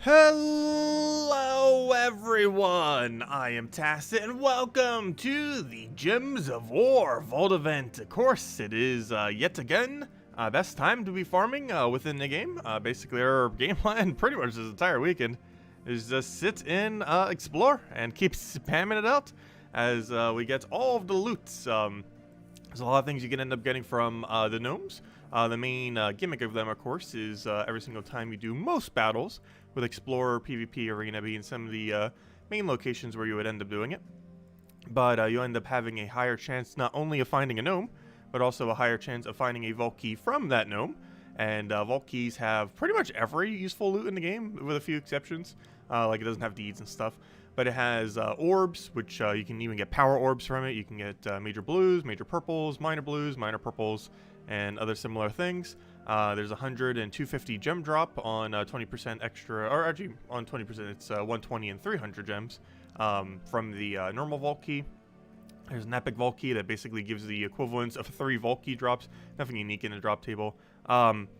Hello everyone, I am Tacit and welcome to the Gems of War Vault event. Of course, it is yet again best time to be farming within the game. Basically our game plan pretty much this entire weekend is just sit in, explore, and keep spamming it out as we get all of the loot. There's a lot of things you can end up getting from the gnomes. The main gimmick of them, of course, is every single time you do most battles, with Explorer, PvP, Arena being some of the main locations where you would end up doing it. But you end up having a higher chance not only of finding a gnome, but also a higher chance of finding a vault key from that gnome. And vault keys have pretty much every useful loot in the game, with a few exceptions. Like it doesn't have deeds and stuff. But it has orbs, which you can even get power orbs from it. You can get major blues, major purples, minor purples, and other similar things. There's 100 and 250 gem drop on 20% extra, or actually on 20%, it's 120 and 300 gems from the normal vault key. There's an epic vault key that basically gives the equivalence of 3 vault key drops. Nothing unique in the drop table.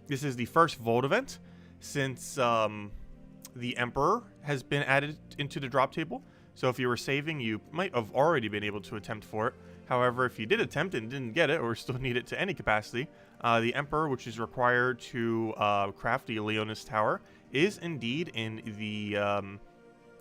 This is the first vault event since the Emperor has been added into the drop table. So if you were saving, you might have already been able to attempt for it. However, if you did attempt and didn't get it, or still need it to any capacity, the Emperor, which is required to craft the Leonis Tower, is indeed in the,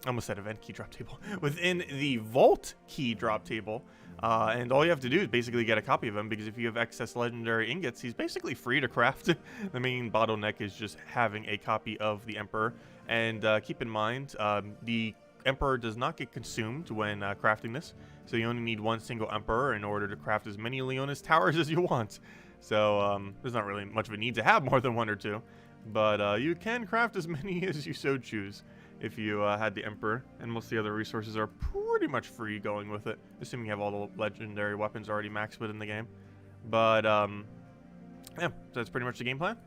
almost said event key drop table, within the Vault key drop table. And all you have to do is basically get a copy of him, because if you have excess legendary ingots, he's basically free to craft. The main bottleneck is just having a copy of the Emperor. And keep in mind, the Emperor does not get consumed when crafting this, so you only need one single Emperor in order to craft as many Leonis towers as you want. So there's not really much of a need to have more than 1 or 2, but you can craft as many as you so choose if you had the Emperor, and most of the other resources are pretty much free going with it, assuming you have all the legendary weapons already maxed within the game. But yeah, that's pretty much the game plan.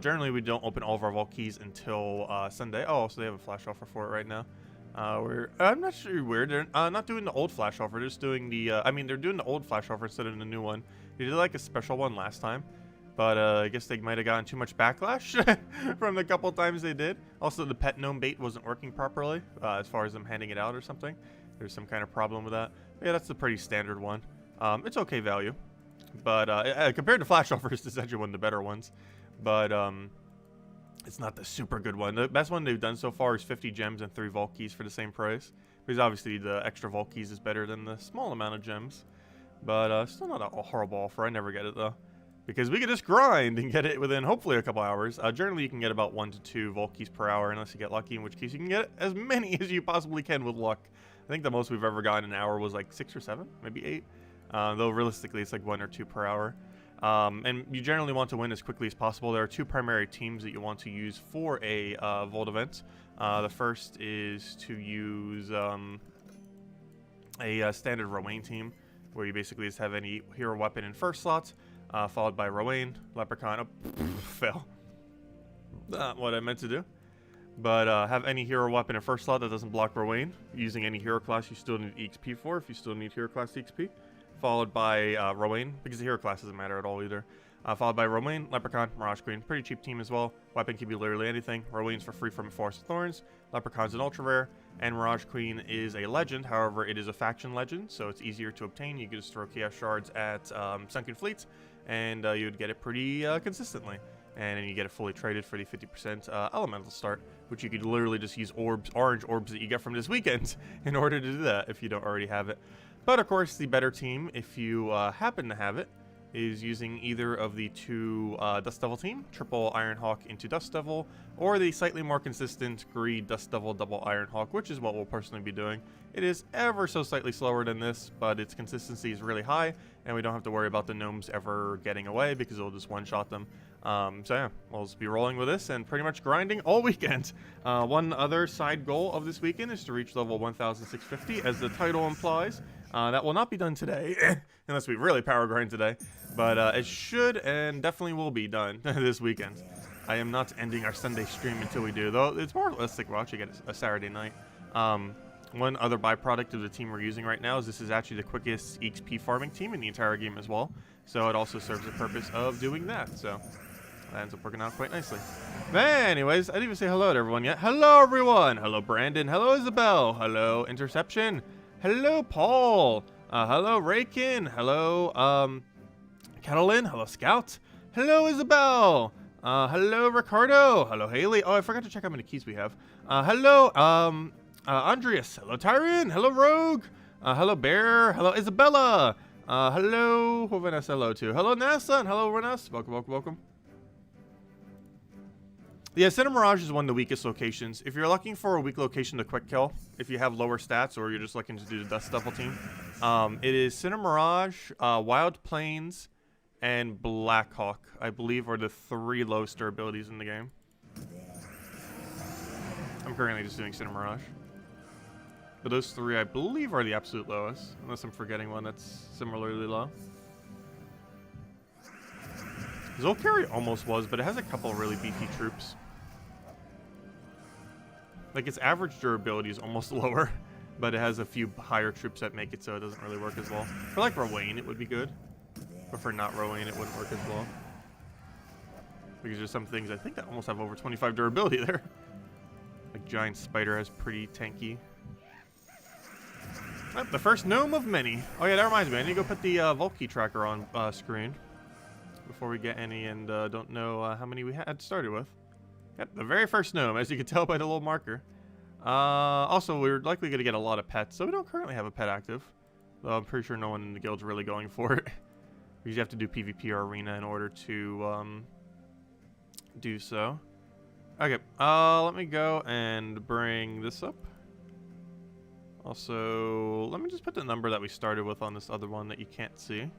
Generally, we don't open all of our vault keys until Sunday. Oh, so they have a flash offer for it right now. I'm not sure where they're not doing the old flash offer. They're just doing the. I mean, they're doing the old flash offer instead of the new one. They did like a special one last time, but I guess they might have gotten too much backlash from the couple times they did. Also, the pet gnome bait wasn't working properly as far as them handing it out or something. There's some kind of problem with that. But yeah, that's the pretty standard one. It's okay value, but compared to flash offers, it's actually one of the better ones. But it's not the super good one. The best one they've done so far is 50 gems and 3 vault keys for the same price. Because obviously the extra vault keys is better than the small amount of gems. But still not a horrible offer. I never get it though, because we can just grind and get it within hopefully a couple hours. Generally you can get about 1 to 2 vault keys per hour unless you get lucky, in which case you can get as many as you possibly can with luck. I think the most we've ever gotten in an hour was like 6 or 7, maybe 8. Though realistically it's like 1 or 2 per hour. And you generally want to win as quickly as possible. There are 2 primary teams that you want to use for a Vault event. The first is to use a standard Rowan team, where you basically just have any hero weapon in first slot, followed by Rowan, Leprechaun, fail. Not what I meant to do. But have any hero weapon in first slot that doesn't block Rowan. Using any hero class you still need EXP for, if you still need hero class EXP. Followed by Rowan, because the hero class doesn't matter at all either. Followed by Rowan, Leprechaun, Mirage Queen. Pretty cheap team as well. Weapon can be literally anything. Rowan's for free from Forest of Thorns. Leprechaun's an ultra rare. And Mirage Queen is a legend. However, it is a faction legend, so it's easier to obtain. You can just throw Chaos Shards at Sunken Fleet, and you would get it pretty consistently. And then you get it fully traded for the 50% elemental start, which you could literally just use orbs, orange orbs that you get from this weekend in order to do that if you don't already have it. But of course, the better team, if you happen to have it, is using either of the 2 Dust Devil team, triple Ironhawk into Dust Devil, or the slightly more consistent Greed Dust Devil double Ironhawk, which is what we'll personally be doing. It is ever so slightly slower than this, but its consistency is really high, and we don't have to worry about the gnomes ever getting away because it'll just one-shot them. So yeah, we'll just be rolling with this and pretty much grinding all weekend. One other side goal of this weekend is to reach level 1,650, as the title implies. That will not be done today, unless we really power grind today. But it should and definitely will be done this weekend. I am not ending our Sunday stream until we do, though it's more realistic we'll actually get a Saturday night. One other byproduct of the team we're using right now is this is actually the quickest EXP farming team in the entire game as well. So it also serves the purpose of doing that. So that ends up working out quite nicely. But anyways, I didn't even say hello to everyone yet. Hello, everyone. Hello, Brandon. Hello, Isabel. Hello, Interception. Hello, Paul. Hello, Raykin. Hello, Catalin. Hello, Scout. Hello, Isabel. Hello, Ricardo. Hello, Haley. Oh, I forgot to check how many keys we have. Hello, Andreas. Hello, Tyrion. Hello, Rogue. Hello, Bear. Hello, Isabella. Hello, who have I said hello to? Hello, NASA. And hello, Renas. Welcome, welcome, welcome. Yeah, Center Mirage is one of the weakest locations. If you're looking for a weak location to quick kill, if you have lower stats or you're just looking to do the Dust Devil team, it is Center Mirage, Wild Plains, and Blackhawk, I believe, are the 3 lowest durabilities in the game. I'm currently just doing Center Mirage. But those 3, I believe, are the absolute lowest, unless I'm forgetting one that's similarly low. Zolkari almost was, but it has a couple really beefy troops. Like, its average durability is almost lower, but it has a few higher troops that make it so it doesn't really work as well. For, like, Rowain, it would be good. But for not Rowain, it wouldn't work as well. Because there's some things I think that almost have over 25 durability there. Like, Giant Spider has pretty tanky. Oh, the first gnome of many. Oh, yeah, that reminds me. I need to go put the Volkey tracker on screen before we get any, and don't know how many we had started with. Yep, the very first gnome, as you can tell by the little marker. Also, we're likely going to get a lot of pets, so we don't currently have a pet active. Though I'm pretty sure no one in the guild's really going for it. Because you have to do PvP or arena in order to do so. Okay, let me go and bring this up. Also, let me just put the number that we started with on this other one that you can't see.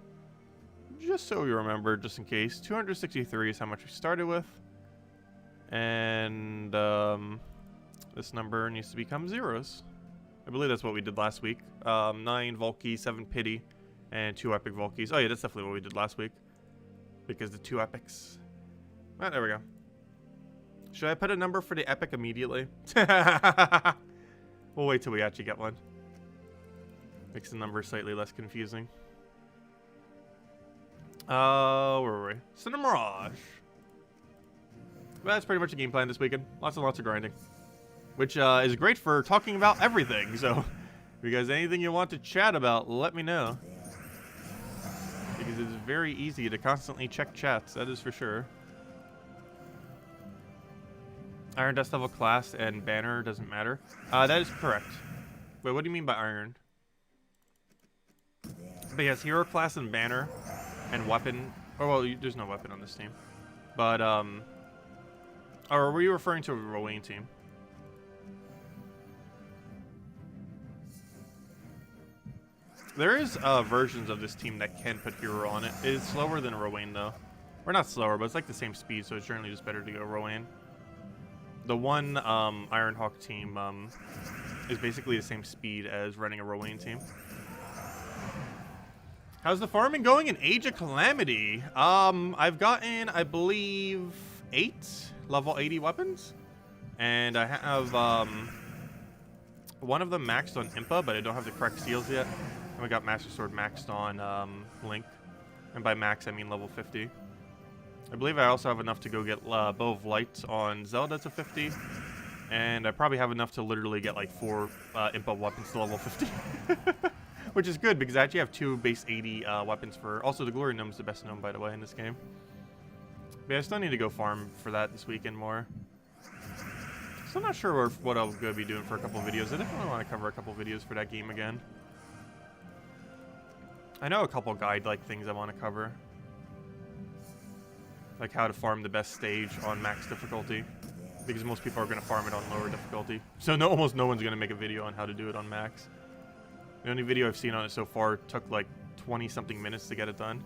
Just so we remember, just in case. 263 is how much we started with. And this number needs to become zeros. I believe that's what we did last week. 9 Volkey, 7 Pity, and 2 Epic Volkeys. Oh yeah, that's definitely what we did last week. Because the 2 Epics. Ah, there we go. Should I put a number for the Epic immediately? We'll wait till we actually get one. Makes the number slightly less confusing. Where were we? Center Mirage. Well, that's pretty much the game plan this weekend. Lots and lots of grinding. Which is great for talking about everything. So, if you guys anything you want to chat about, let me know. Because it's very easy to constantly check chats, that is for sure. Iron Dust Level class and banner doesn't matter. That is correct. Wait, what do you mean by iron? But yes, hero class and banner and weapon. Oh, well, there's no weapon on this team. But, or were you referring to a Rowain team? There is versions of this team that can put hero on it. It is slower than Rowain, though. Or not slower, but it's like the same speed, so it's generally just better to go Rowain. The one Ironhawk team is basically the same speed as running a Rowain team. How's the farming going in Age of Calamity? I've gotten, I believe, 8 level 80 weapons. And I have one of them maxed on Impa, but I don't have the correct seals yet. And we got Master Sword maxed on Link. And by max, I mean level 50. I believe I also have enough to go get Bow of Light on Zelda to 50. And I probably have enough to literally get like 4 Impa weapons to level 50. Which is good because I actually have 2 base 80 weapons for... Also, the Glory Gnome is the best gnome, by the way, in this game. But yeah, I still need to go farm for that this weekend more. So I'm not sure what I'm going to be doing for a couple videos. I definitely want to cover a couple videos for that game again. I know a couple guide-like things I want to cover. Like how to farm the best stage on max difficulty. Because most people are going to farm it on lower difficulty. So almost no one's going to make a video on how to do it on max. The only video I've seen on it so far took like 20-something minutes to get it done.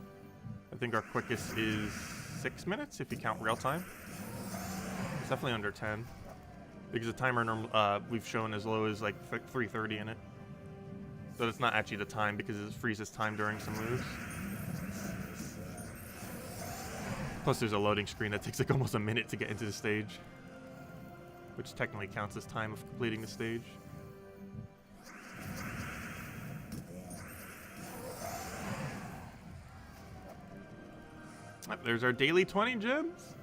I think our quickest is 6 minutes if you count real time. It's definitely under 10. Because the timer we've shown as low as like 3:30 in it. So it's not actually the time because it freezes time during some moves. Plus there's a loading screen that takes like almost a minute to get into the stage. Which technically counts as time of completing the stage. There's our daily 20 gems.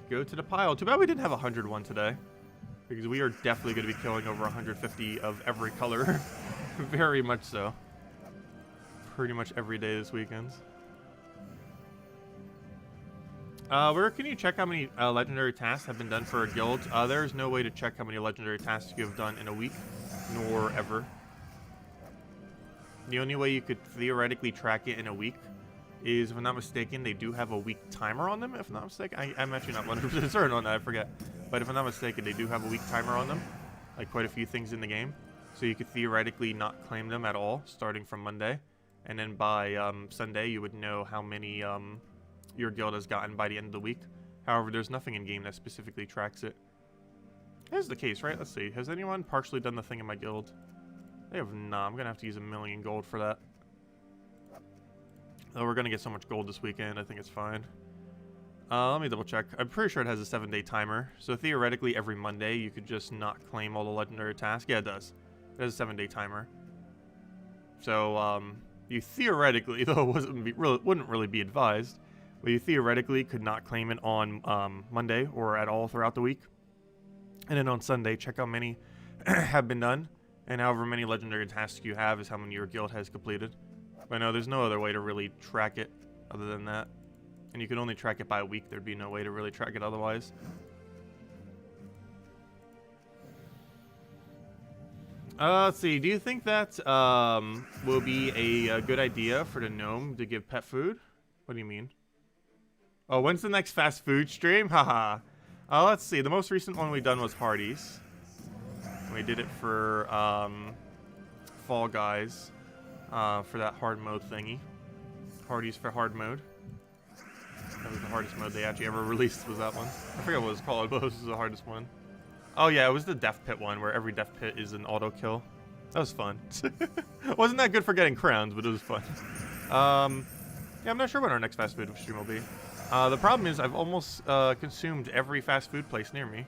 go to the pile. Too bad we didn't have 101 today, because we are definitely going to be killing over 150 of every color. Very much so. Pretty much every day this weekend. Where can you check how many legendary tasks have been done for a guild? There is no way to check how many legendary tasks you have done in a week, nor ever. The only way you could theoretically track it in a week is, if I'm not mistaken, they do have a week timer on them, if I'm not mistaken. I'm actually not 100% certain on that, I forget. But if I'm not mistaken, they do have a week timer on them, like quite a few things in the game. So you could theoretically not claim them at all, starting from Monday. And then by Sunday, you would know how many your guild has gotten by the end of the week. However, there's nothing in-game that specifically tracks it. Here's the case, right? Let's see. Has anyone partially done the thing in my guild? They have not. I'm going to have to use 1,000,000 gold for that. Oh, we're going to get so much gold this weekend. I think it's fine. Let me double check. I'm pretty sure it has a 7-day timer. So theoretically, every Monday, you could just not claim all the legendary tasks. Yeah, it does. It has a 7-day timer. So, you theoretically, though wouldn't really be advised, but you theoretically could not claim it on Monday or at all throughout the week. And then on Sunday, check how many have been done. And however many legendary tasks you have is how many your guild has completed. But no, there's no other way to really track it other than that. And you can only track it by a week. There'd be no way to really track it otherwise. Let's see. Do you think that will be a good idea for the gnome to give pet food? What do you mean? Oh, when's the next fast food stream? Haha. Let's see. The most recent one we done was Hardee's. We did it for Fall Guys for that hard mode thingy. Hardee's for hard mode. That was the hardest mode they actually ever released, was that one. I forget what it was called, but it was the hardest one. Oh yeah, it was the Death Pit one, where every Death Pit is an auto kill. That was fun. Wasn't that good for getting crowns, but it was fun. Yeah, I'm not sure when our next fast food stream will be. The problem is I've almost consumed every fast food place near me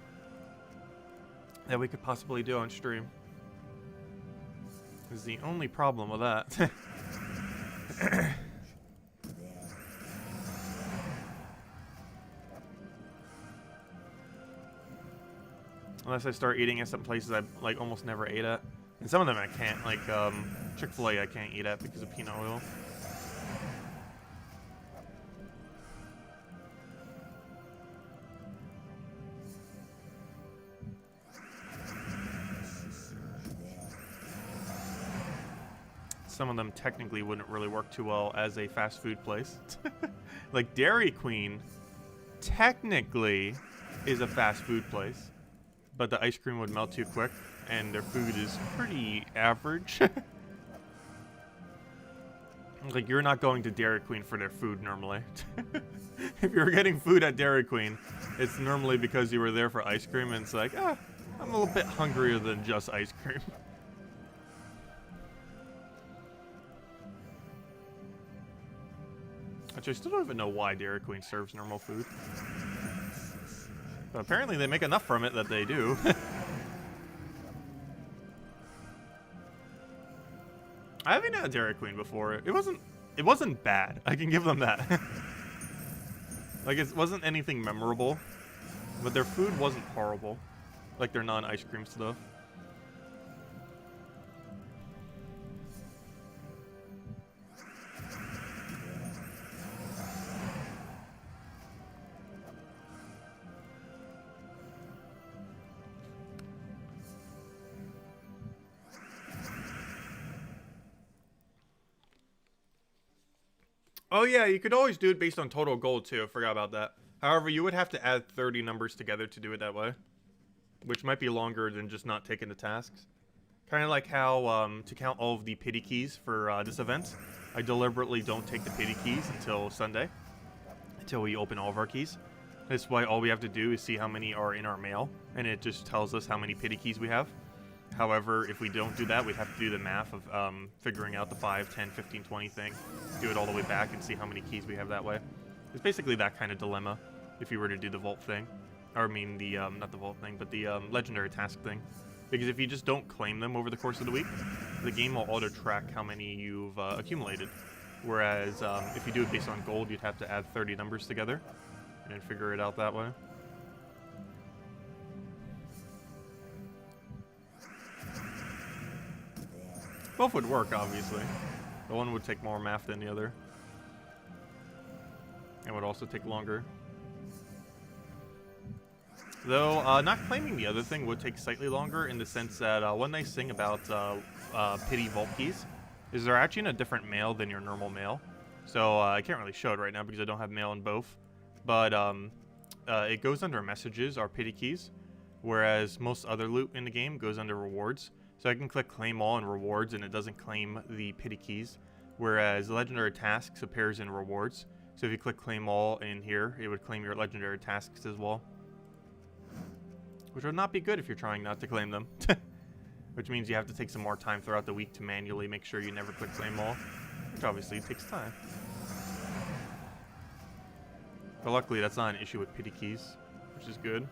that we could possibly do on stream. Is the only problem with that. Unless I start eating at some places I like almost never ate at. And some of them I can't, like Chick-fil-A I can't eat at because of peanut oil. Some of them technically wouldn't really work too well as a fast food place. Like Dairy Queen technically is a fast food place, but the ice cream would melt too quick and their food is pretty average. Like, you're not going to Dairy Queen for their food normally. If you're getting food at Dairy Queen, it's normally because you were there for ice cream and it's like, I'm a little bit hungrier than just ice cream. Which I still don't even know why Dairy Queen serves normal food. But apparently they make enough from it that they do. I haven't had Dairy Queen before. It wasn't bad. I can give them that. Like, it wasn't anything memorable, but their food wasn't horrible. Like their non-ice cream stuff. Oh yeah, you could always do it based on total gold too. I forgot about that. However, you would have to add 30 numbers together to do it that way, which might be longer than just not taking the tasks. Kind of like how to count all of the pity keys for this event, I deliberately don't take the pity keys until Sunday, until we open all of our keys. That's why all we have to do is see how many are in our mail, and it just tells us how many pity keys we have. However, if we don't do that, we'd have to do the math of figuring out the 5, 10, 15, 20 thing, do it all the way back and see how many keys we have that way. It's basically that kind of dilemma if you were to do the vault thing. Or I mean the, not the vault thing, but the legendary task thing. Because if you just don't claim them over the course of the week, the game will auto-track how many you've accumulated. Whereas if you do it based on gold, you'd have to add 30 numbers together and then figure it out that way. Both would work, obviously. The one would take more math than the other. And would also take longer. Though, not claiming the other thing would take slightly longer in the sense that one nice thing about pity vault keys is they're actually in a different mail than your normal mail. So I can't really show it right now because I don't have mail in both. But it goes under messages, or pity keys, whereas most other loot in the game goes under rewards. So I can click claim all in rewards and it doesn't claim the pity keys, whereas legendary tasks appears in rewards. So if you click claim all in here, it would claim your legendary tasks as well. Which would not be good if you're trying not to claim them. Which means you have to take some more time throughout the week to manually make sure you never click claim all. Which obviously takes time. But luckily that's not an issue with pity keys, which is good.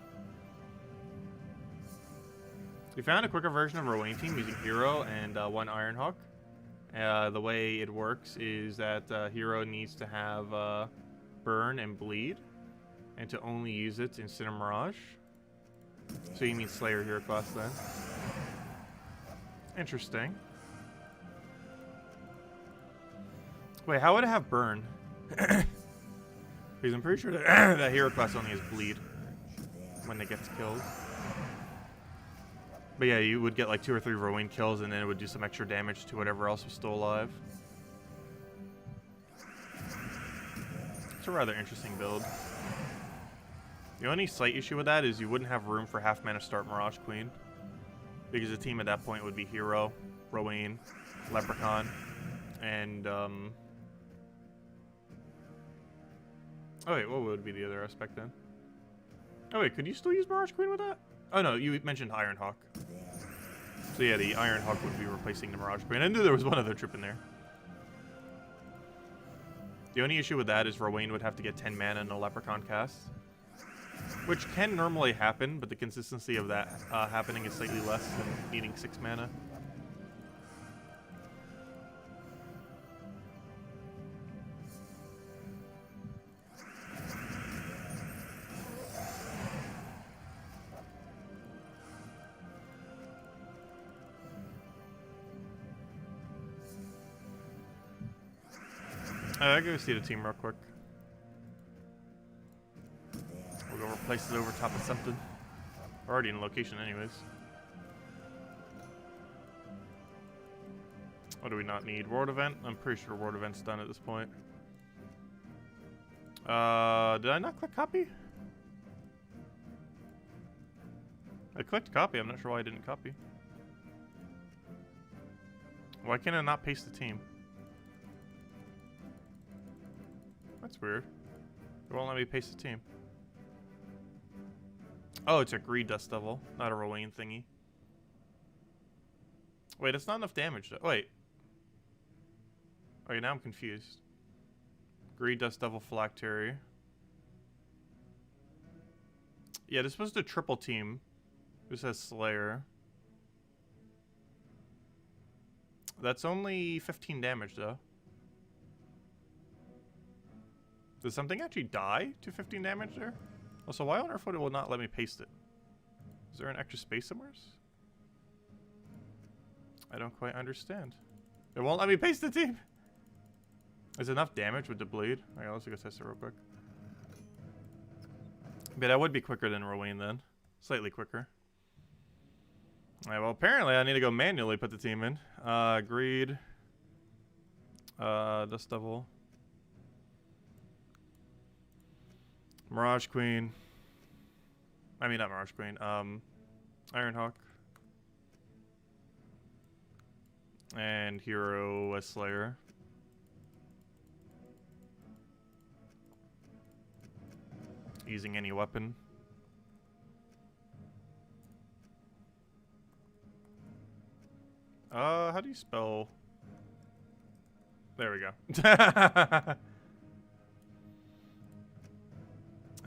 We found a quicker version of our Wayne team using Hero and one Ironhawk. The way it works is that Hero needs to have Burn and Bleed, and to only use it in Cinder Mirage. So you mean Slayer Hero class then. Interesting. Wait, how would it have Burn? Because I'm pretty sure that, that hero class only has Bleed when it gets killed. But yeah, you would get like 2 or 3 Ruin kills and then it would do some extra damage to whatever else was still alive. It's a rather interesting build. The only slight issue with that is you wouldn't have room for half mana start Mirage Queen. Because the team at that point would be Hero, Rowan, Leprechaun, and oh wait, what would be the other aspect then? Oh wait, could you still use Mirage Queen with that? Oh no, you mentioned Ironhawk. So yeah, the Ironhawk would be replacing the Mirage Queen. I knew there was one other troop in there. The only issue with that is Rowan would have to get 10 mana in a Leprechaun cast. Which can normally happen, but the consistency of that happening is slightly less than needing 6 mana. I'll go see the team real quick. We'll go replace it over top of something. We're already in location anyways. What do we not need? World event? I'm pretty sure world event's done at this point. Did I not click copy? I clicked copy. I'm not sure why I didn't copy. Why can't I not paste the team? That's weird. It won't let me paste the team. Oh, it's a Greed Dust Devil, not a Rowan thingy. Wait, that's not enough damage though. Wait. Okay, now I'm confused. Greed Dust Devil Phylactery. Yeah, this was the triple team. This has Slayer. That's only 15 damage though. Does something actually die to 15 damage there? Also, why on earth would it will not let me paste it? Is there an extra space somewhere? I don't quite understand. It won't let me paste the team. Is enough damage with the bleed? Alright, let's go test it real quick. But that would be quicker than Rowan then. Slightly quicker. Alright, well apparently I need to go manually put the team in. Greed. Dust Devil. Mirage Queen. I mean, not Mirage Queen. Ironhawk. And Hero as Slayer. Using any weapon. How do you spell? There we go.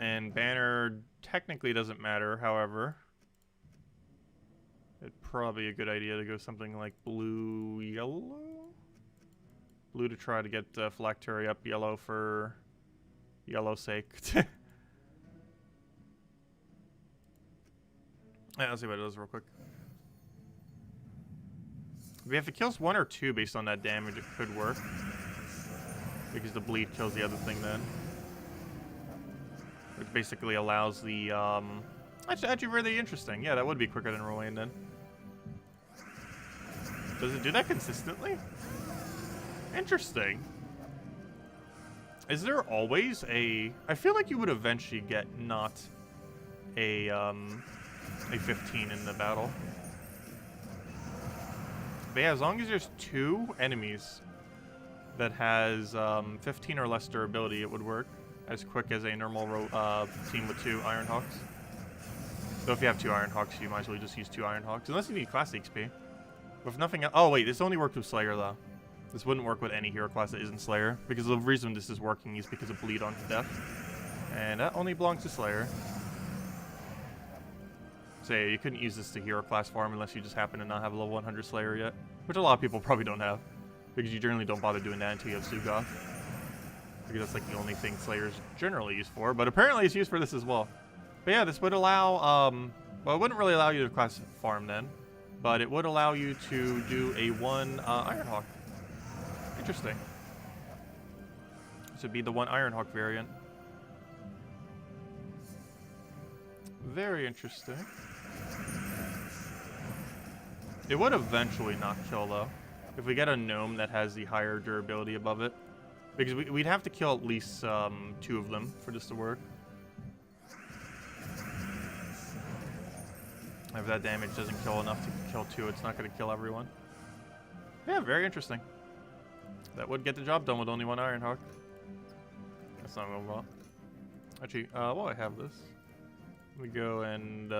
And banner technically doesn't matter, however. It'd probably be a good idea to go something like blue, yellow? Blue to try to get Phylactery up, yellow for yellow's sake. Yeah, let's see what it does real quick. If it kills 1 or 2 based on that damage, it could work. Because the bleed kills the other thing then. Which basically allows the, actually really interesting. Yeah, that would be quicker than Rowan then. Does it do that consistently? Interesting. Is there always a... I feel like you would eventually get not a 15 in the battle. But yeah, as long as there's 2 enemies that has 15 or less durability, it would work as quick as a normal team with 2 Iron Hawks. So if you have 2 Iron Hawks, you might as well just use 2 Iron Hawks, unless you need class XP. But if nothing else... Oh wait, this only works with Slayer though. This wouldn't work with any hero class that isn't Slayer, because the reason this is working is because of bleed onto death. And that only belongs to Slayer. So yeah, you couldn't use this to hero class farm unless you just happen to not have a level 100 Slayer yet. Which a lot of people probably don't have. Because you generally don't bother doing that until you have Zugoth. Because that's like the only thing Slayer's generally used for. But apparently it's used for this as well. But yeah, this would allow, well, it wouldn't really allow you to class farm then. But it would allow you to do a 1 Iron Hawk. Interesting. This would be the 1 Iron Hawk variant. Very interesting. It would eventually not kill though. If we get a gnome that has the higher durability above it. Because we'd have to kill at least 2 of them for this to work. If that damage doesn't kill enough to kill 2, it's not going to kill everyone. Yeah, very interesting. That would get the job done with only 1 Iron Hawk. That's not going well. Actually, while I have this, let me go and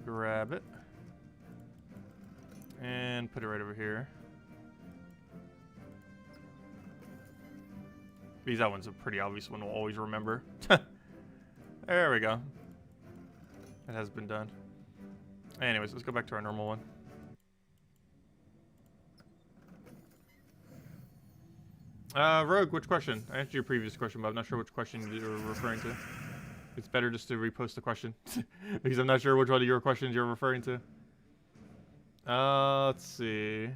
grab it. And put it right over here. Because that one's a pretty obvious one we'll always remember. There we go. It has been done. Anyways, let's go back to our normal one. Rogue, which question? I answered your previous question, but I'm not sure which question you were referring to. It's better just to repost the question. Because I'm not sure which one of your questions you're referring to. Let's see.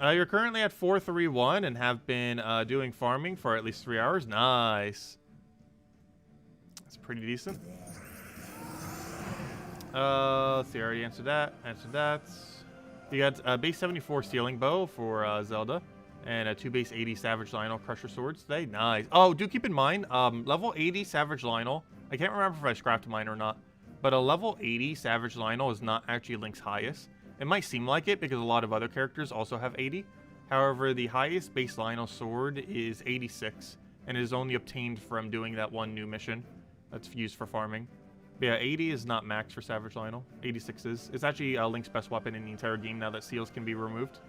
You're currently at 431 and have been doing farming for at least 3 hours. Nice. That's pretty decent. Let's see, I already answered that. Answered that. You got a base 74 Stealing Bow for Zelda. And a 2 base 80 Savage Lionel Crusher Swords today. Nice. Oh, do keep in mind, level 80 Savage Lionel. I can't remember if I scrapped mine or not. But a level 80 Savage Lionel is not actually Link's highest. It might seem like it because a lot of other characters also have 80. However, the highest base Lionel sword is 86. And it is only obtained from doing that one new mission that's used for farming. But yeah, 80 is not max for Savage Lionel. 86 is. It's actually Link's best weapon in the entire game now that seals can be removed.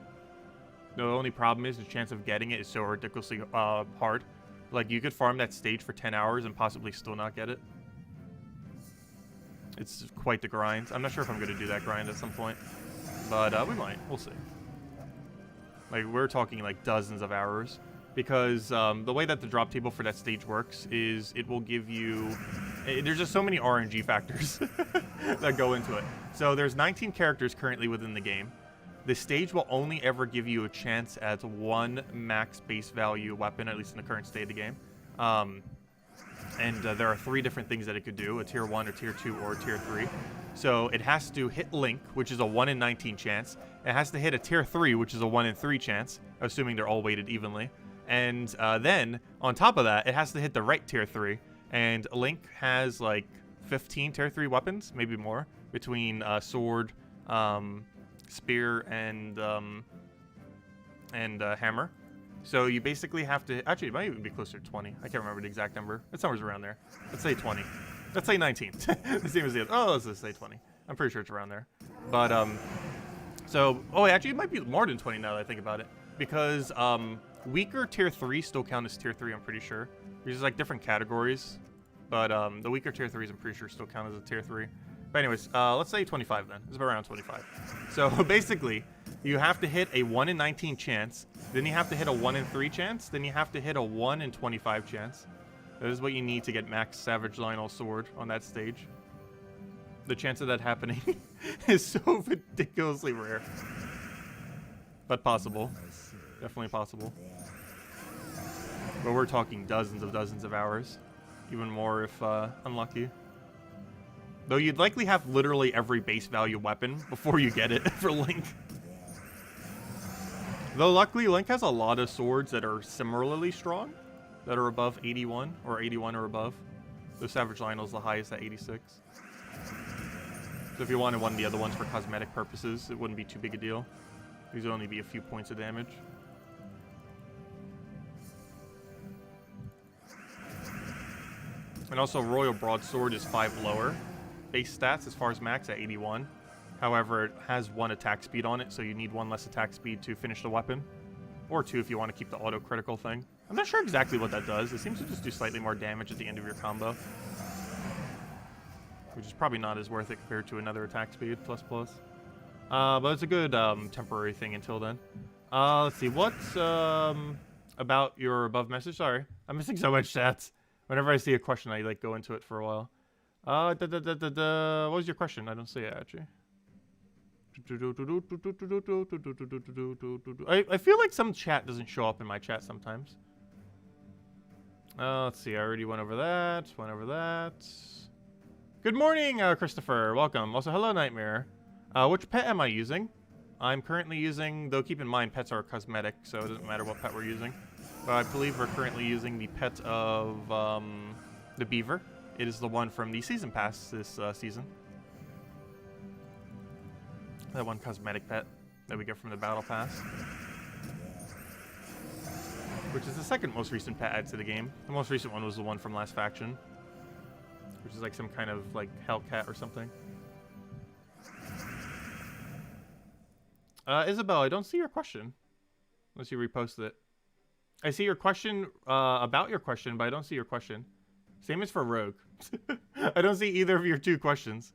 The only problem is the chance of getting it is so ridiculously hard. Like, you could farm that stage for 10 hours and possibly still not get it. It's quite the grind. I'm not sure if I'm going to do that grind at some point. But we might. We'll see. Like, we're talking like dozens of hours. Because the way that the drop table for that stage works is it will give you... There's just so many RNG factors that go into it. So there's 19 characters currently within the game. The stage will only ever give you a chance at 1 max base value weapon, at least in the current state of the game. And there are 3 different things that it could do, a tier 1, a tier 2, or a tier 3. So it has to hit Link, which is a 1 in 19 chance. It has to hit a tier 3, which is a 1 in 3 chance, assuming they're all weighted evenly. And then, on top of that, it has to hit the right tier 3. And Link has like 15 tier 3 weapons, maybe more, between sword, spear, and hammer. So you basically have to... Actually, it might even be closer to 20. I can't remember the exact number. It's somewhere around there. Let's say 20. Let's say 19. The same as the other. Oh, let's just say 20. I'm pretty sure it's around there. But, so... Oh, actually, it might be more than 20 now that I think about it. Because, weaker tier 3 still count as tier 3, I'm pretty sure. There's like different categories. But, the weaker tier 3s, I'm pretty sure, still count as a tier 3. But anyways, let's say 25 then. It's around 25. So, basically... You have to hit a 1 in 19 chance, then you have to hit a 1 in 3 chance, then you have to hit a 1 in 25 chance. That is what you need to get max Savage Lionel Sword on that stage. The chance of that happening is so ridiculously rare. But possible. Definitely possible. But we're talking dozens of hours. Even more if unlucky. Though you'd likely have literally every base value weapon before you get it for Link. Though luckily Link has a lot of swords that are similarly strong. That are above 81 or 81 or above. The Savage Lionel's the highest at 86. So if you wanted one of the other ones for cosmetic purposes, it wouldn't be too big a deal. These would only be a few points of damage. And also Royal Broadsword is 5 lower. Base stats as far as max at 81. However, it has 1 attack speed on it, so you need 1 less attack speed to finish the weapon. Or 2 if you want to keep the auto critical thing. I'm not sure exactly what that does. It seems to just do slightly more damage at the end of your combo. Which is probably not as worth it compared to another attack speed, ++. But it's a good temporary thing until then. Let's see, what's about your above message? Sorry, I'm missing so much stats. Whenever I see a question, I like go into it for a while. What was your question? I don't see it actually. I feel like some chat doesn't show up in my chat sometimes. Let's see, I already went over that. Good morning, Christopher. Welcome. Also, hello, Nightmare. Which pet am I using? I'm currently using, though keep in mind, pets are cosmetic, so it doesn't matter what pet we're using. But I believe we're currently using the pet of the beaver. It is the one from the season pass this season. That one cosmetic pet that we get from the battle pass. Which is the second most recent pet added to the game. The most recent one was the one from last faction. Which is like some kind of like Hellcat or something. Isabel, I don't see your question. Unless you reposted it. I see your question about your question, but I don't see your question. Same as for Rogue. I don't see either of your 2 questions.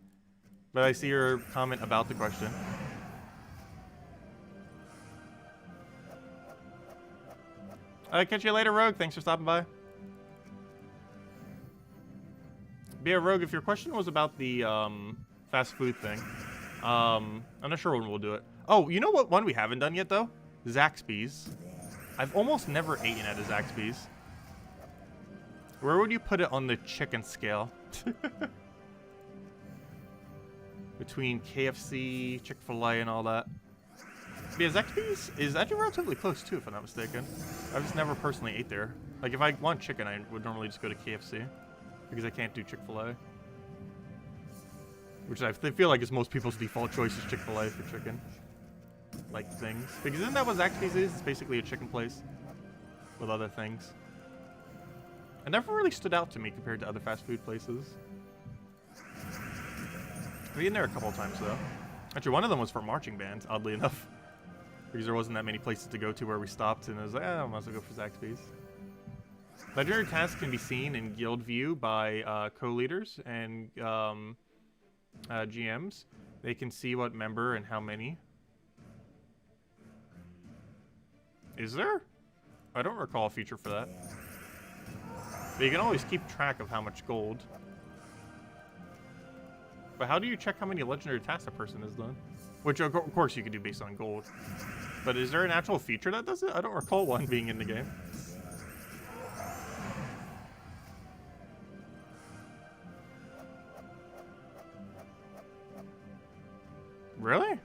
But I see your comment about the question. Catch you later, Rogue. Thanks for stopping by. Be a Rogue, if your question was about the fast food thing, I'm not sure when we'll do it. Oh, you know what one we haven't done yet, though? Zaxby's. I've almost never eaten at a Zaxby's. Where would you put it on the chicken scale? Between KFC, Chick-fil-A, and all that. Yeah, Zaxby's is actually relatively close, too, if I'm not mistaken. I've just never personally ate there. Like, if I want chicken, I would normally just go to KFC. Because I can't do Chick-fil-A. Which I feel like is most people's default choice is Chick-fil-A for chicken. Like, things. Because isn't that what Zaxby's is? It's basically a chicken place. With other things. It never really stood out to me compared to other fast food places. I've eaten there a couple of times, though. Actually, one of them was for marching bands, oddly enough. Because there wasn't that many places to go to where we stopped, and I was like, I might as well go for Zaxby's. Legendary tasks can be seen in guild view by co-leaders and GMs. They can see what member and how many. Is there? I don't recall a feature for that. But you can always keep track of how much gold. But how do you check how many legendary tasks a person has done? Which, of course, you could do based on gold. But is there an actual feature that does it? I don't recall one being in the game. Really?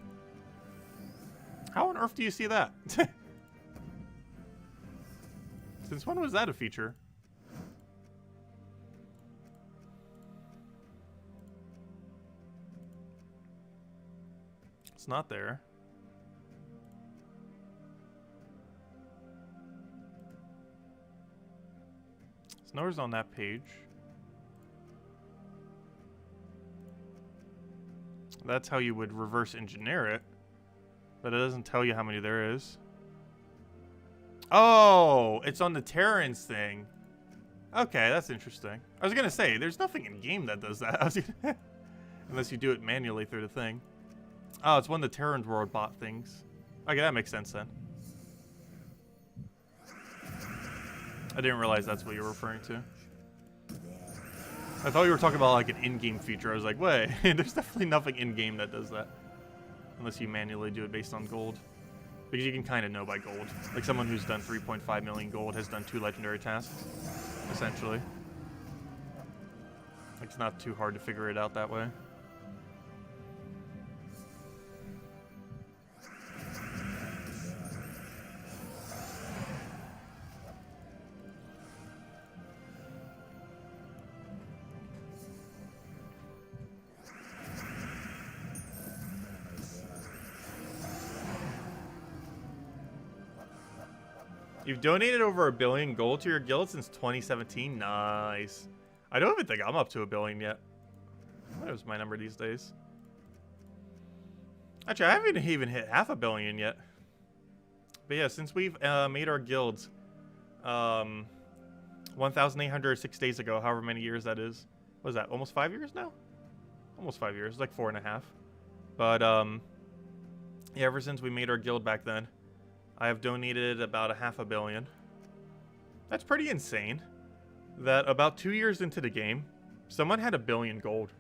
How on earth do you see that? Since when was that a feature? It's not there. It's nowhere on that page. That's how you would reverse engineer it. But it doesn't tell you how many there is. Oh, it's on the Terrans thing. Okay, that's interesting. I was gonna say, there's nothing in game that does that. Unless you do it manually through the thing. Oh, it's one of the RimWorld bot things. Okay, that makes sense then. I didn't realize that's what you're referring to. I thought you were talking about like an in-game feature. I was like, wait, there's definitely nothing in-game that does that. Unless you manually do it based on gold. Because you can kind of know by gold. Like someone who's done 3.5 million gold has done 2 legendary tasks, essentially. Like, it's not too hard to figure it out that way. You've donated over 1 billion gold to your guild since 2017. Nice. I don't even think I'm up to 1 billion yet. What is my number these days? Actually, I haven't even hit half 1 billion yet. But yeah, since we've made our guilds 1,806 days ago, however many years that is. What is that? Almost 5 years now? Almost 5 years. Like 4.5. But yeah, ever since we made our guild back then, I have donated about $500 million. That's pretty insane. That about 2 years into the game, someone had 1 billion gold.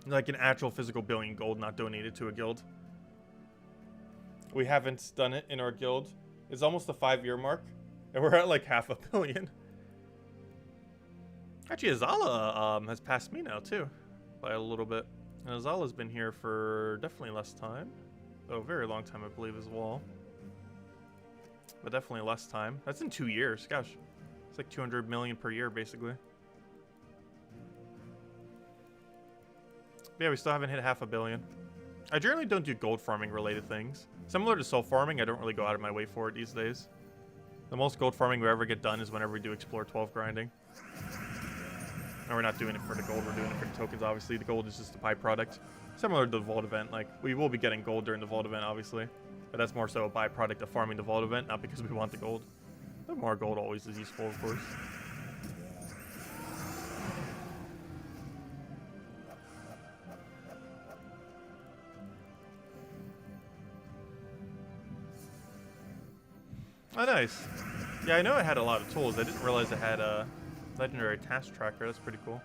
Like an actual physical 1 billion gold not donated to a guild. We haven't done it in our guild. It's almost the 5-year mark, and we're at like $500 million. Actually, Azala has passed me now too, by a little bit. And Azala's been here for definitely less time. Oh, a very long time, I believe, as well. But definitely less time. That's in 2 years. Gosh. It's like 200 million per year, basically. But yeah, we still haven't hit $500 million. I generally don't do gold farming related things. Similar to soul farming, I don't really go out of my way for it these days. The most gold farming we ever get done is whenever we do Explore 12 grinding. And we're not doing it for the gold, we're doing it for the tokens, obviously. The gold is just a byproduct. Similar to the Vault event. Like, we will be getting gold during the Vault event, obviously. But that's more so a byproduct of farming the Vault event, not because we want the gold. But more gold always is useful, of course. Oh, nice. Yeah, I know it had a lot of tools. I didn't realize it had a legendary task tracker. That's pretty cool.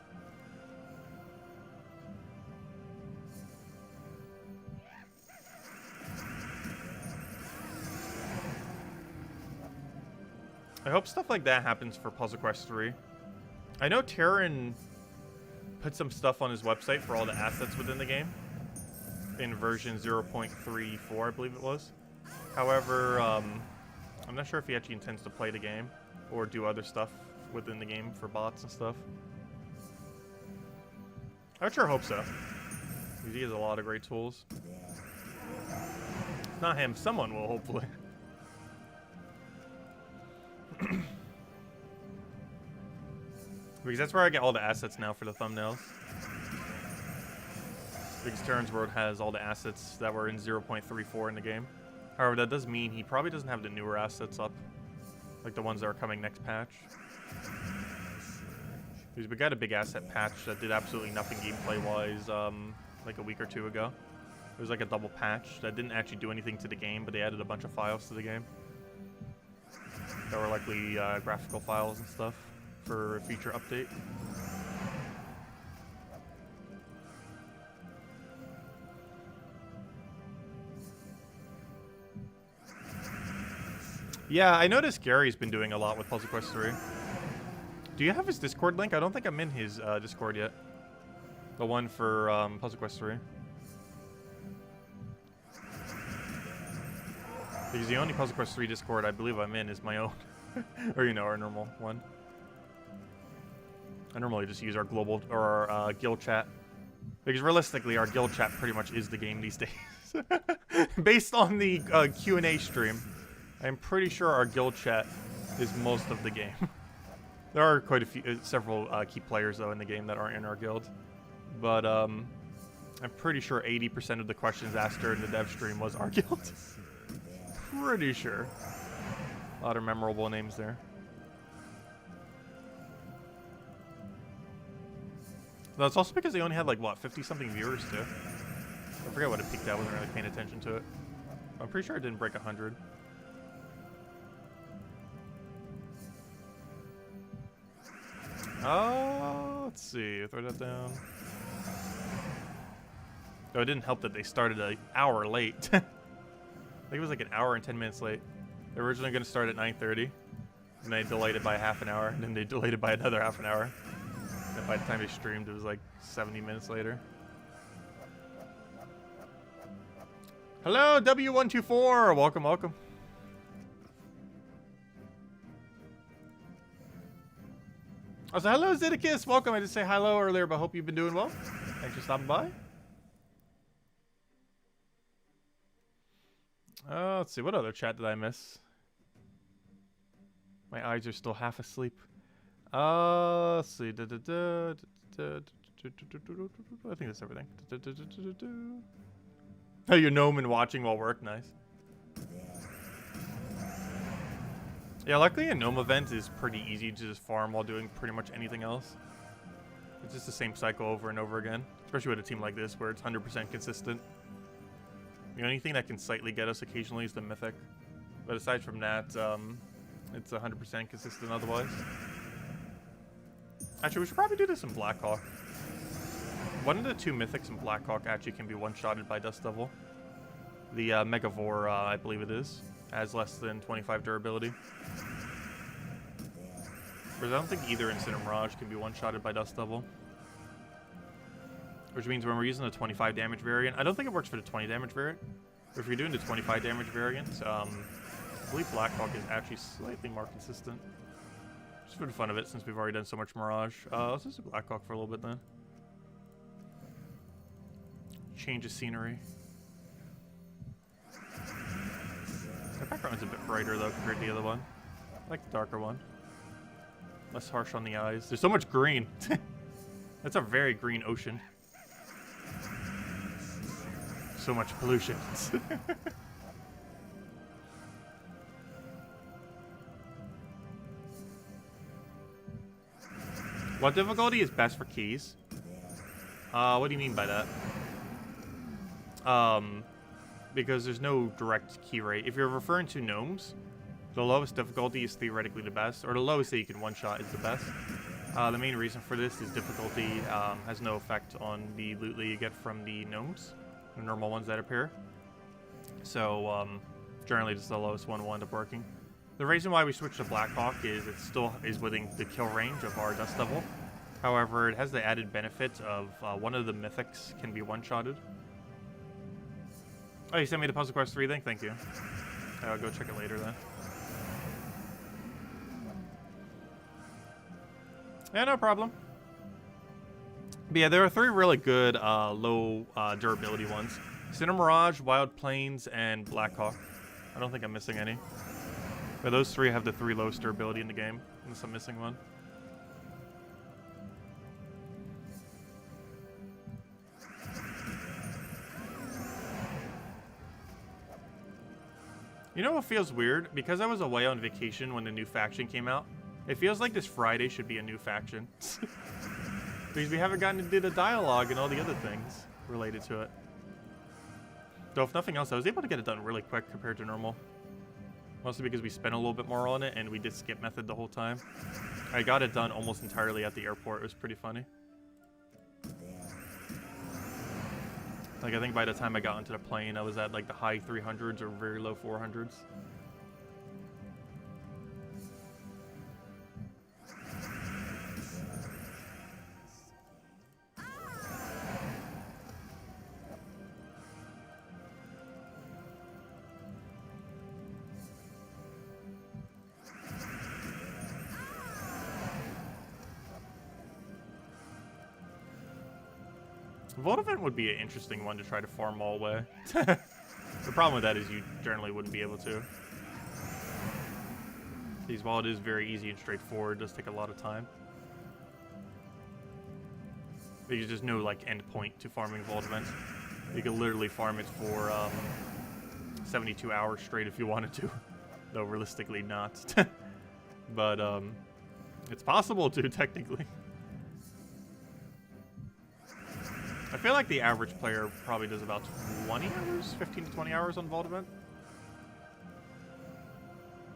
I hope stuff like that happens for Puzzle Quest 3. I know Terran put some stuff on his website for all the assets within the game. In version 0.34, I believe it was. However, I'm not sure if he actually intends to play the game or do other stuff within the game for bots and stuff. I would sure hope so. Because he has a lot of great tools. If not him, someone will, hopefully. Because that's where I get all the assets now for the thumbnails. Because Terran's World has all the assets that were in 0.34 in the game. However, that does mean he probably doesn't have the newer assets up. Like the ones that are coming next patch. Because we got a big asset patch that did absolutely nothing gameplay-wise like a week or two ago. It was like a double patch that didn't actually do anything to the game, but they added a bunch of files to the game. That were likely graphical files and stuff for a future update. Yeah, I noticed Gary's been doing a lot with Puzzle Quest 3. Do you have his Discord link? I don't think I'm in his Discord yet. The one for Puzzle Quest 3. Because the only Puzzle Quest 3 Discord I believe I'm in is my own. Or, you know, our normal one. I normally just use our global, or our guild chat. Because realistically, our guild chat pretty much is the game these days. Based on the Q&A stream, I'm pretty sure our guild chat is most of the game. There are quite a few, several key players, though, in the game that aren't in our guild. But, I'm pretty sure 80% of the questions asked during the dev stream was our guild. Pretty sure. A lot of memorable names there. That's also because they only had like, what, 50-something viewers, too? I forget what it peaked at. I wasn't really paying attention to it. I'm pretty sure it didn't break 100. Oh, Let's see. Throw that down. Oh, it didn't help that they started an hour late. I think it was like an hour and 10 minutes late. They were originally going to start at 9:30, and they delayed it by half an hour, and then they delayed it by another half an hour. And by the time they streamed, it was like 70 minutes later. Hello, W124. Welcome, welcome. Also, hello, Zeddicus. Welcome. I did say hello earlier, but hope you've been doing well. Thanks for stopping by. Let's see. What other chat did I miss? My eyes are still half asleep. Let's see. I think that's everything. Oh, you're gnome and watching while work. Nice. Yeah, luckily a gnome event is pretty easy to just farm while doing pretty much anything else. It's just the same cycle over and over again, especially with a team like this where it's 100% consistent. The only thing that can slightly get us occasionally is the mythic, but aside from that, it's 100% consistent otherwise. Actually, we should probably do this in Blackhawk. One of the two mythics in Blackhawk actually can be one-shotted by Dust Devil. The Megavore, I believe it is, has less than 25 durability. Whereas I don't think either Instant Mirage can be one-shotted by Dust Devil. Which means when we're using the 25 damage variant, I don't think it works for the 20 damage variant. But if you're doing the 25 damage variant, I believe Blackhawk is actually slightly more consistent. Just for the fun of it, since we've already done so much Mirage. Let's just do Blackhawk for a little bit then. Change of scenery. The background's a bit brighter though compared to the other one. I like the darker one. Less harsh on the eyes. There's so much green. That's a very green ocean. So much pollution. What difficulty is best for keys? What do you mean by that? Because there's no direct key rate. If you're referring to gnomes, the lowest difficulty is theoretically the best, or the lowest that you can one-shot is the best. The main reason for this is difficulty has no effect on the loot that you get from the gnomes, the normal ones that appear. So generally just the lowest one will end up working. The reason why we switched to Blackhawk is it still is within the kill range of our Dust Devil. However, it has the added benefit of one of the mythics can be one-shotted. Oh, you sent me the Puzzle Quest 3 thing? Thank you. I'll go check it later then. Yeah, no problem. But yeah, there are three really good low durability ones. Cinder Mirage, Wild Plains, and Blackhawk. I don't think I'm missing any. But those three have the three lowest durability in the game, unless I'm missing one. You know what feels weird? Because I was away on vacation when the new faction came out, it feels like this Friday should be a new faction. Because we haven't gotten to do the dialogue and all the other things related to it. Though if nothing else, I was able to get it done really quick compared to normal. Mostly because we spent a little bit more on it and we did skip method the whole time. I got it done almost entirely at the airport. It was pretty funny. Like, I think by the time I got onto the plane, I was at, like, the high 300s or very low 400s. Vault event would be an interesting one to try to farm all the way. The problem with that is you generally wouldn't be able to. Because while it is very easy and straightforward, it does take a lot of time. There's just no like end point to farming vault events. You could literally farm it for 72 hours straight if you wanted to. Though realistically not. But it's possible to, technically. I feel like the average player probably does about 20 hours, 15 to 20 hours on Vault Event.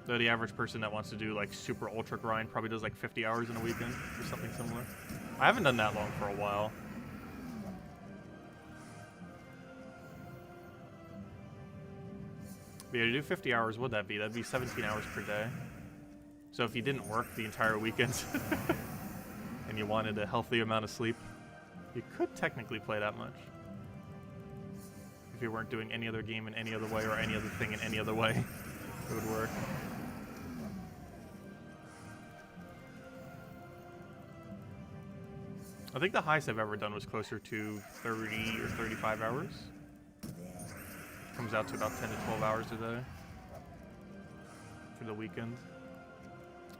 Though the average person that wants to do like super ultra grind probably does like 50 hours in a weekend or something similar. I haven't done that long for a while. But yeah, to do 50 hours, what'd that be? That'd be 17 hours per day. So if you didn't work the entire weekend and you wanted a healthy amount of sleep, you could technically play that much. If you weren't doing any other game in any other way or any other thing in any other way, it would work. I think the highest I've ever done was closer to 30 or 35 hours. Comes out to about 10 to 12 hours a day for the weekend.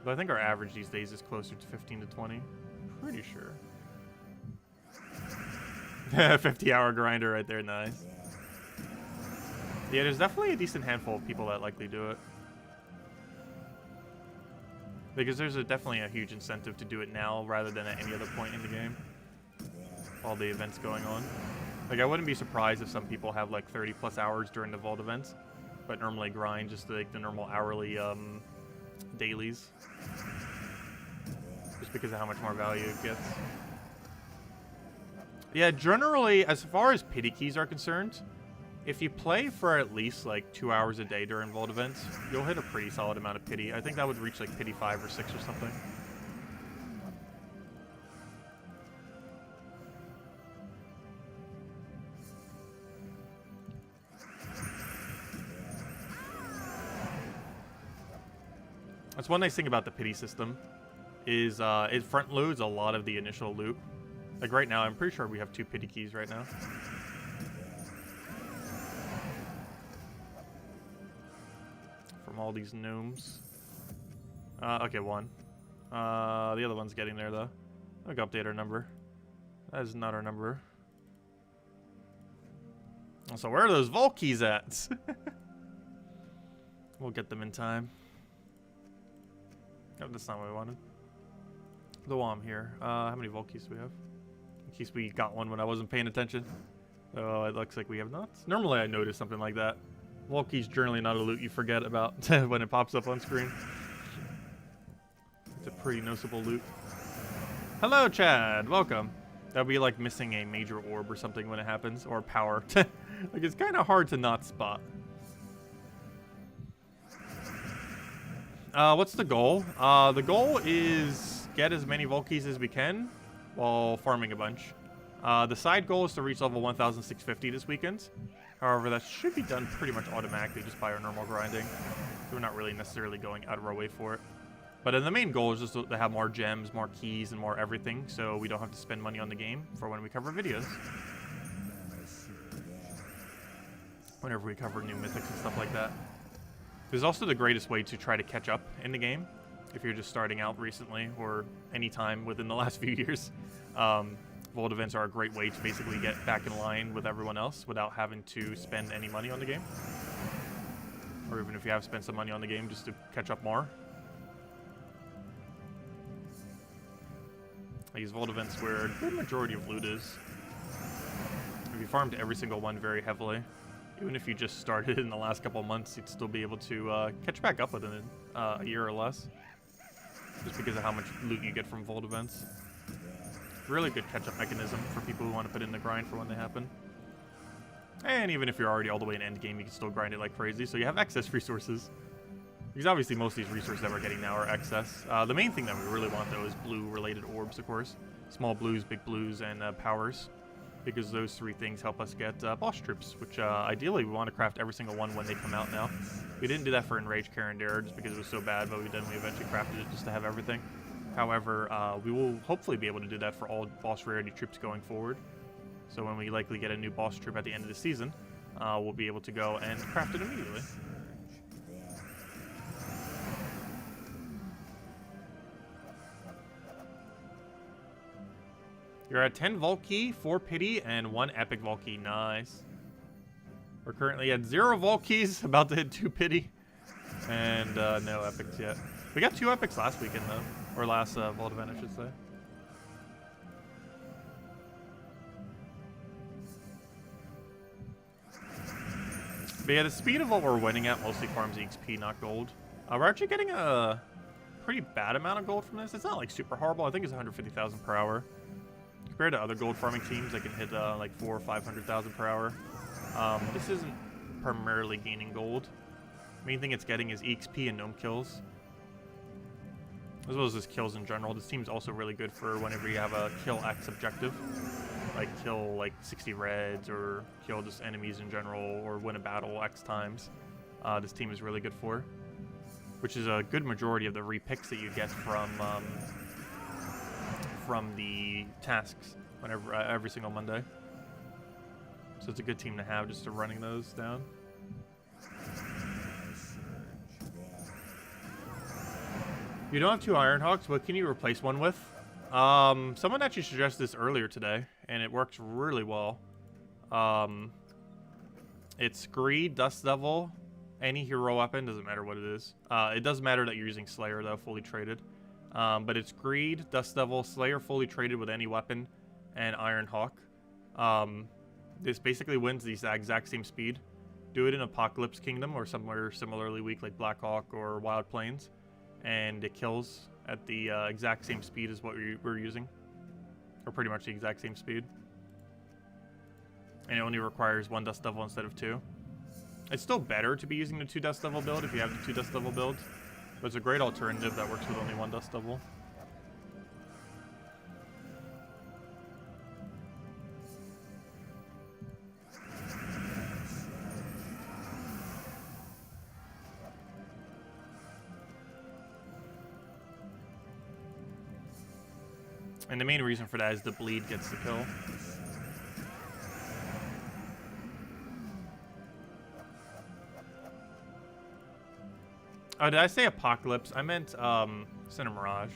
But I think our average these days is closer to 15 to 20. Pretty sure. 50-hour grinder right there, nice. Yeah, there's definitely a decent handful of people that likely do it. Because there's definitely a huge incentive to do it now rather than at any other point in the game. All the events going on. Like, I wouldn't be surprised if some people have like 30 plus hours during the Vault events, but normally grind just like the normal hourly dailies. Just because of how much more value it gets. Yeah, generally, as far as pity keys are concerned, if you play for at least like 2 hours a day during Vault events, you'll hit a pretty solid amount of pity. I think that would reach like pity 5 or 6 or something. That's one nice thing about the pity system, is it front loads a lot of the initial loot. Like right now, I'm pretty sure we have 2 pity keys right now. From all these gnomes. Okay, 1. The other one's getting there though. I'll update our number. That is not our number. So where are those vault keys at? We'll get them in time. Oh, that's not what we wanted. The WOM here. How many vault keys do we have? In case we got one when I wasn't paying attention. Oh, it looks like we have not. Normally I notice something like that. Vault key's generally not a loot you forget about when it pops up on screen. It's a pretty noticeable loot. Hello, Chad. Welcome. That'll be like missing a major orb or something when it happens, or power. Like, it's kind of hard to not spot. What's the goal? The goal is get as many vault keys as we can while farming a bunch. The side goal is to reach level 1,650 this weekend. However, that should be done pretty much automatically just by our normal grinding. So we're not really necessarily going out of our way for it. But then the main goal is just to have more gems, more keys, and more everything, so we don't have to spend money on the game for when we cover videos. Whenever we cover new mythics and stuff like that. There's also the greatest way to try to catch up in the game if you're just starting out recently or any time within the last few years. Vault events are a great way to basically get back in line with everyone else without having to spend any money on the game. Or even if you have spent some money on the game, just to catch up more. These Vault events where a good majority of loot is. If you farmed every single one very heavily, even if you just started in the last couple of months, you'd still be able to catch back up within a year or less. Just because of how much loot you get from Vault events. Really good catch-up mechanism for people who want to put in the grind for when they happen. And even if you're already all the way in endgame, you can still grind it like crazy, so you have excess resources. Because obviously most of these resources that we're getting now are excess. The main thing that we really want, though, is blue-related orbs, of course. Small blues, big blues, and powers. Because those 3 things help us get boss troops, which ideally we want to craft every single one when they come out now. We didn't do that for AnarchyChampion just because it was so bad, but we eventually crafted it just to have everything. However, we will hopefully be able to do that for all boss rarity troops going forward. So when we likely get a new boss troop at the end of the season, we'll be able to go and craft it immediately. You're at 10 Vault Key, 4 Pity, and 1 Epic Vault Key. Nice. We're currently at 0 Vault Keys, about to hit 2 Pity, and no Epics yet. We got 2 Epics last weekend, though. Or last Vault event, I should say. But yeah, the speed of what we're winning at mostly farms XP, not gold. We're actually getting a pretty bad amount of gold from this. It's not like super horrible. I think it's 150,000 per hour. compared to other gold farming teams that can hit like 400,000 or 500,000 per hour, this isn't primarily gaining gold. Main thing it's getting is EXP and gnome kills, as well as just kills in general. This team's also really good for whenever you have a kill X objective, like kill like 60 reds or kill just enemies in general or win a battle X times. This team is really good for, which is a good majority of the repicks that you get from the tasks whenever every single Monday. So it's a good team to have just to running those down. You don't have 2 Ironhawks. What can you replace one with? Someone actually suggested this earlier today, and it works really well. It's Greed, Dust Devil, any hero weapon, doesn't matter what it is. It does matter that you're using Slayer though, fully traded. But it's Greed, Dust Devil, Slayer fully traded with any weapon, and Ironhawk. This basically wins the exact same speed. Do it in Apocalypse Kingdom or somewhere similarly weak like Blackhawk or Wild Plains, and it kills at the exact same speed as what we're using, or pretty much the exact same speed. And it only requires 1 Dust Devil instead of 2. It's still better to be using the 2 Dust Devil build if you have the 2 Dust Devil build, but it's a great alternative that works with only 1 Dust Devil. And the main reason for that is the bleed gets the kill. Oh, did I say Apocalypse? I meant Cinemirage.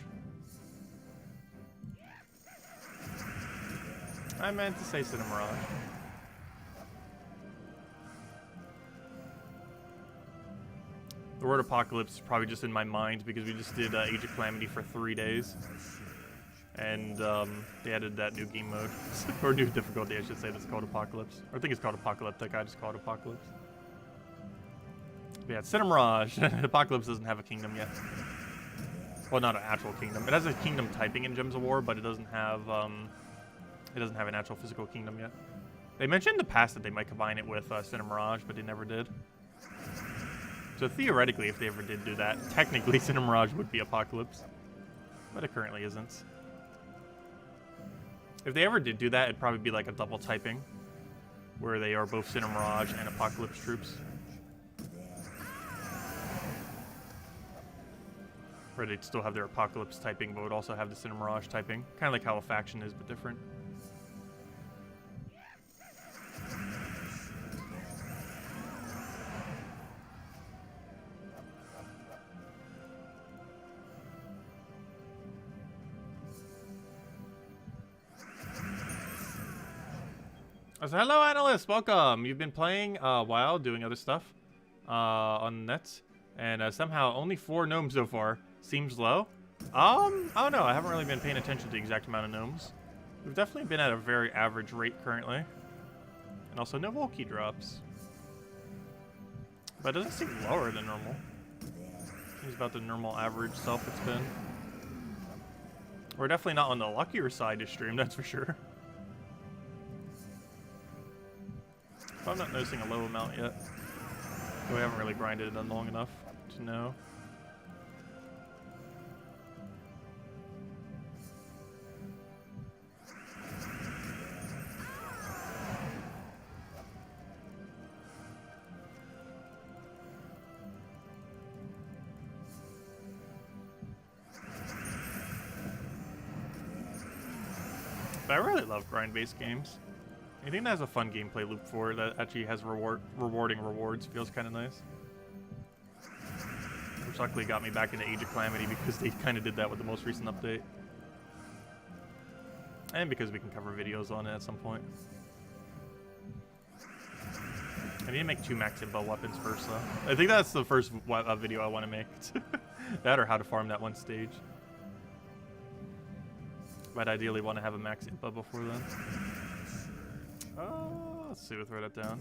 I meant to say Cinemirage. The word Apocalypse is probably just in my mind because we just did Age of Calamity for 3 days. And they added that new game mode, or new difficulty I should say, that's called Apocalypse. Or I think it's called Apocalyptic, I just call it Apocalypse. But yeah, it's Cinemirage. Apocalypse doesn't have a kingdom yet. Well, not an actual kingdom. It has a kingdom typing in Gems of War, but it doesn't have an actual physical kingdom yet. They mentioned in the past that they might combine it with Cinemirage, but they never did. So theoretically, if they ever did do that, technically Cinemirage would be Apocalypse. But it currently isn't. If they ever did do that, it'd probably be like a double typing, where they are both Cinemirage and Apocalypse troops. Where they'd still have their Apocalypse typing, but would also have the Cinemirage typing. Kind of like how a faction is, but different. So hello, analysts. Welcome. You've been playing a while, doing other stuff on the nets, and somehow only 4 gnomes so far. Seems low. I don't know. I haven't really been paying attention to the exact amount of gnomes. We've definitely been at a very average rate currently, and also no Volkey drops. But it doesn't seem lower than normal. Seems about the normal average self it's been. We're definitely not on the luckier side to stream, that's for sure. I'm not noticing a low amount yet. We haven't really grinded it long enough to know. But I really love grind-based games. Anything that has a fun gameplay loop for it, that actually has rewarding rewards, feels kind of nice. Which luckily got me back into Age of Calamity because they kind of did that with the most recent update. And because we can cover videos on it at some point. I need to make 2 max imbo weapons first though. I think that's the first video I want to make. That or how to farm that one stage. But ideally want to have a max imbo before then. Let's see, we'll throw that down.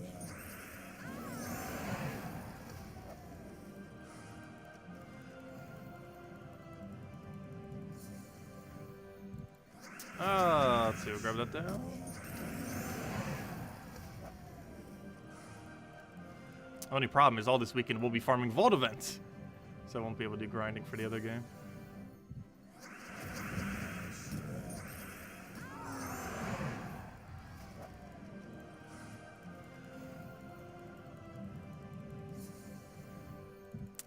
Let's see, we'll grab that down. Only problem is all this weekend we'll be farming Vault events, so I won't be able to do grinding for the other game.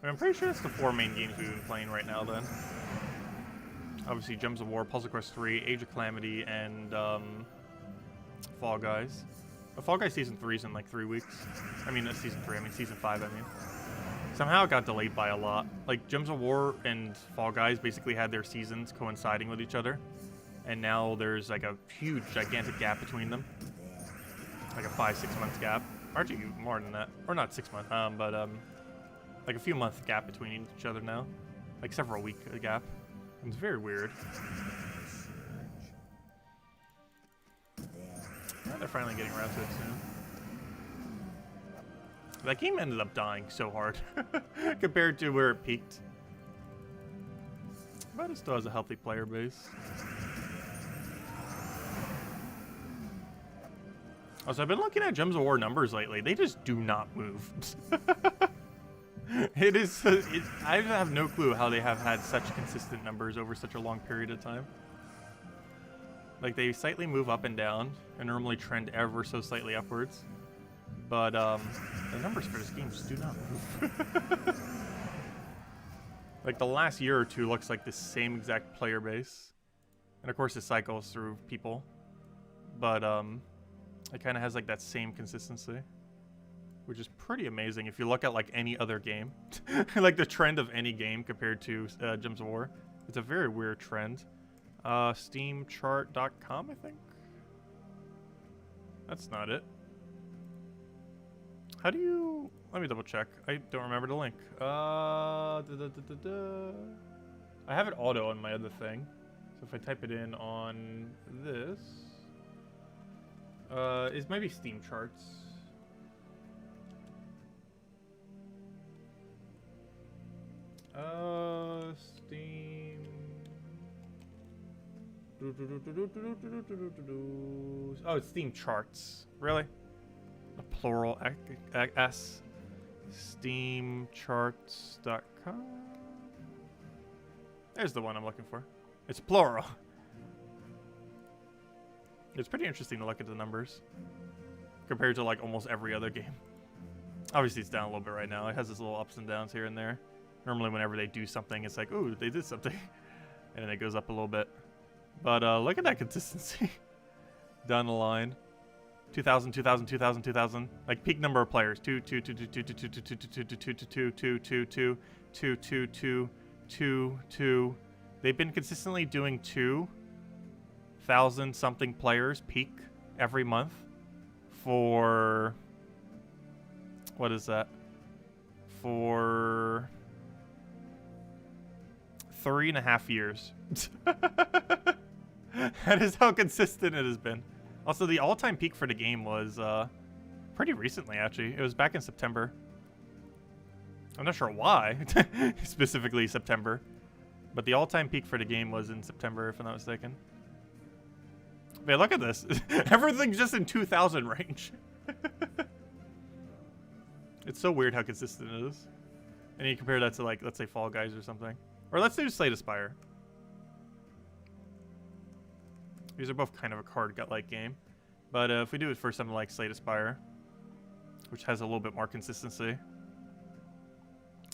I'm pretty sure it's the 4 main games we've been playing right now then. Obviously Gems of War, Puzzle Quest 3, Age of Calamity, and Fall Guys. But Fall Guys Season 3 is in like 3 weeks. I mean, Season 3, I mean Season 5, I mean. Somehow it got delayed by a lot. Like, Gems of War and Fall Guys basically had their seasons coinciding with each other. And now there's like a huge, gigantic gap between them. Like a 5-6 month gap. Or actually more than that. Or not 6 months, but like a few month gap between each other now. Like several week gap. It's very weird. Yeah, they're finally getting around to it soon. That game ended up dying so hard compared to where it peaked. But it still has a healthy player base. Also, I've been looking at Gems of War numbers lately. They just do not move. I have no clue how they have had such consistent numbers over such a long period of time. Like, they slightly move up and down, and normally trend ever so slightly upwards. But, the numbers for this game just do not move. Like, the last year or two looks like the same exact player base. And, of course, it cycles through people. But, it kind of has, like, that same consistency. Which is pretty amazing if you look at, like, any other game. Like, the trend of any game compared to Gems of War. It's a very weird trend. Steamchart.com, I think? That's not it. How do you... Let me double check. I don't remember the link. I have it auto on my other thing. So if I type it in on this... it might be Steam Charts. Steam. Oh, it's Steam Charts. Really? A plural S. Steamcharts.com. There's the one I'm looking for. It's plural. It's pretty interesting to look at the numbers compared to like almost every other game. Obviously, it's down a little bit right now. It has its little ups and downs here and there. Normally, whenever they do something, it's like, ooh, they did something. And then it goes up a little bit. But look at that consistency. Down the line. 2,000, 2,000, 2,000, 2,000. Like, peak number of players. 2, 2, 2, 2, 2, 2, 2, 2, 2, 2, 2, 2, 2, 2, 2, 2, 2, 2, 2, 2, 2. They've been consistently doing 2,000 something players peak every month for... What is that? For... 3.5 years. That is how consistent it has been. Also, the all-time peak for the game was pretty recently, actually. It was back in September. I'm not sure why, specifically September. But the all-time peak for the game was in September, if I'm not mistaken. Man, look at this. Everything's just in 2,000 range. It's so weird how consistent it is. And you compare that to, like, let's say Fall Guys or something. Or let's do Slay the Spire. These are both kind of a card gut-like game. But if we do it for something like Slay the Spire, which has a little bit more consistency.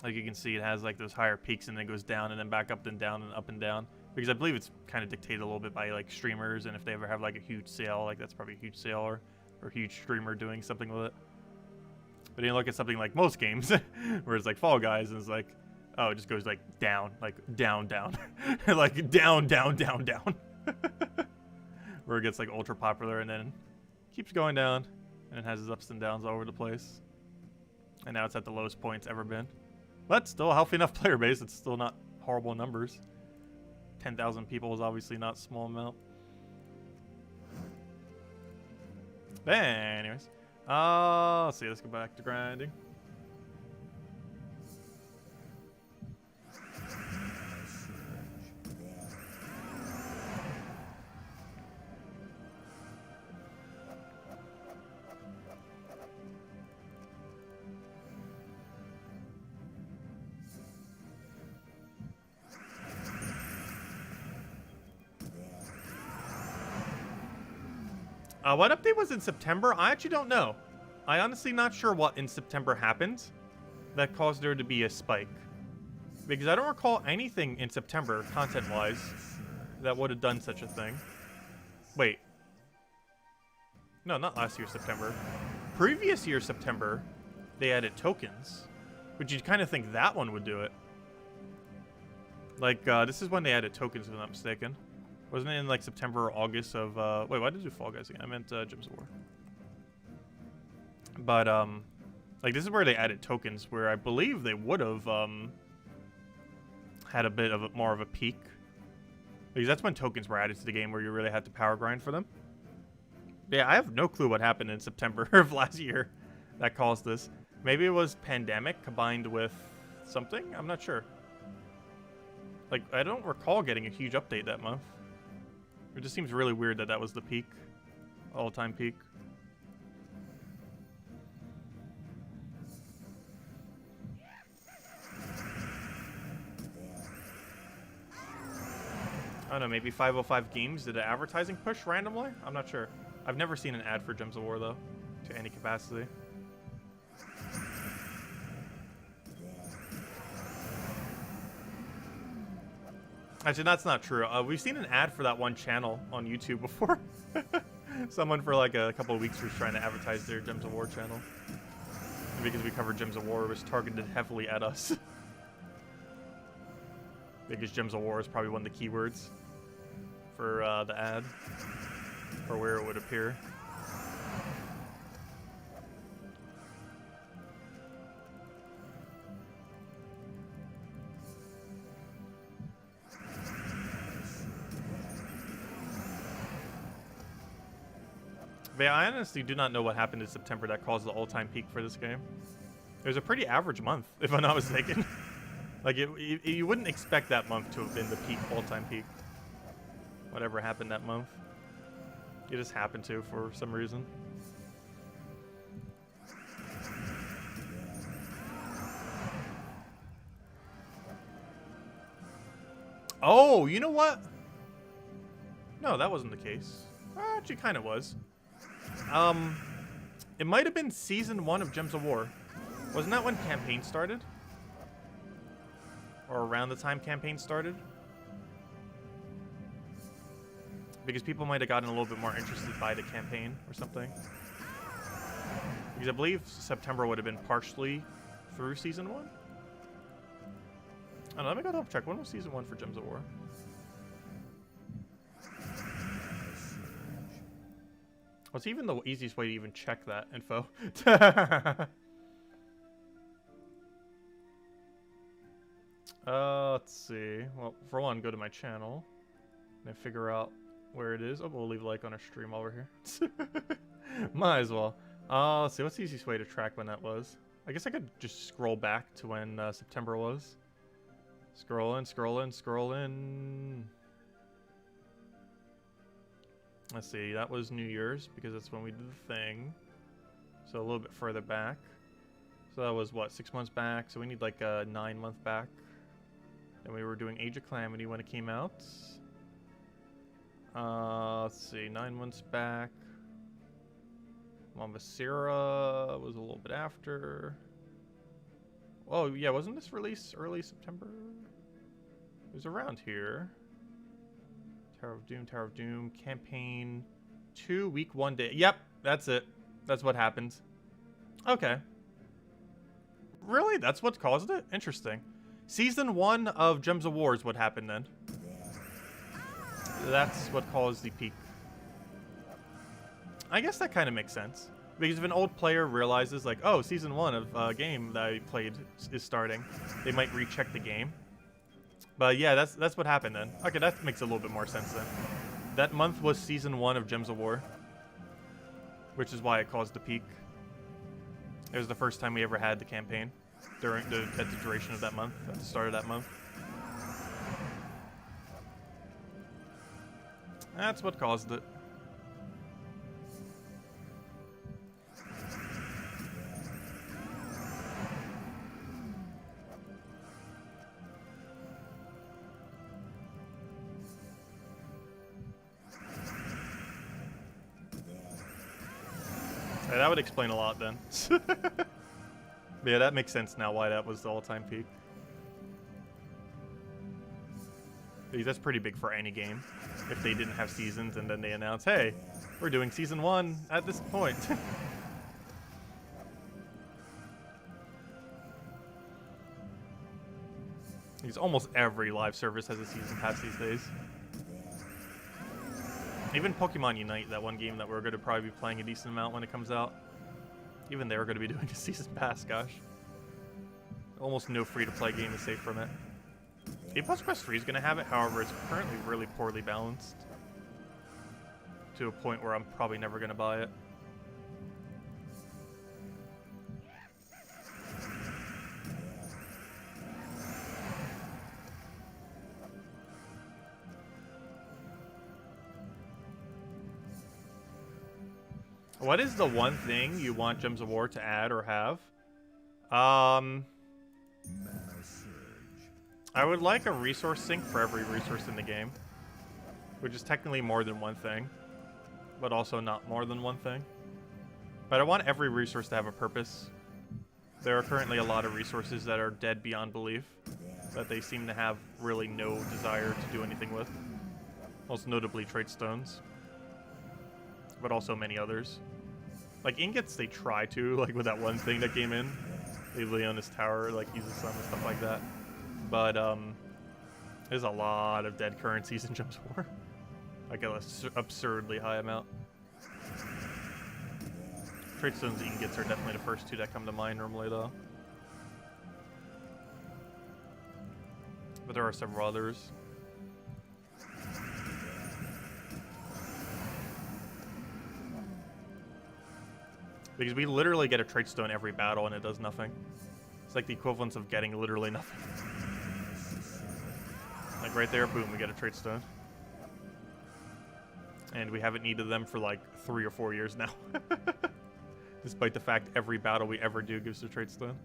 Like you can see, it has like those higher peaks and then goes down and then back up and down and up and down. Because I believe it's kind of dictated a little bit by like streamers, and if they ever have like a huge sale, like that's probably a huge sale or a huge streamer doing something with it. But then you look at something like most games, where it's like Fall Guys, and it's like, oh, it just goes like down, like down, like down, where it gets like ultra popular and then keeps going down, and it has its ups and downs all over the place. And now it's at the lowest point it's ever been. But still a healthy enough player base. It's still not horrible numbers. 10,000 people is obviously not a small amount. But anyways, let's see. Let's go back to grinding. What update was in September? I actually don't know. I honestly not sure what in September happened that caused there to be a spike. Because I don't recall anything in September, content-wise, that would have done such a thing. Wait. No, not last year, September. Previous year, September, they added tokens. But you'd kind of think that one would do it. Like, this is when they added tokens, if I'm not mistaken. Wasn't it in, like, September or August of, wait, why did I do Fall Guys again? I meant, Gems of War. But, like, this is where they added tokens, where I believe they would have, had a bit of more of a peak. Because that's when tokens were added to the game, where you really had to power grind for them. Yeah, I have no clue what happened in September of last year that caused this. Maybe it was pandemic combined with something? I'm not sure. Like, I don't recall getting a huge update that month. It just seems really weird that that was the peak. All-time peak. I don't know, maybe 505 Games did an advertising push randomly? I'm not sure. I've never seen an ad for Gems of War, though, to any capacity. Actually, that's not true. We've seen an ad for that one channel on YouTube before. Someone for like a couple of weeks was trying to advertise their Gems of War channel. And because we covered Gems of War, it was targeted heavily at us. Because Gems of War is probably one of the keywords for the ad, or where it would appear. But yeah, I honestly do not know what happened in September that caused the all-time peak for this game. It was a pretty average month, if I'm not mistaken. Like, you wouldn't expect that month to have been the peak, all-time peak. Whatever happened that month. It just happened to for some reason. Oh, you know what? No, that wasn't the case. Actually, kind of was. It might have been Season 1 of Gems of War. Wasn't that when campaign started? Or around the time campaign started? Because people might have gotten a little bit more interested by the campaign or something. Because I believe September would have been partially through Season 1. I don't know, let me go double check. When was Season 1 for Gems of War? What's even the easiest way to even check that info? Let's see. Well, for one, go to my channel and figure out where it is. Oh, we'll leave a like on our stream while we're here. Might as well. Let's see. What's the easiest way to track when that was? I guess I could just scroll back to when September was. Scroll in, scroll in, scroll in. Let's see. That was New Year's because that's when we did the thing. So a little bit further back. So that was, what, 6 months back? So we need like a 9 month back. And we were doing Age of Calamity when it came out. Let's see, 9 months back. Mombasira was a little bit after. Oh, yeah, wasn't this released early September? It was around here. Tower of Doom, Campaign 2, Week 1 day. Yep, that's it. That's what happened. Okay. Really? That's what caused it? Interesting. Season 1 of Gems of War is what happened then. That's what caused the peak. I guess that kind of makes sense. Because if an old player realizes, like, oh, Season 1 of a game that I played is starting, they might recheck the game. But yeah, that's what happened then. Okay, that makes a little bit more sense then. That month was Season 1 of Gems of War. Which is why it caused the peak. It was the first time we ever had the campaign. At the duration of that month, at the start of that month. That's what caused it. Yeah, that would explain a lot then. Yeah, that makes sense now why that was the all-time peak. Because that's pretty big for any game. If they didn't have seasons and then they announce, hey, we're doing season 1 at this point. Because almost every live service has a season pass these days. Even Pokemon Unite, that one game that we're going to probably be playing a decent amount when it comes out. Even they're going to be doing a season pass, gosh. Almost no free-to-play game is safe from it. Plus Quest 3 is going to have it, however, it's currently really poorly balanced. To a point where I'm probably never going to buy it. What is the one thing you want Gems of War to add or have? I would like a resource sync for every resource in the game. Which is technically more than one thing. But also not more than one thing. But I want every resource to have a purpose. There are currently a lot of resources that are dead beyond belief. That they seem to have really no desire to do anything with. Most notably trade stones. But also many others. Like ingots, they try to, like with that one thing that came in. They lay on his tower, like uses some and stuff like that. But there's a lot of dead currencies in Gems of War. Like an absurdly high amount. Trade stones and ingots are definitely the first two that come to mind normally though. But there are several others. Because we literally get a trade stone every battle and it does nothing. It's like the equivalence of getting literally nothing. Like right there, boom, we get a trade stone. And we haven't needed them for like 3 or 4 years now. Despite the fact every battle we ever do gives a trade stone.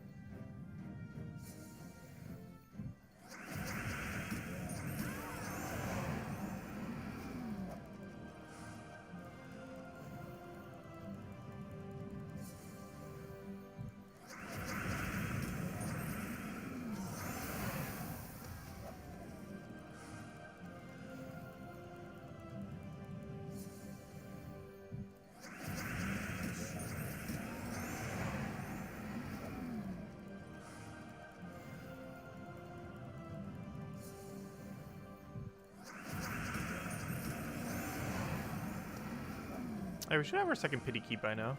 Hey, we should have our second pity key by now.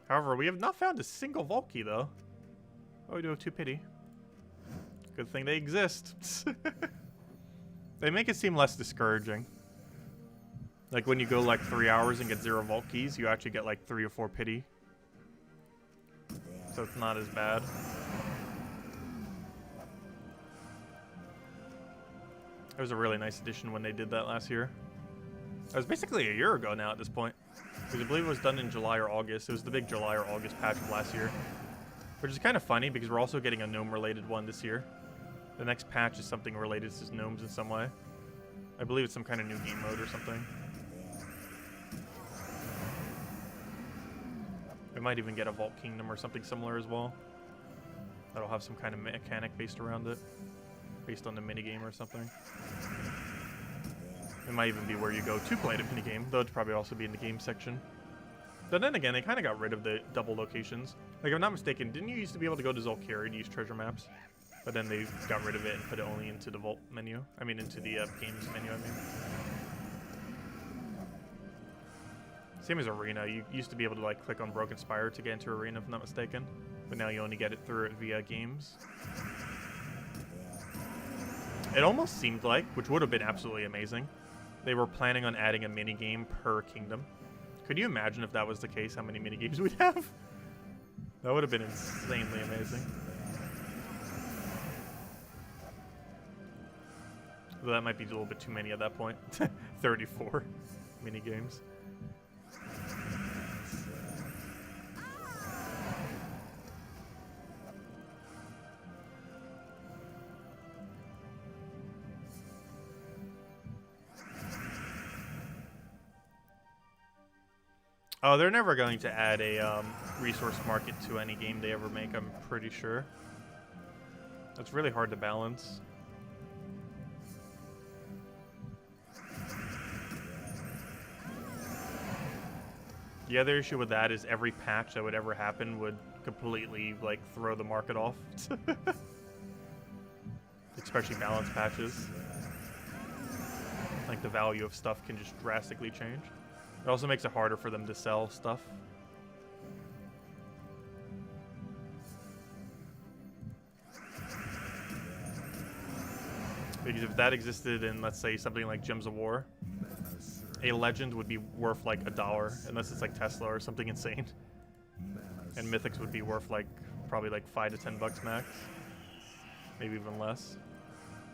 However, we have not found a single vault key, though. Oh, we do have 2 pity. Good thing they exist. They make it seem less discouraging. Like, when you go, like, 3 hours and get 0 vault keys, you actually get, like, 3 or 4 pity. So it's not as bad. It was a really nice addition when they did that last year. It was basically a year ago now at this point. Because I believe it was done in July or August. It was the big July or August patch of last year. Which is kind of funny because we're also getting a gnome-related one this year. The next patch is something related to gnomes in some way. I believe it's some kind of new game mode or something. We might even get a Vault Kingdom or something similar as well. That'll have some kind of mechanic based around it. Based on the minigame or something. It might even be where you go to play the minigame, though it'd probably also be in the game section. But then again, they kind of got rid of the double locations. Like, if I'm not mistaken, didn't you used to be able to go to Zolkiri to use treasure maps? But then they got rid of it and put it only into the Vault menu. I mean, into the games menu, I mean. Same as Arena. You used to be able to, like, click on Broken Spire to get into Arena, if I'm not mistaken. But now you only get it through it via games. It almost seemed like, which would have been absolutely amazing, they were planning on adding a minigame per kingdom. Could you imagine if that was the case, how many minigames we'd have? That would have been insanely amazing. Though that might be a little bit too many at that point. 34 minigames. Oh, they're never going to add a resource market to any game they ever make, I'm pretty sure. That's really hard to balance. The other issue with that is every patch that would ever happen would completely, like, throw the market off. Especially balance patches. Like, the value of stuff can just drastically change. It also makes it harder for them to sell stuff. Because if that existed in, let's say, something like Gems of War, a legend would be worth like $1, unless it's like Tesla or something insane. And mythics would be worth like, probably like $5 to $10 max. Maybe even less.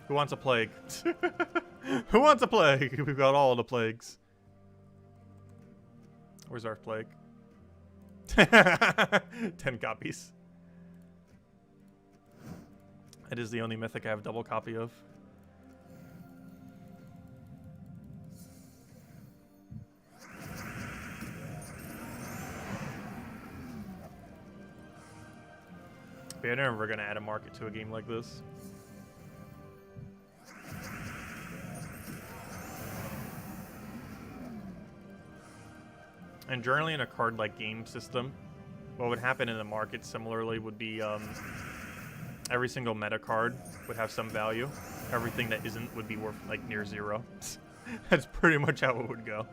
Who wants a plague? Who wants a plague? We've got all the plagues. Where's our plague? 10 copies. It is the only mythic I have double copy of. But I'm never going to add a market to a game like this. And generally in a card-like game system, what would happen in the market similarly would be every single meta card would have some value. Everything that isn't would be worth like near zero. That's pretty much how it would go.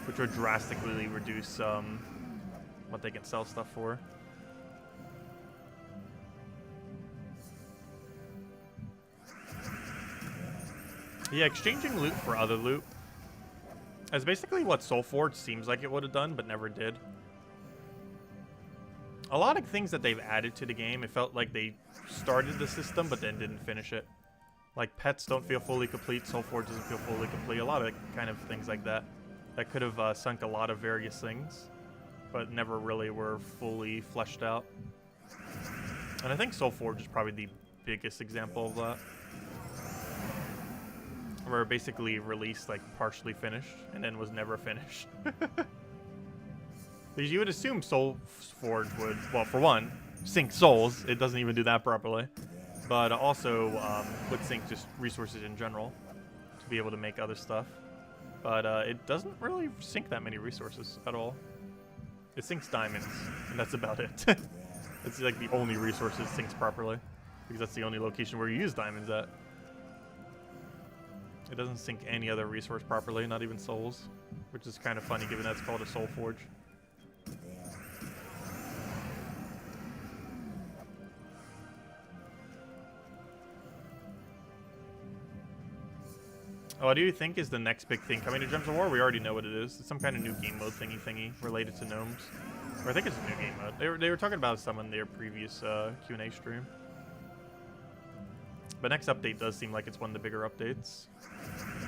Which would drastically reduce what they can sell stuff for. Yeah, exchanging loot for other loot is basically what Soulforge seems like it would have done, but never did. A lot of things that they've added to the game, it felt like they started the system, but then didn't finish it. Like, pets don't feel fully complete, Soulforge doesn't feel fully complete, a lot of kind of things like that. That could have sunk a lot of various things, but never really were fully fleshed out. And I think Soulforge is probably the biggest example of that. Where it basically released like partially finished and then was never finished. Because you would assume Soulforge would, well, for one, sink souls. It doesn't even do that properly. But also would sink just resources in general to be able to make other stuff. But it doesn't really sink that many resources at all. It sinks diamonds, and that's about it. It's like the only resource it sinks properly. Because that's the only location where you use diamonds at. It doesn't sink any other resource properly, not even souls. Which is kind of funny given that it's called a soul forge. Oh, what do you think is the next big thing coming to Gems of War? We already know what it is. It's some kind of new game mode thingy related to gnomes. Or I think it's a new game mode. They were talking about some in their previous Q&A stream. But next update does seem like it's one of the bigger updates.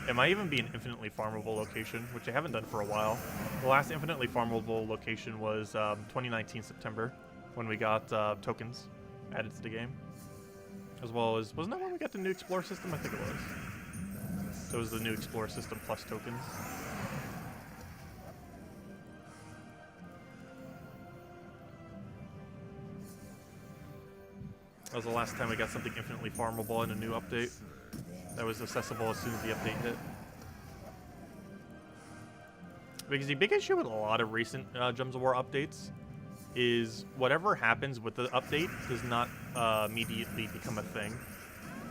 It might even be an infinitely farmable location, which I haven't done for a while. The last infinitely farmable location was 2019 September, when we got tokens added to the game. As well as, wasn't that when we got the new Explorer system? I think it was. So it was the new Explorer system plus tokens. That was the last time we got something infinitely farmable in a new update. That was accessible as soon as the update hit. Because the big issue with a lot of recent Gems of War updates is whatever happens with the update does not immediately become a thing.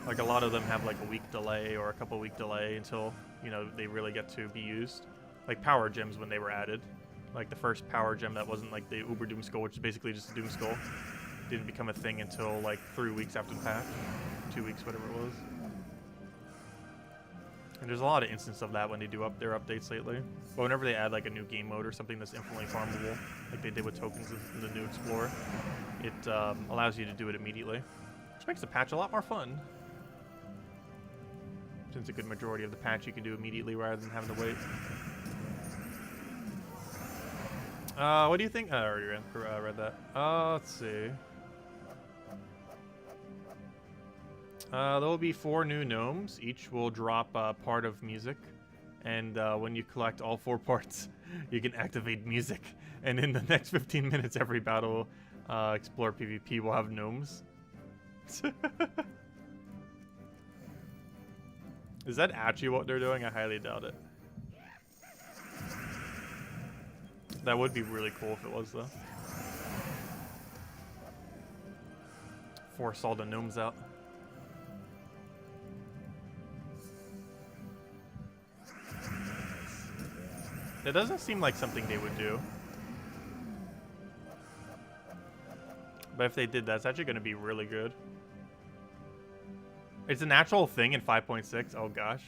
Like a lot of them have like a week delay or a couple week delay until, you know, they really get to be used. Like power gems when they were added. Like the first power gem that wasn't like the Uber Doom Skull, which is basically just a Doom Skull, didn't become a thing until like 3 weeks after the patch. 2 weeks, whatever it was. And there's a lot of instances of that when they do up their updates lately. But whenever they add like a new game mode or something that's infinitely farmable, like they did with tokens in the new Explorer, it allows you to do it immediately. Which makes the patch a lot more fun. Since a good majority of the patch you can do immediately rather than having to wait. What do you think? I already read that. Let's see. There will be 4 new gnomes. Each will drop part of music. And when you collect all 4 parts, you can activate music. And in the next 15 minutes, every battle Explore PvP will have gnomes. Is that actually what they're doing? I highly doubt it. That would be really cool if it was, though. Force all the gnomes out. It doesn't seem like something they would do. But if they did, that's actually going to be really good. It's a natural thing in 5.6. Oh, gosh.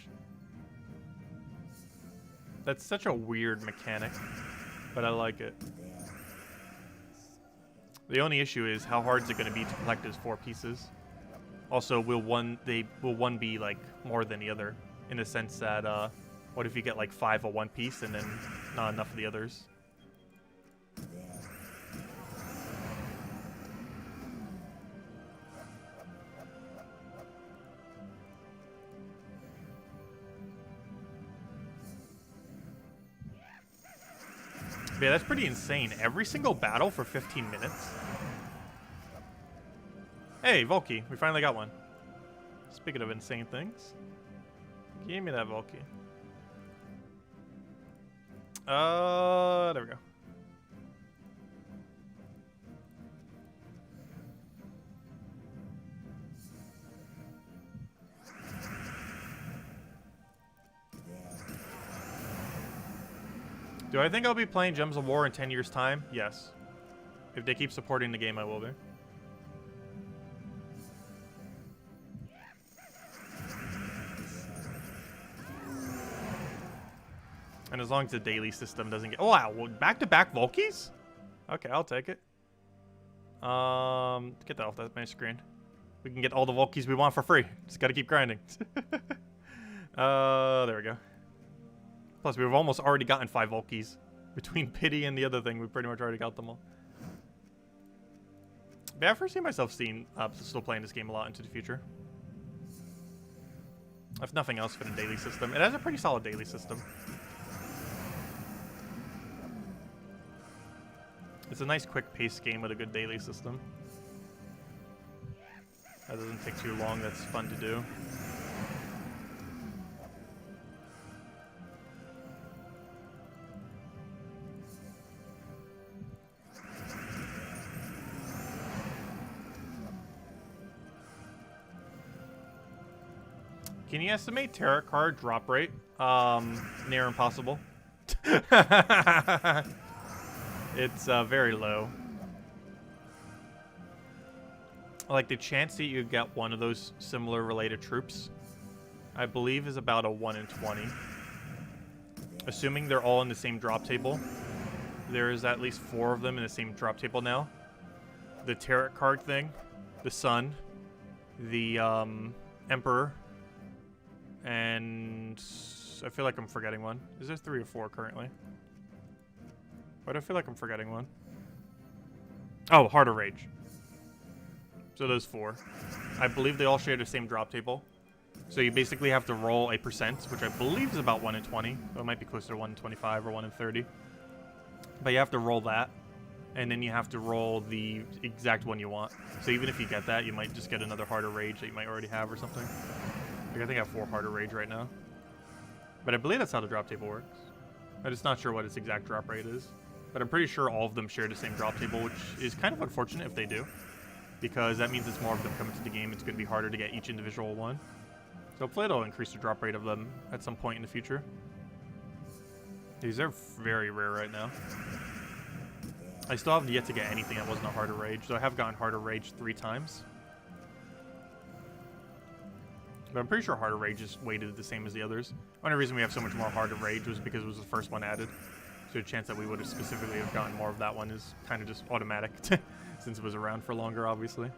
That's such a weird mechanic, but I like it. The only issue is how hard is it going to be to collect those 4 pieces? Also, will one be like more than the other, in the sense that what if you get like 5 of one piece and then not enough of the others? Yeah, that's pretty insane. Every single battle for 15 minutes. Hey, Volky, we finally got one. Speaking of insane things, give me that Volky. There we go. Do I think I'll be playing Gems of War in 10 years' time? Yes. If they keep supporting the game, I will be. And as long as the daily system doesn't get... Oh, wow. Back-to-back Volkies? Okay, I'll take it. Get that off that main screen. We can get all the Volkies we want for free. Just gotta keep grinding. There we go. Plus, we've almost already gotten 5 Volkies. Between Pity and the other thing, we pretty much already got them all. But I foresee myself still playing this game a lot into the future. If nothing else for the daily system. It has a pretty solid daily system. It's a nice quick-paced game with a good daily system. That doesn't take too long, that's fun to do. Can you estimate tarot card drop rate? Near impossible. It's very low. Like, the chance that you get one of those similar related troops, I believe, is about a 1 in 20. Assuming they're all in the same drop table. There is at least 4 of them in the same drop table now. The tarot card thing, the Sun, the Emperor, and I feel like I'm forgetting one. Is there 3 or 4 currently? Why do I feel like I'm forgetting one? Oh, Heart of Rage. So those 4. I believe they all share the same drop table. So you basically have to roll a percent, which I believe is about 1 in 20. So it might be closer to 1 in 25 or 1 in 30. But you have to roll that. And then you have to roll the exact one you want. So even if you get that, you might just get another Heart of Rage that you might already have or something. Like, I think I have 4 Heart of Rage right now. But I believe that's how the drop table works. I'm just not sure what its exact drop rate is. But I'm pretty sure all of them share the same drop table, which is kind of unfortunate if they do. Because that means it's more of them coming to the game. It's going to be harder to get each individual one. So hopefully it'll increase the drop rate of them at some point in the future. These are very rare right now. I still haven't yet to get anything that wasn't a Heart of Rage. So I have gotten Heart of Rage 3 times. But I'm pretty sure Heart of Rage is weighted the same as the others. The only reason we have so much more Heart of Rage was because it was the first one added. So the chance that we would have specifically have gotten more of that one is kind of just automatic. Since it was around for longer, obviously.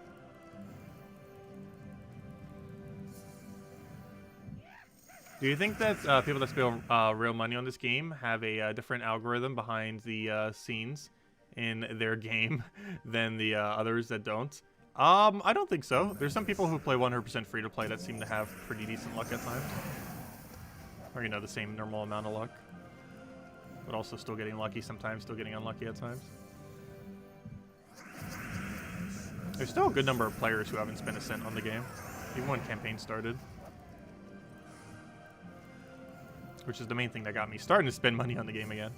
Do you think that people that spend real money on this game have a different algorithm behind the scenes in their game than the others that don't? I don't think so. There's some people who play 100% free to play that seem to have pretty decent luck at times. Or, you know, the same normal amount of luck. But also still getting lucky sometimes, still getting unlucky at times. There's still a good number of players who haven't spent a cent on the game, even when campaign started. Which is the main thing that got me starting to spend money on the game again.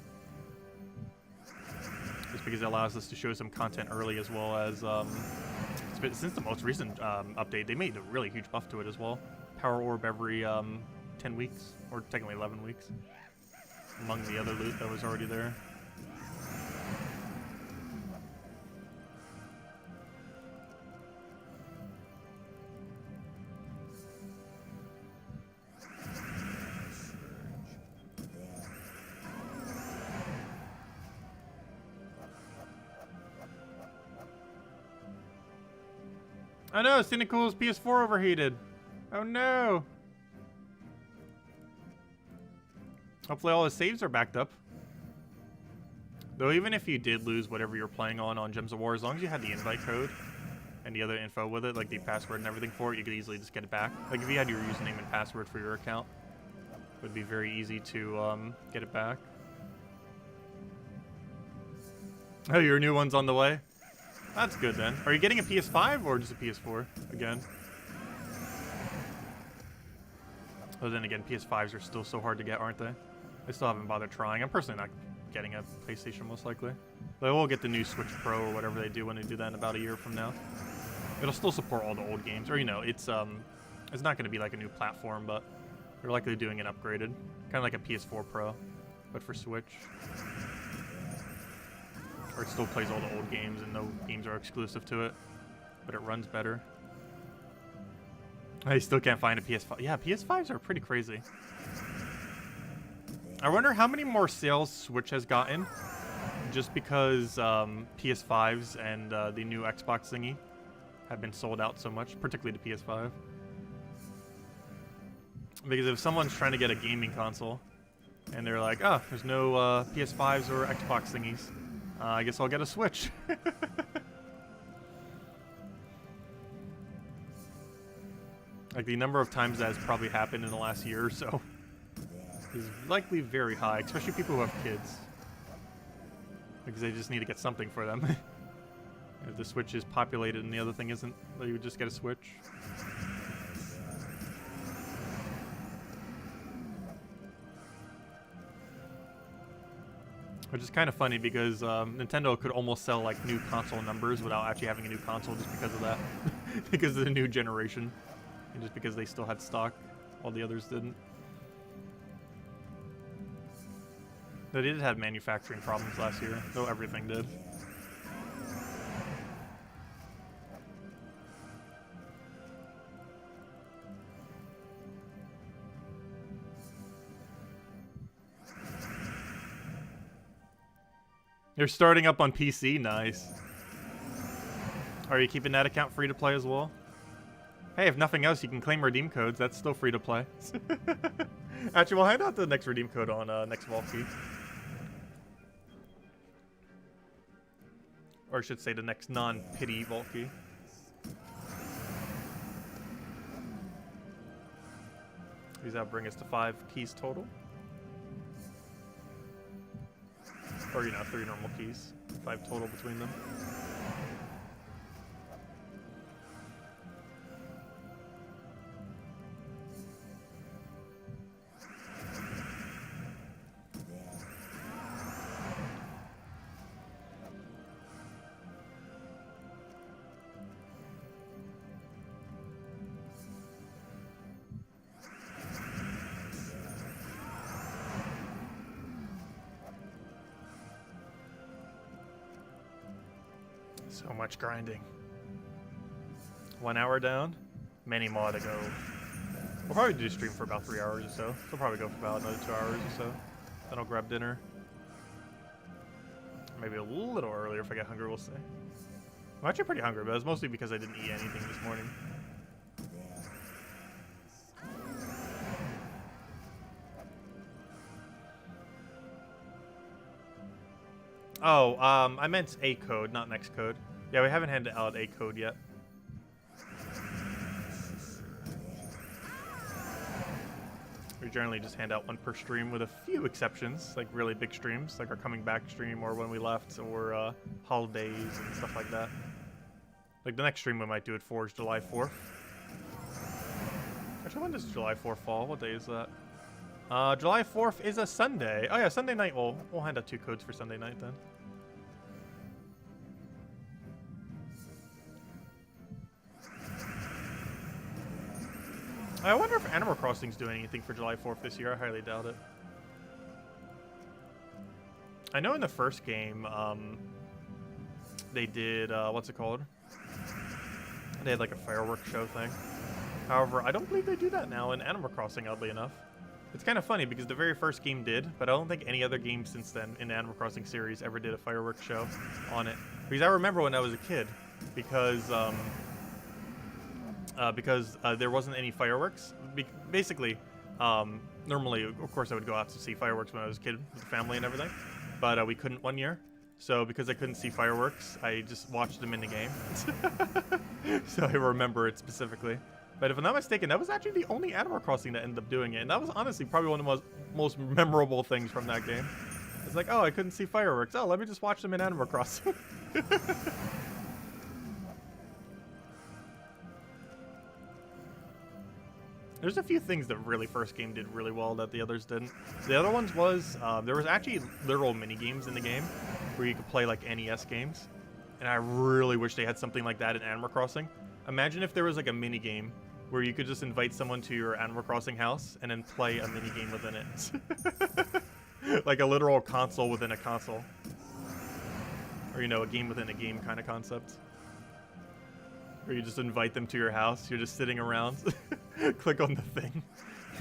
Just because it allows us to show some content early, as well as, since the most recent update, they made a really huge buff to it as well. Power Orb every 10 weeks, or technically 11 weeks, among the other loot that was already there. Oh no, Cynical's PS4 overheated. Oh no. Hopefully all his saves are backed up. Though even if you did lose whatever you're playing on Gems of War, as long as you had the invite code and the other info with it, like the password and everything for it, you could easily just get it back. Like if you had your username and password for your account, it would be very easy to get it back. Oh, your new one's on the way? That's good then. Are you getting a PS5 or just a PS4 again? Oh, then again, PS5s are still so hard to get, aren't they? I still haven't bothered trying. I'm personally not getting a PlayStation, most likely. But I will get the new Switch Pro or whatever they do when they do that in about a year from now. It'll still support all the old games. Or, you know, it's not going to be like a new platform, but they're likely doing it upgraded. Kind of like a PS4 Pro, but for Switch. Or it still plays all the old games and no games are exclusive to it, but it runs better. I still can't find a PS5. Yeah, PS5s are pretty crazy. I wonder how many more sales Switch has gotten just because PS5s and the new Xbox thingy have been sold out so much, particularly the PS5. Because if someone's trying to get a gaming console and they're like, oh, there's no PS5s or Xbox thingies, I guess I'll get a Switch. Like, the number of times that has probably happened in the last year or so is likely very high, especially people who have kids. Because they just need to get something for them. If the Switch is populated and the other thing isn't, well, you would just get a Switch. Which is kind of funny because Nintendo could almost sell like new console numbers without actually having a new console just because of that. Because of the new generation. And just because they still had stock while the others didn't. They did have manufacturing problems last year, though everything did. You're starting up on PC? Nice. Are you keeping that account free to play as well? Hey, if nothing else, you can claim redeem codes. That's still free to play. Actually, we'll hand out the next redeem code on next Vault Key. Or I should say the next non-pity Vault Key. These that'll bring us to 5 keys total. Or, you know, 3 normal keys. 5 total between them. So much grinding. 1 hour down. Many more to go. We'll probably do stream for about 3 hours or so. We'll probably go for about another 2 hours or so. Then I'll grab dinner. Maybe a little earlier if I get hungry, we'll see. I'm actually pretty hungry, but it's mostly because I didn't eat anything this morning. Oh, I meant a code, not next code. Yeah, we haven't handed out a code yet. generally just hand out one per stream with a few exceptions, like really big streams, like our coming back stream or when we left or holidays and stuff like that. Like the next stream we might do it for is July 4th. Actually, when does July 4th fall? What day is that? July 4th is a Sunday. Oh yeah, Sunday night. We'll hand out 2 codes for Sunday night then. I wonder if Animal Crossing's doing anything for July 4th this year. I highly doubt it. I know in the first game, they did, what's it called? They had like a fireworks show thing. However, I don't believe they do that now in Animal Crossing, oddly enough. It's kind of funny because the very first game did, but I don't think any other game since then in the Animal Crossing series ever did a fireworks show on it. Because I remember when I was a kid, because there wasn't any fireworks. Basically, normally, of course, I would go out to see fireworks when I was a kid with the family and everything, but we couldn't one year. So because I couldn't see fireworks, I just watched them in the game. So I remember it specifically. But if I'm not mistaken, that was actually the only Animal Crossing that ended up doing it, and that was honestly probably one of the most memorable things from that game. It's like, oh, I couldn't see fireworks. Oh, let me just watch them in Animal Crossing. There's a few things that really first game did really well that the others didn't. The other ones was, there was actually literal mini-games in the game where you could play like NES games. And I really wish they had something like that in Animal Crossing. Imagine if there was like a mini-game where you could just invite someone to your Animal Crossing house and then play a mini-game within it. Like a literal console within a console. Or, you know, a game within a game kind of concept. Or you just invite them to your house, you're just sitting around, click on the thing,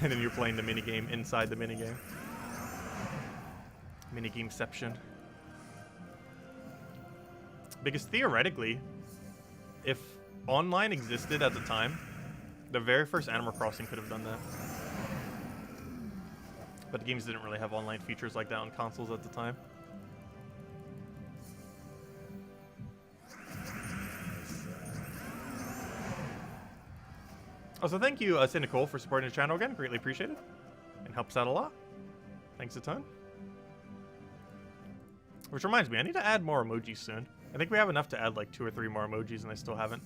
and then you're playing the minigame inside the minigame. Minigameception. Because theoretically, if online existed at the time, the very first Animal Crossing could have done that. But the games didn't really have online features like that on consoles at the time. Also, thank you, Cynical, for supporting the channel again. Greatly appreciated. And helps out a lot. Thanks a ton. Which reminds me, I need to add more emojis soon. I think we have enough to add like 2 or 3 more emojis, and I still haven't.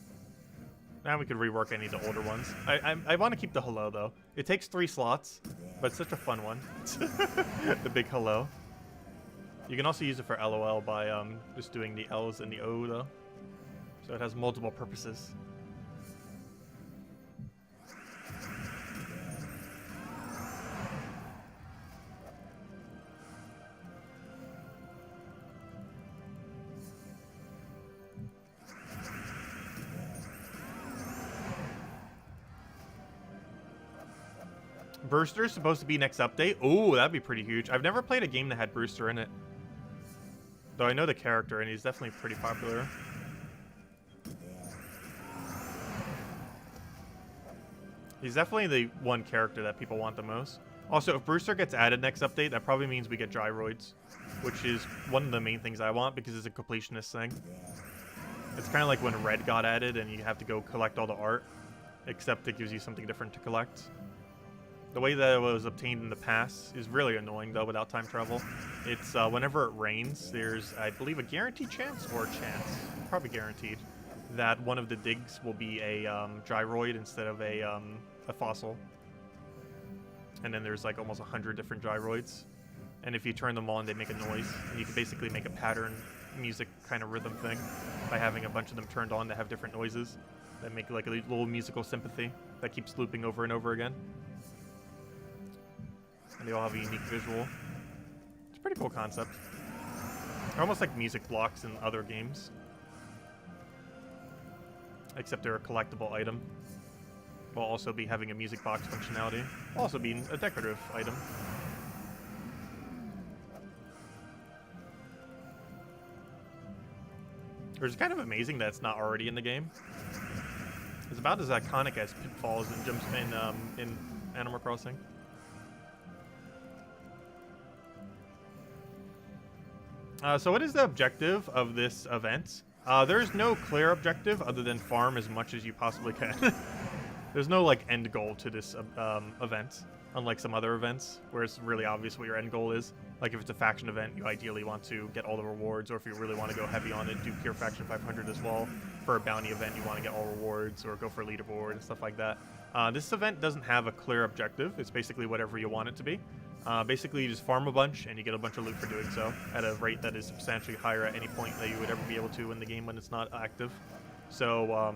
Now we could rework any of the older ones. I want to keep the hello, though. It takes 3 slots, but it's such a fun one. The big hello. You can also use it for LOL by just doing the L's and the O, though. So it has multiple purposes. Brewster's supposed to be next update. Ooh, that'd be pretty huge. I've never played a game that had Brewster in it. Though I know the character, and he's definitely pretty popular. He's definitely the one character that people want the most. Also, if Brewster gets added next update, that probably means we get gyroids, which is one of the main things I want because it's a completionist thing. It's kind of like when Red got added and you have to go collect all the art, except it gives you something different to collect. The way that it was obtained in the past is really annoying, though, without time travel. It's whenever it rains, there's, I believe, a guaranteed chance, or a chance, probably guaranteed, that one of the digs will be a gyroid instead of a fossil. And then there's like almost 100 different gyroids. And if you turn them on, they make a noise. And you can basically make a pattern music kind of rhythm thing by having a bunch of them turned on that have different noises that make like a little musical sympathy that keeps looping over and over again. And they all have a unique visual. It's a pretty cool concept. They're almost like music blocks in other games. Except they're a collectible item. While also be having a music box functionality. While also being a decorative item. It's kind of amazing that it's not already in the game. It's about as iconic as Pitfalls and jumps in Animal Crossing. So what is the objective of this event? There is no clear objective other than farm as much as you possibly can. There's no like end goal to this event, unlike some other events where it's really obvious what your end goal is. Like if it's a faction event, you ideally want to get all the rewards, or if you really want to go heavy on it, do pure faction 500 as well. For a bounty event, you want to get all rewards or go for leaderboard and stuff like that. This event doesn't have a clear objective. It's basically whatever you want it to be. Basically, you just farm a bunch and you get a bunch of loot for doing so at a rate that is substantially higher at any point that you would ever be able to in the game when it's not active. So,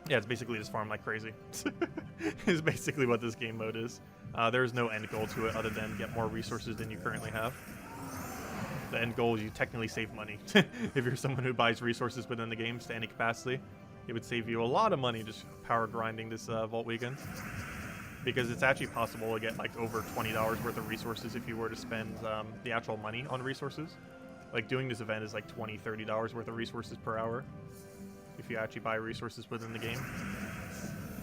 yeah, it's basically just farm like crazy. Is basically what this game mode is. There is no end goal to it other than get more resources than you currently have. The end goal is you technically save money. If you're someone who buys resources within the game to any capacity, it would save you a lot of money just power grinding this Vault weekend. Because it's actually possible to get like over $20 worth of resources if you were to spend the actual money on resources. Like doing this event is like $20, $30 worth of resources per hour if you actually buy resources within the game.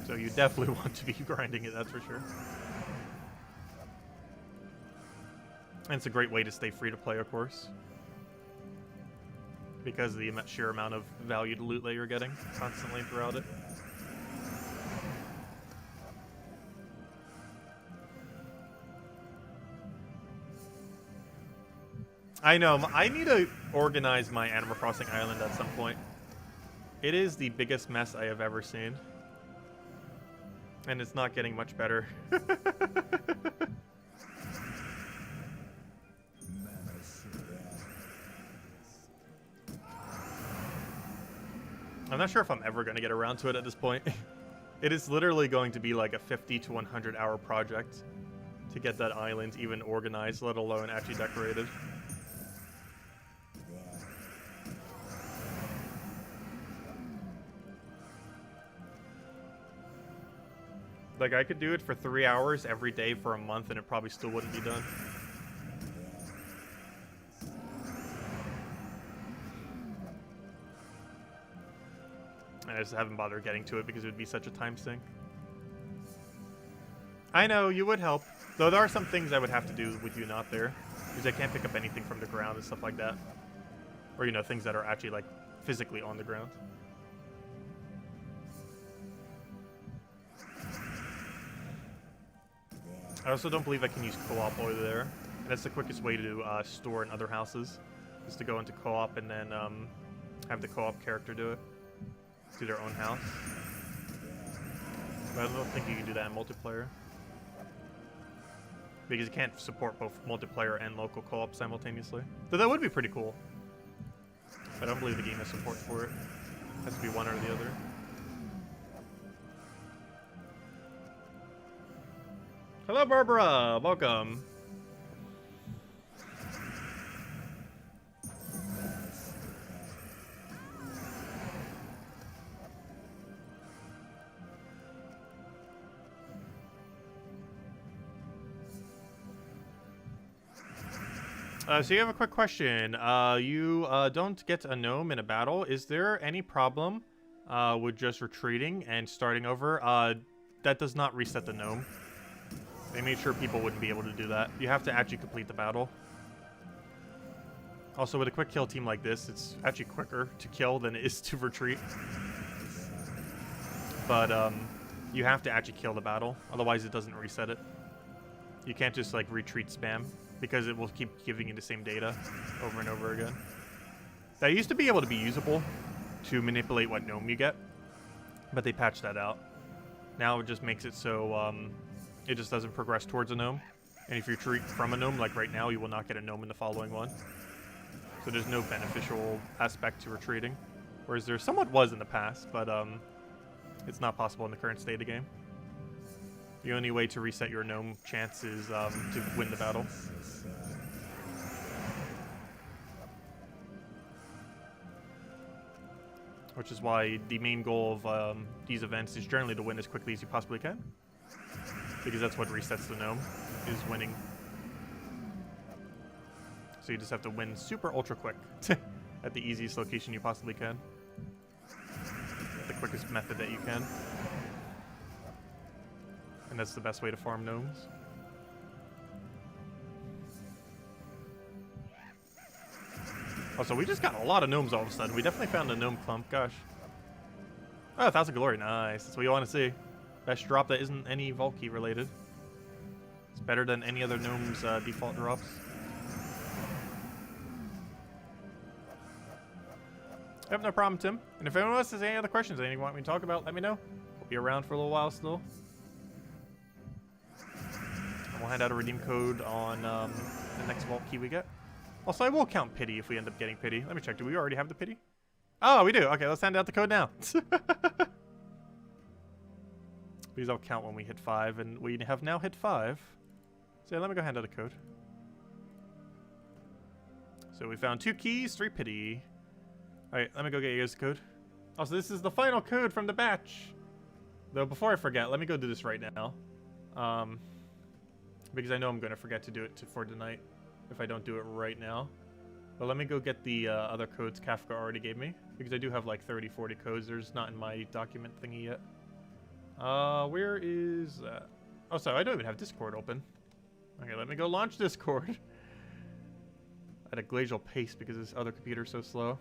So you definitely want to be grinding it, that's for sure. And it's a great way to stay free to play, of course, because of the sheer amount of valued loot that you're getting constantly throughout it. I know, I need to organize my Animal Crossing island at some point. It is the biggest mess I have ever seen. And it's not getting much better. I'm not sure if I'm ever going to get around to it at this point. It is literally going to be like a 50 to 100 hour project to get that island even organized, let alone actually decorated. Like, I could do it for 3 hours every day for a month and it probably still wouldn't be done. I just haven't bothered getting to it because it would be such a time sink. I know, you would help. Though there are some things I would have to do with you not there. Because I can't pick up anything from the ground and stuff like that. Or, you know, things that are actually, like, physically on the ground. I also don't believe I can use co-op over there. And that's the quickest way to store in other houses. Is to go into co-op and then have the co-op character do it. To their own house. But I don't think you can do that in multiplayer. Because you can't support both multiplayer and local co-op simultaneously. Though that would be pretty cool. I don't believe the game has support for it. It has to be one or the other. Hello, Barbara! Welcome. So you have a quick question. You don't get a gnome in a battle. Is there any problem with just retreating and starting over? That does not reset the gnome. They made sure people wouldn't be able to do that. You have to actually complete the battle. Also, with a quick kill team like this, it's actually quicker to kill than it is to retreat. But you have to actually kill the battle, otherwise it doesn't reset it. You can't just like retreat spam, because it will keep giving you the same data over and over again. That used to be able to be usable to manipulate what gnome you get, but they patched that out. Now it just makes it so it just doesn't progress towards a gnome. And if you retreat from a gnome, like right now, you will not get a gnome in the following one. So there's no beneficial aspect to retreating. Whereas there somewhat was in the past, but it's not possible in the current state of the game. The only way to reset your gnome chance is to win the battle. Which is why the main goal of these events is generally to win as quickly as you possibly can. Because that's what resets the gnome, is winning. So you just have to win super ultra quick at the easiest location you possibly can. The quickest method that you can. And that's the best way to farm gnomes. Also, we just got a lot of gnomes all of a sudden. We definitely found a gnome clump, gosh. Oh, 1,000 glory, nice. That's what you want to see. Best drop that isn't any vault key related. It's better than any other gnome's default drops. Yep, no problem, Tim. And if anyone else has any other questions, anything you want me to talk about, let me know. We'll be around for a little while still. And we'll hand out a redeem code on the next vault key we get. Also, I will count pity if we end up getting pity. Let me check. Do we already have the pity? Oh, we do. Okay, let's hand out the code now. These I'll count when we hit 5, and we have now hit 5. So yeah, let me go hand out a code. So we found 2 keys, 3 pity. Alright, let me go get you guys the code. Also, this is the final code from the batch. Though, before I forget, let me go do this right now. Because I know I'm going to forget to do it for tonight if I don't do it right now. But let me go get the other codes Kafka already gave me. Because I do have like 30, 40 codes. There's not in my document thingy yet. Where is that? Oh, sorry, I don't even have Discord open. Okay, let me go launch Discord. At a glacial pace because this other computer's so slow.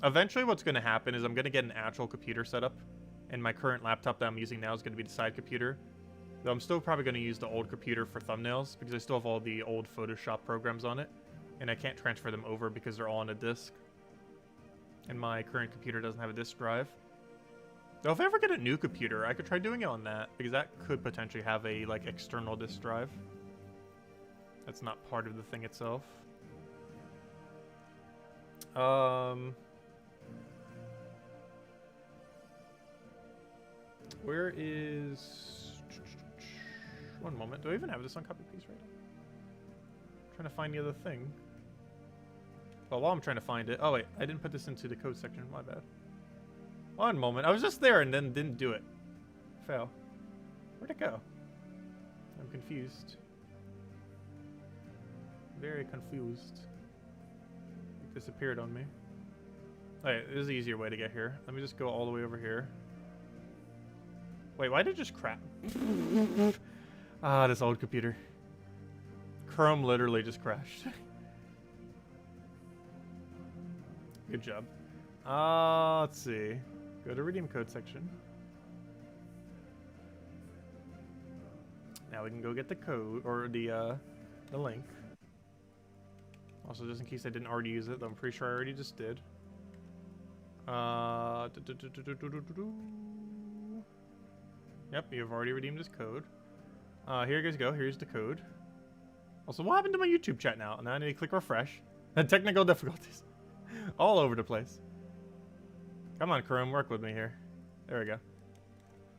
Eventually what's going to happen is I'm going to get an actual computer set up. And my current laptop that I'm using now is going to be the side computer. Though I'm still probably going to use the old computer for thumbnails because I still have all the old Photoshop programs on it. And I can't transfer them over because they're all on a disk. And my current computer doesn't have a disk drive. Though if I ever get a new computer, I could try doing it on that. Because that could potentially have a like external disk drive. That's not part of the thing itself. Where is... One moment. Do I even have this on copy paste right now? I'm trying to find the other thing. Well, while I'm trying to find it... Oh, wait. I didn't put this into the code section. My bad. One moment. I was just there and then didn't do it. Fail. Where'd it go? I'm confused. Very confused. It disappeared on me. Alright, this is the easier way to get here. Let me just go all the way over here. Wait, why did it just crap? Ah, this old computer. Chrome literally just crashed. Good job. Let's see. Go to redeem code section. Now we can go get the code, or the link. Also, just in case I didn't already use it, though I'm pretty sure I already just did. Yep, you've already redeemed this code. Here you guys go. Here's the code. Also, what happened to my YouTube chat now? Now I need to click refresh. And technical difficulties. All over the place. Come on, Chrome, work with me here. There we go.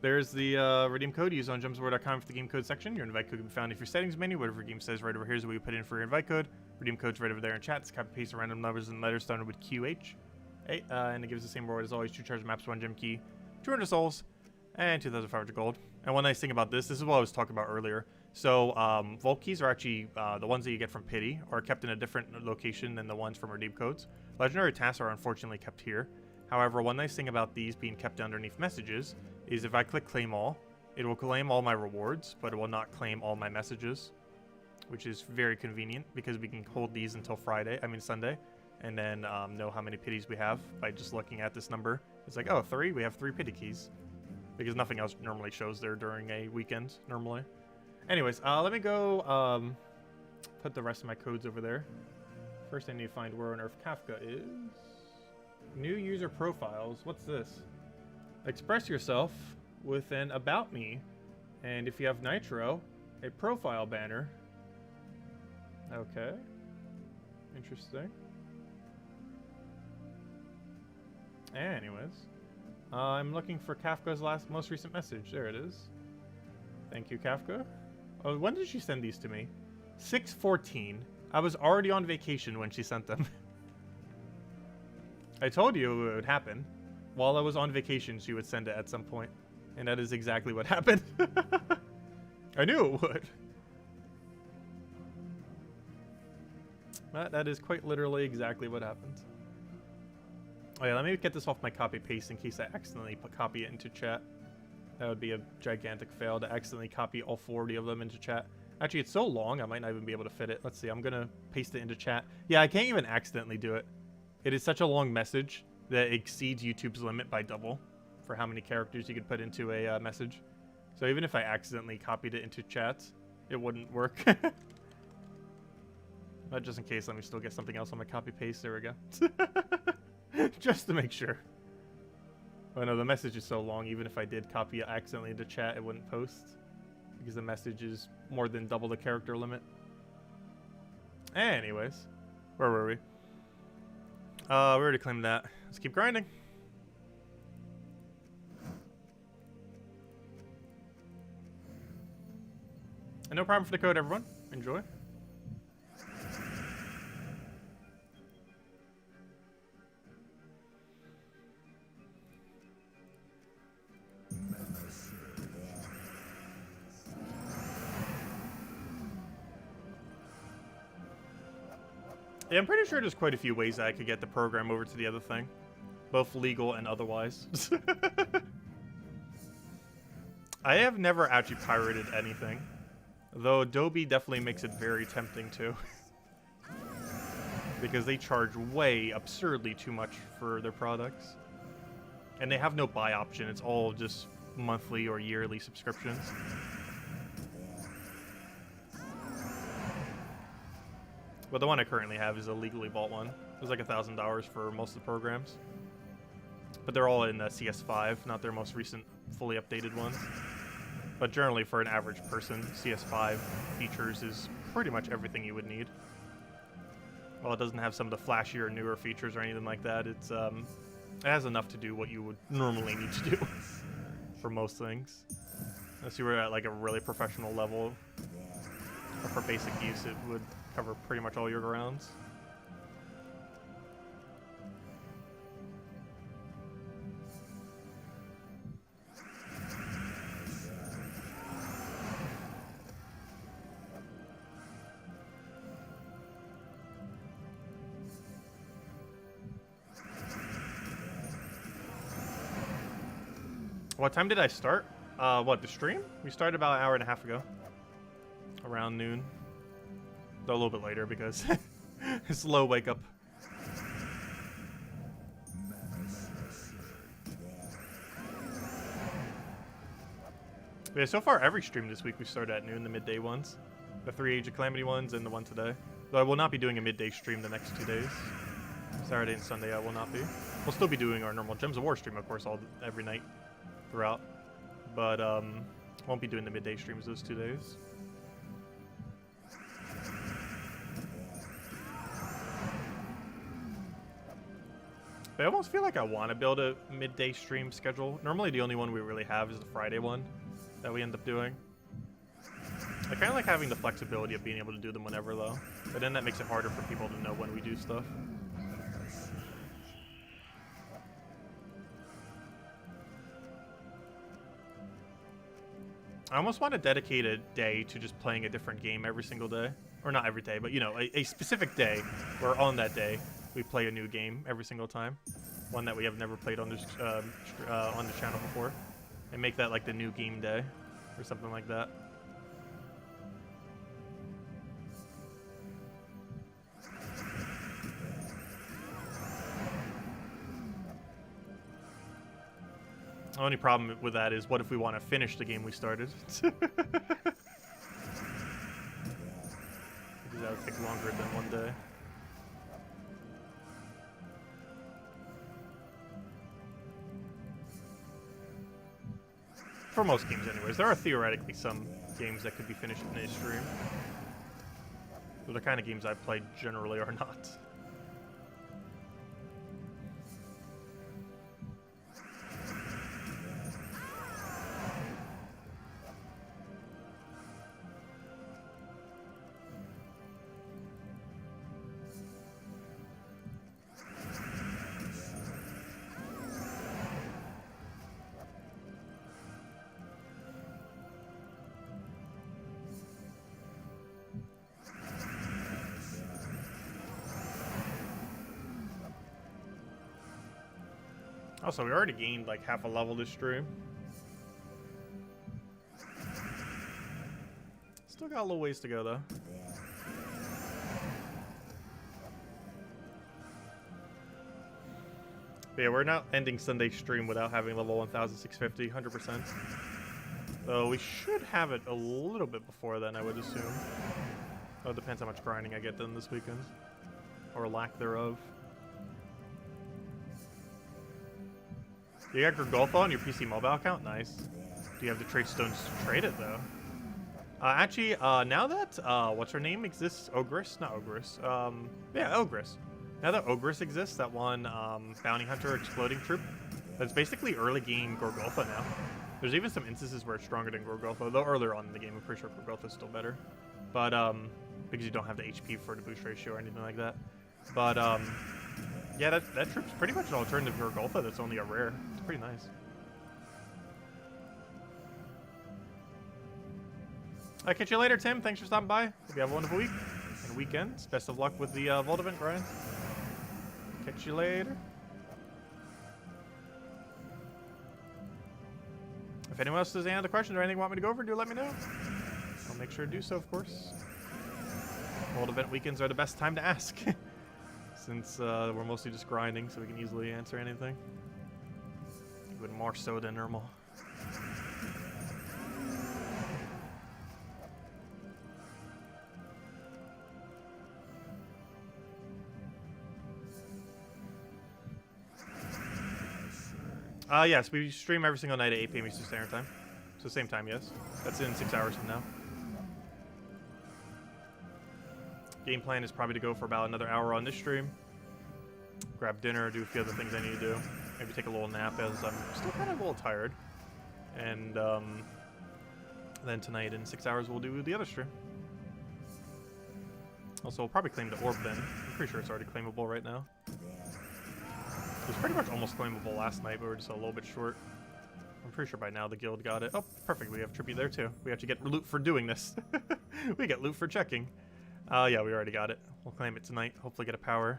There's the redeem code. Use on gemswar.com for the game code section. Your invite code can be found in your settings menu. Whatever your game says right over here is what you put in for your invite code. Redeem code's right over there in chat. It's copy paste random numbers and letters started with QH. Hey, and it gives the same reward as always. 2 charge maps, 1 gem key, 200 souls, and 2,500 gold. And one nice thing about this is what I was talking about earlier. So, vault keys are actually the ones that you get from Pity, are kept in a different location than the ones from redeem codes. Legendary tasks are unfortunately kept here. However, one nice thing about these being kept underneath messages is if I click claim all, it will claim all my rewards, but it will not claim all my messages, which is very convenient because we can hold these until Sunday, and then know how many pities we have by just looking at this number. It's like, oh, 3, we have 3 pity keys. Because nothing else normally shows there during a weekend, normally. Anyways, let me go put the rest of my codes over there. First I need to find where on earth Kafka is. New user profiles. What's this? Express yourself with an about me. And if you have Nitro, a profile banner. Okay. Interesting. Anyways. I'm looking for Kafka's most recent message. There it is. Thank you, Kafka. Oh, when did she send these to me? 6/14. I was already on vacation when she sent them. I told you it would happen. While I was on vacation, she would send it at some point. And that is exactly what happened. I knew it would. But that is quite literally exactly what happened. Oh yeah, let me get this off my copy paste in case I accidentally copy it into chat. That would be a gigantic fail to accidentally copy all 40 of them into chat. Actually, it's so long, I might not even be able to fit it. Let's see, I'm gonna paste it into chat. Yeah, I can't even accidentally do it. It is such a long message that it exceeds YouTube's limit by double for how many characters you could put into a message. So even if I accidentally copied it into chat, it wouldn't work. But just in case, let me still get something else on my copy paste. There we go. Just to make sure. Oh no, the message is so long, even if I did copy it accidentally into chat, it wouldn't post. Because the message is more than double the character limit. Anyways, where were we? We already claimed that. Let's keep grinding. And no problem for the code, everyone. Enjoy. Yeah, I'm pretty sure there's quite a few ways that I could get the program over to the other thing. Both legal and otherwise. I have never actually pirated anything. Though Adobe definitely makes it very tempting too. Because they charge way absurdly too much for their products. And they have no buy option, it's all just monthly or yearly subscriptions. But the one I currently have is a legally bought one. It was like $1,000 for most of the programs. But they're all in CS5, not their most recent fully updated ones. But generally for an average person, CS5 features is pretty much everything you would need. While it doesn't have some of the flashier, newer features or anything like that, it's it has enough to do what you would normally need to do for most things. Unless you were at like a really professional level, or for basic use, it would cover pretty much all your grounds. What time did I start? What, the stream? We started about an hour and a half ago. Around noon. Though a little bit later because it's low wake up. Yeah, so far every stream this week we started at noon, the midday ones. The 3 Age of Calamity ones and the one today. Though I will not be doing a midday stream the next 2 days. Saturday and Sunday I will not be. We'll still be doing our normal Gems of War stream, of course, every night throughout. But won't be doing the midday streams those 2 days. But I almost feel like I want to build a midday stream schedule. Normally the only one we really have is the Friday one that we end up doing. I kind of like having the flexibility of being able to do them whenever though. But then that makes it harder for people to know when we do stuff. I almost want to dedicate a day to just playing a different game every single day. Or not every day, but you know, a specific day where on that day we play a new game every single time. One that we have never played on this on the channel before. And make that like the new game day or something like that. The only problem with that is, what if we want to finish the game we started? Because that would take longer than one day. For most games anyways. There are theoretically some games that could be finished in a stream. But the kind of games I play generally are not. Also, we already gained like half a level this stream. Still got a little ways to go though. But yeah, we're not ending Sunday stream without having level 1,650, 100%. Though we should have it a little bit before then, I would assume. Oh, it depends how much grinding I get done this weekend. Or lack thereof. You got Gorgolfa on your PC mobile account? Nice. Do you have the trade stones to trade it, though? Actually, now that, what's her name exists? Ogress? Not Ogress. Yeah, Ogress. Now that Ogress exists, that one, bounty hunter exploding troop, that's basically early game Gorgolfa now. There's even some instances where it's stronger than Gorgolfa, though earlier on in the game, I'm pretty sure Gorgolfa's still better. But, because you don't have the HP for the boost ratio or anything like that. But, yeah, that troop's pretty much an alternative to Gorgolfa that's only a rare. It's pretty nice. I'll catch you later, Tim. Thanks for stopping by. Hope you have a wonderful week and weekends. Best of luck with the Vault event grind. Catch you later. If anyone else has any other questions or anything you want me to go over, do let me know. I'll make sure to do so, of course. Vault event weekends are the best time to ask. Since we're mostly just grinding, so we can easily answer anything. Even more so than normal. Yes, we stream every single night at 8 p.m. Eastern Standard Time. So same time, yes. That's in 6 hours from now. Game plan is probably to go for about another hour on this stream. Grab dinner, do a few other things I need to do. Maybe take a little nap as I'm still kind of a little tired. And then tonight in 6 hours we'll do the other stream. Also, we'll probably claim the orb then. I'm pretty sure it's already claimable right now. It was pretty much almost claimable last night, but we were just a little bit short. I'm pretty sure by now the guild got it. Oh, perfect. We have tribute there too. We have to get loot for doing this. We get loot for checking. Yeah, we already got it. We'll claim it tonight. Hopefully get a power.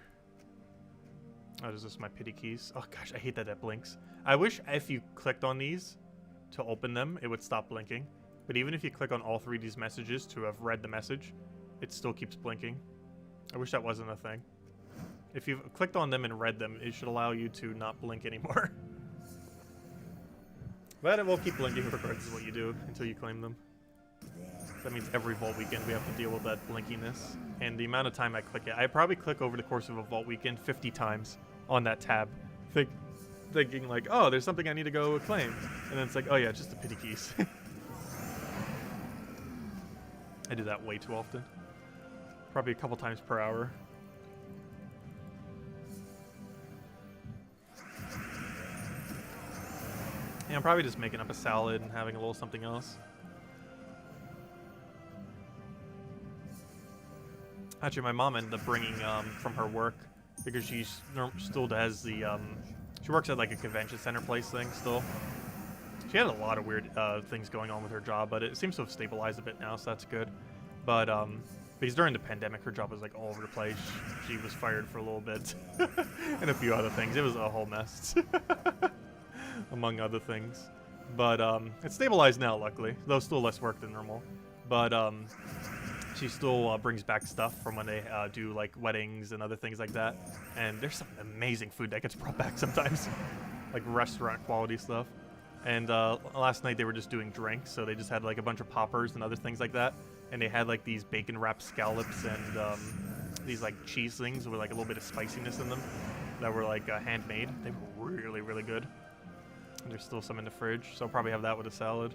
Oh, is this my pity keys? Oh gosh, I hate that it blinks. I wish if you clicked on these to open them, it would stop blinking. But even if you click on all three of these messages to have read the message, it still keeps blinking. I wish that wasn't a thing. If you've clicked on them and read them, it should allow you to not blink anymore. But it will keep blinking regardless of what you do until you claim them. That means every Vault weekend we have to deal with that blinkiness. And the amount of time I click it, I probably click over the course of a Vault weekend 50 times on that tab. Thinking like, oh, there's something I need to go claim. And then it's like, oh yeah, just the pity keys. I do that way too often. Probably a couple times per hour. Yeah, I'm probably just making up a salad and having a little something else. Actually, my mom ended up bringing from her work because she still does the she works at like a convention center place thing still. She had a lot of weird things going on with her job, but it seems to have stabilized a bit now, so that's good. But because during the pandemic, her job was like all over the place. She was fired for a little bit and a few other things. It was a whole mess. Among other things. But it's stabilized now, luckily, though still less work than normal. But she still brings back stuff from when they do like weddings and other things like that. And there's some amazing food that gets brought back sometimes, like restaurant quality stuff. And last night they were just doing drinks, so they just had like a bunch of poppers and other things like that. And they had like these bacon wrapped scallops and these like cheese things with like a little bit of spiciness in them that were like handmade. They were really, really good. And there's still some in the fridge, so I'll probably have that with a salad.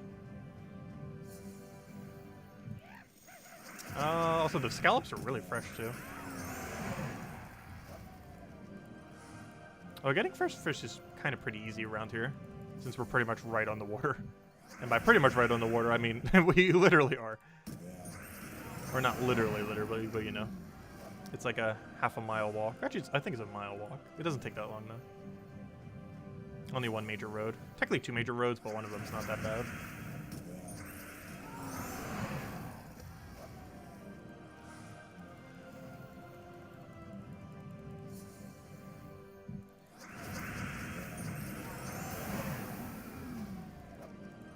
Also, the scallops are really fresh, too. Oh, getting fresh fish is kind of pretty easy around here, since we're pretty much right on the water. And by pretty much right on the water, I mean we literally are. Or not literally, but you know. It's like a half a mile walk. Actually, I think it's a mile walk. It doesn't take that long, though. Only one major road. Technically two major roads, but one of them's not that bad.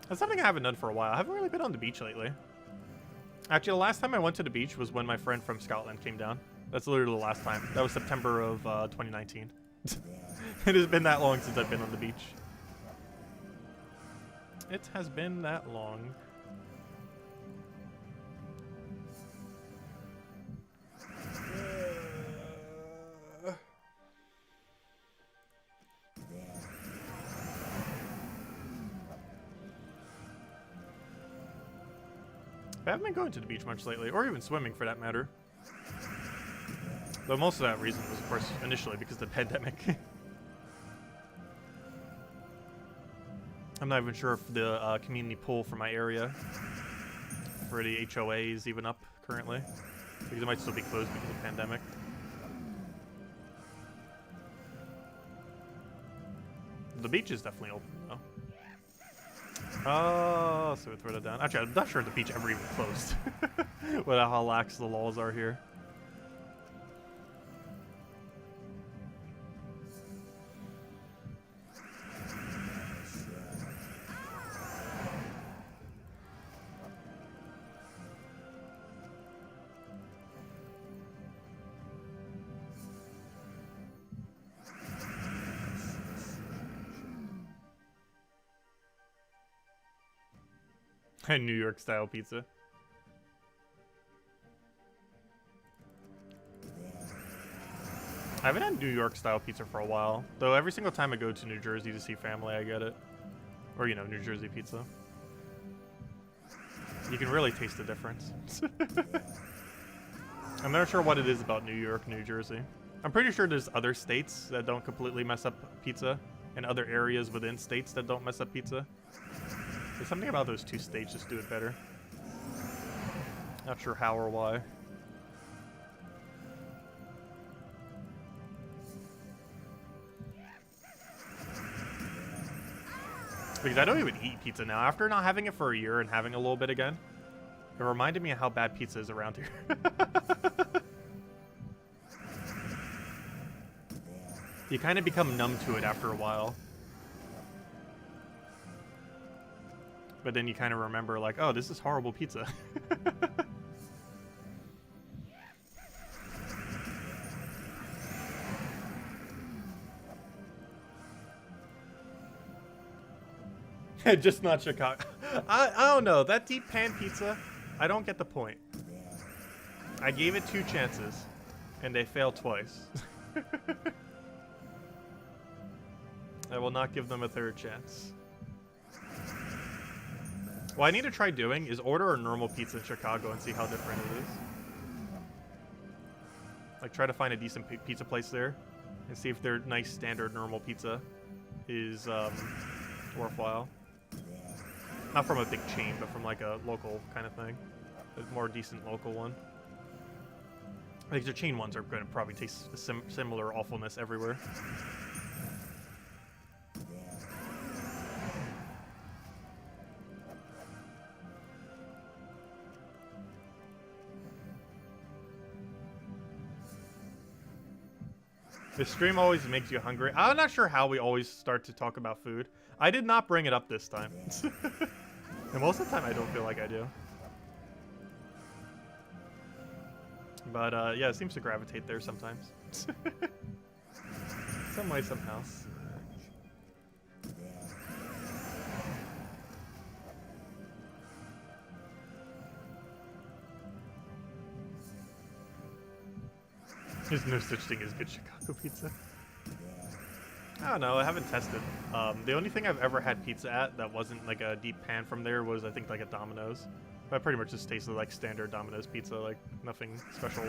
That's something I haven't done for a while. I haven't really been on the beach lately. Actually, the last time I went to the beach was when my friend from Scotland came down. That's literally the last time. That was September of 2019. It has been that long since I've been on the beach. It has been that long. I haven't been going to the beach much lately, or even swimming for that matter. Though most of that reason was, of course, initially because of the pandemic. I'm not even sure if the community pool for my area, for the HOA, is even up currently. Because it might still be closed because of the pandemic. The beach is definitely open, though. Oh, so we throw that down. Actually, I'm not sure if the beach ever even closed. With how lax the laws are here. New York style pizza. I haven't had New York style pizza for a while, though every single time I go to New Jersey to see family, I get it. Or, you know, New Jersey pizza. You can really taste the difference. I'm not sure what it is about New York, New Jersey. I'm pretty sure there's other states that don't completely mess up pizza, and other areas within states that don't mess up pizza. There's something about those two states just do it better. Not sure how or why. Because I don't even eat pizza now. After not having it for a year and having a little bit again, it reminded me of how bad pizza is around here. You kind of become numb to it after a while. But then you kind of remember, like, oh, this is horrible pizza. Just not Chicago. I don't know. That deep pan pizza, I don't get the point. I gave it 2 chances, and they failed twice. I will not give them a 3rd chance. What I need to try doing is order a normal pizza in Chicago and see how different it is. Like, try to find a decent pizza place there and see if their nice standard normal pizza is worthwhile. Not from a big chain, but from like a local kind of thing. A more decent local one. Like, the chain ones are going to probably taste similar awfulness everywhere. This stream always makes you hungry. I'm not sure how we always start to talk about food. I did not bring it up this time. And most of the time I don't feel like I do. But yeah, it seems to gravitate there sometimes. Some way, somehow. There's no such thing as good Chicago pizza. I don't know, I haven't tested. The only thing I've ever had pizza at that wasn't like a deep pan from there was, I think, like a Domino's. But pretty much just tasted like standard Domino's pizza, like nothing special.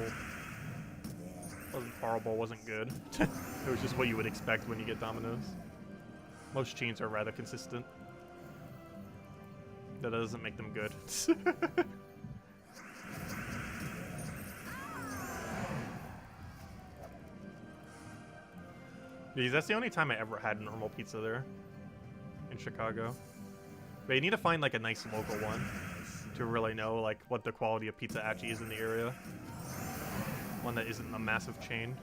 Wasn't horrible, wasn't good. It was just what you would expect when you get Domino's. Most chains are rather consistent. That doesn't make them good. Because that's the only time I ever had normal pizza there in Chicago. But you need to find like a nice local one to really know like what the quality of pizza actually is in the area. One that isn't a massive chain.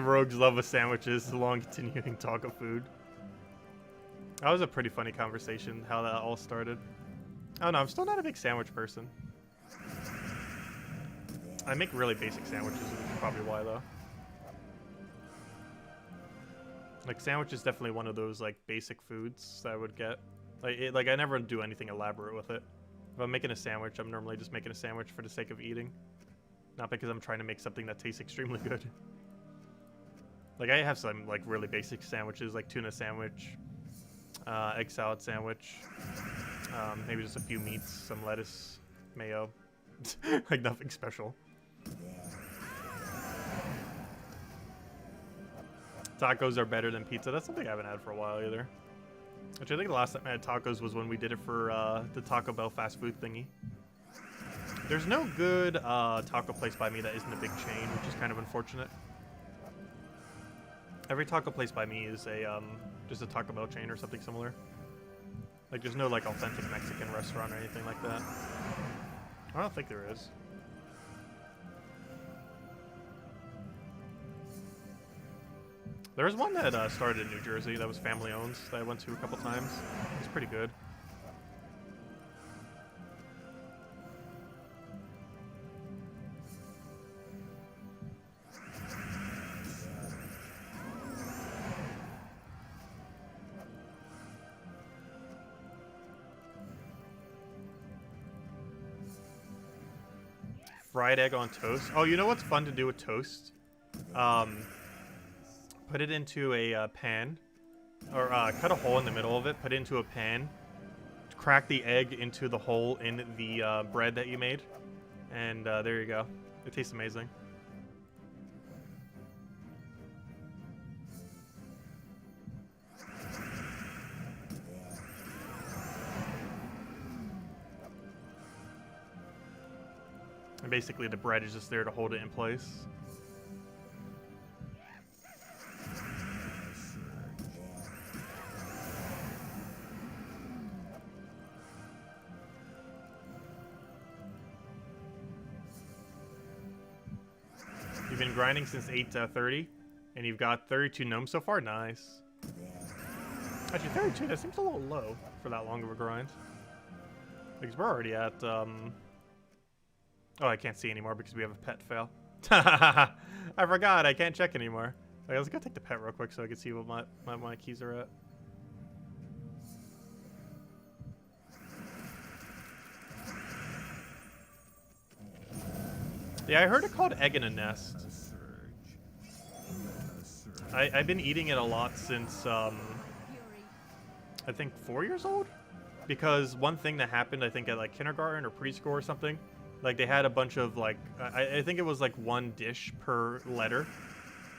Rogues love with sandwiches, the long continuing talk of food. That was a pretty funny conversation, how that all started. I don't know, I'm still not a big sandwich person. I make really basic sandwiches, which is probably why, though. Like, sandwich is definitely one of those, like, basic foods that I would get. Like, I never do anything elaborate with it. If I'm making a sandwich, I'm normally just making a sandwich for the sake of eating. Not because I'm trying to make something that tastes extremely good. Like, I have some, like, really basic sandwiches, like tuna sandwich, egg salad sandwich, maybe just a few meats, some lettuce, mayo. Like, nothing special. Tacos are better than pizza. That's something I haven't had for a while either. Which I think the last time I had tacos was when we did it for the Taco Bell fast food thingy. There's no good taco place by me that isn't a big chain, which is kind of unfortunate. Every taco place by me is a just a Taco Bell chain or something similar. Like, there's no, like, authentic Mexican restaurant or anything like that. I don't think there is. There was one that started in New Jersey that was family owned that I went to a couple times. It's pretty good. Fried egg on toast. Oh, you know what's fun to do with toast? Put it into a pan, or cut a hole in the middle of it, put it into a pan, crack the egg into the hole in the bread that you made, and there you go. It tastes amazing. And basically the bread is just there to hold it in place. You've been grinding since 8:30, and you've got 32 gnomes so far? Nice. Actually, 32, that seems a little low for that long of a grind. Because we're already at, Oh, I can't see anymore because we have a pet fail. I forgot, I can't check anymore. Like, I was gonna take the pet real quick so I could see what my keys are at. Yeah, I heard it called egg in a nest. I've been eating it a lot since, I think 4 years old? Because one thing that happened, I think at like kindergarten or preschool or something, like they had a bunch of like, I think it was like one dish per letter.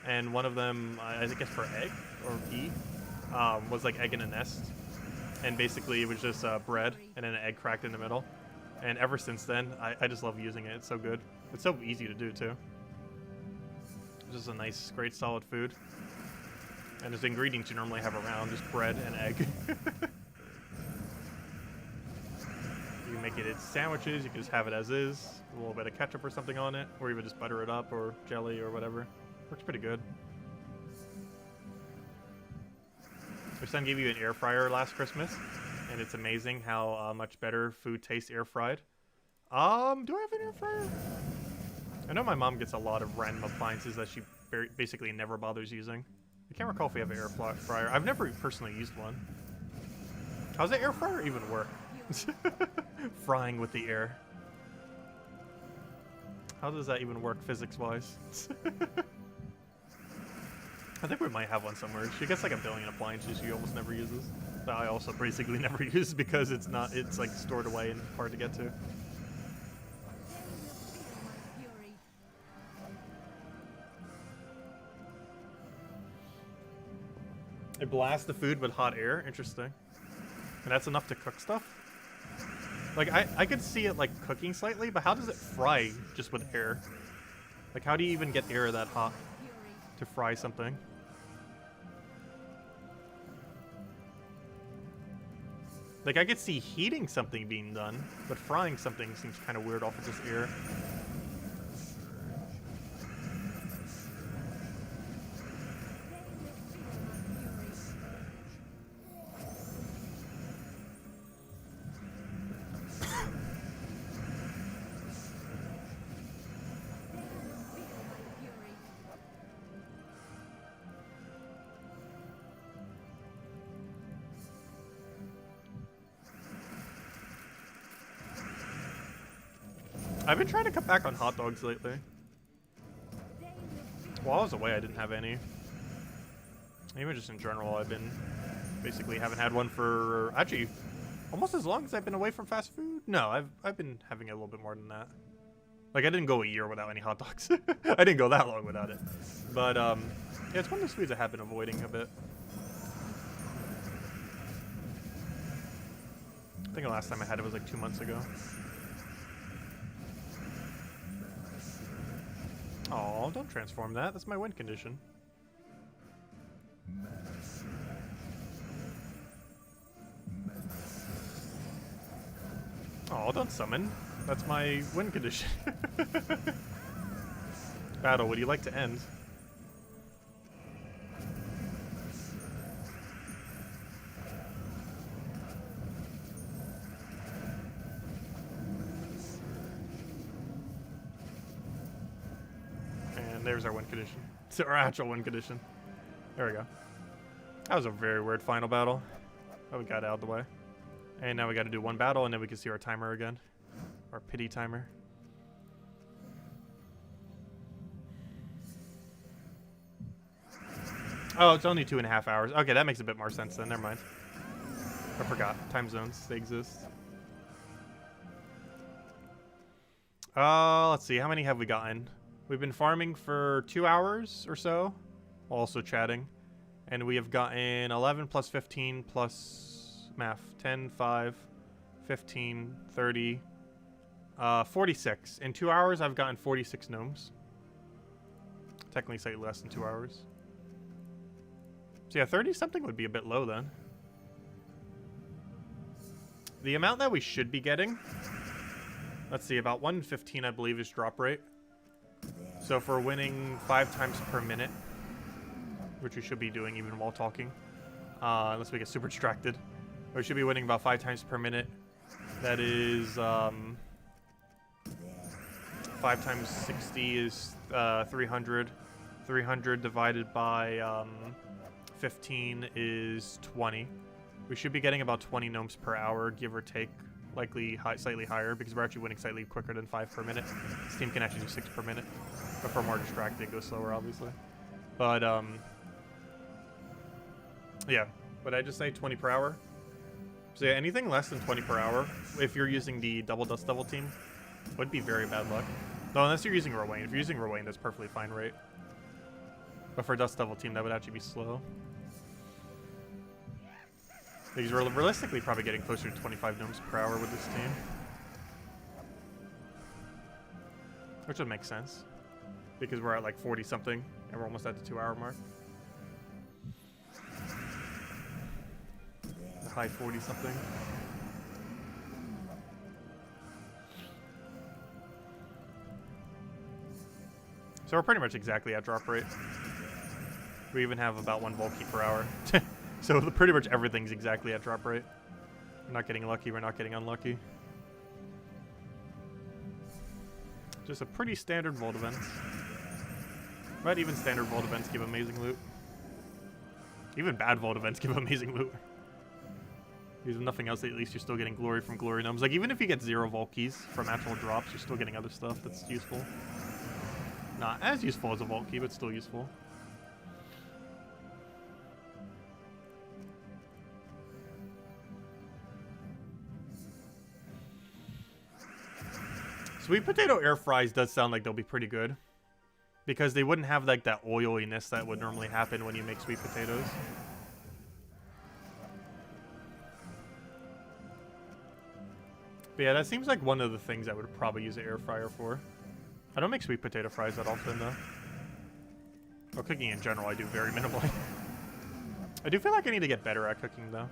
And one of them, I think it's per egg, or E, was like egg in a nest. And basically it was just bread and then an egg cracked in the middle. And ever since then, I just love using it. It's so good. It's so easy to do too. It's just a nice, great, solid food. And there's ingredients you normally have around, just bread and egg. You can make it into sandwiches, you can just have it as is, a little bit of ketchup or something on it, or even just butter it up, or jelly, or whatever. Works pretty good. My son gave you an air fryer last Christmas, and it's amazing how much better food tastes air fried. Do I have an air fryer? I know my mom gets a lot of random appliances that she basically never bothers using. I can't recall if we have an air fryer. I've never personally used one. How does the air fryer even work? Frying with the air. How does that even work physics-wise? I think we might have one somewhere. She gets like a billion appliances she almost never uses. That I also basically never use because it's like stored away and hard to get to. It blasts the food with hot air. Interesting. And that's enough to cook stuff? Like, I could see it, like, cooking slightly, but how does it fry just with air? Like, how do you even get air that hot to fry something? Like, I could see heating something being done, but frying something seems kind of weird off of just air. I've been trying to cut back on hot dogs lately. While I was away, I didn't have any. Even just in general, I've been basically haven't had one for actually almost as long as I've been away from fast food. No, I've been having it a little bit more than that. Like, I didn't go a year without any hot dogs. I didn't go that long without it. But yeah, it's one of those foods I have been avoiding a bit. I think the last time I had it was like 2 months ago. Oh, don't transform that. That's my win condition. Oh, don't summon. That's my win condition. Battle, would you like to end? And there's our win condition. It's our actual win condition. There we go. That was a very weird final battle. But we got it out of the way. And now we got to do one battle, and then we can see our timer again. Our pity timer. Oh, it's only 2.5 hours. Okay, that makes a bit more sense then. Never mind. I forgot. Time zones. They exist. Let's see. How many have we gotten? We've been farming for 2 hours or so. Also chatting. And we have gotten 11 plus 15 plus math. 10, 5, 15, 30, 46. In 2 hours, I've gotten 46 gnomes. Technically slightly less than 2 hours. So yeah, 30-something would be a bit low then. The amount that we should be getting, let's see, about 115, I believe, is drop rate. So if we're winning 5 times per minute, which we should be doing even while talking, unless we get super distracted, we should be winning about 5 times per minute. That is 5 times 60 is 300. 300 divided by 15 is 20. We should be getting about 20 gnomes per hour, give or take. Likely slightly higher, because we're actually winning slightly quicker than 5 per minute. This team can actually do 6 per minute. But if we're more distracted, it goes slower, obviously. But, yeah. Would I just say 20 per hour? So yeah, anything less than 20 per hour, if you're using the double Dust Devil team, would be very bad luck. No, unless you're using Rowain. If you're using Rowain, that's perfectly fine rate. But for Dust Devil team, that would actually be slow. Because we're realistically probably getting closer to 25 gnomes per hour with this team. Which would make sense. Because we're at like 40 something, and we're almost at the 2 hour mark. The high 40 something. So we're pretty much exactly at drop rate. We even have about 1 Volkey per hour. So pretty much everything's exactly at drop rate. We're not getting lucky, we're not getting unlucky. Just a pretty standard Vault event. But even standard Vault events give amazing loot. Even bad Vault events give amazing loot. Because if nothing else, at least you're still getting glory from glory gnomes. Like, even if you get 0 Volkeys from actual drops, you're still getting other stuff that's useful. Not as useful as a Volkey, but still useful. Sweet potato air fries does sound like they'll be pretty good. Because they wouldn't have like that oiliness that would normally happen when you make sweet potatoes. But yeah, that seems like one of the things I would probably use an air fryer for. I don't make sweet potato fries that often though. Or cooking in general, I do very minimally. I do feel like I need to get better at cooking though.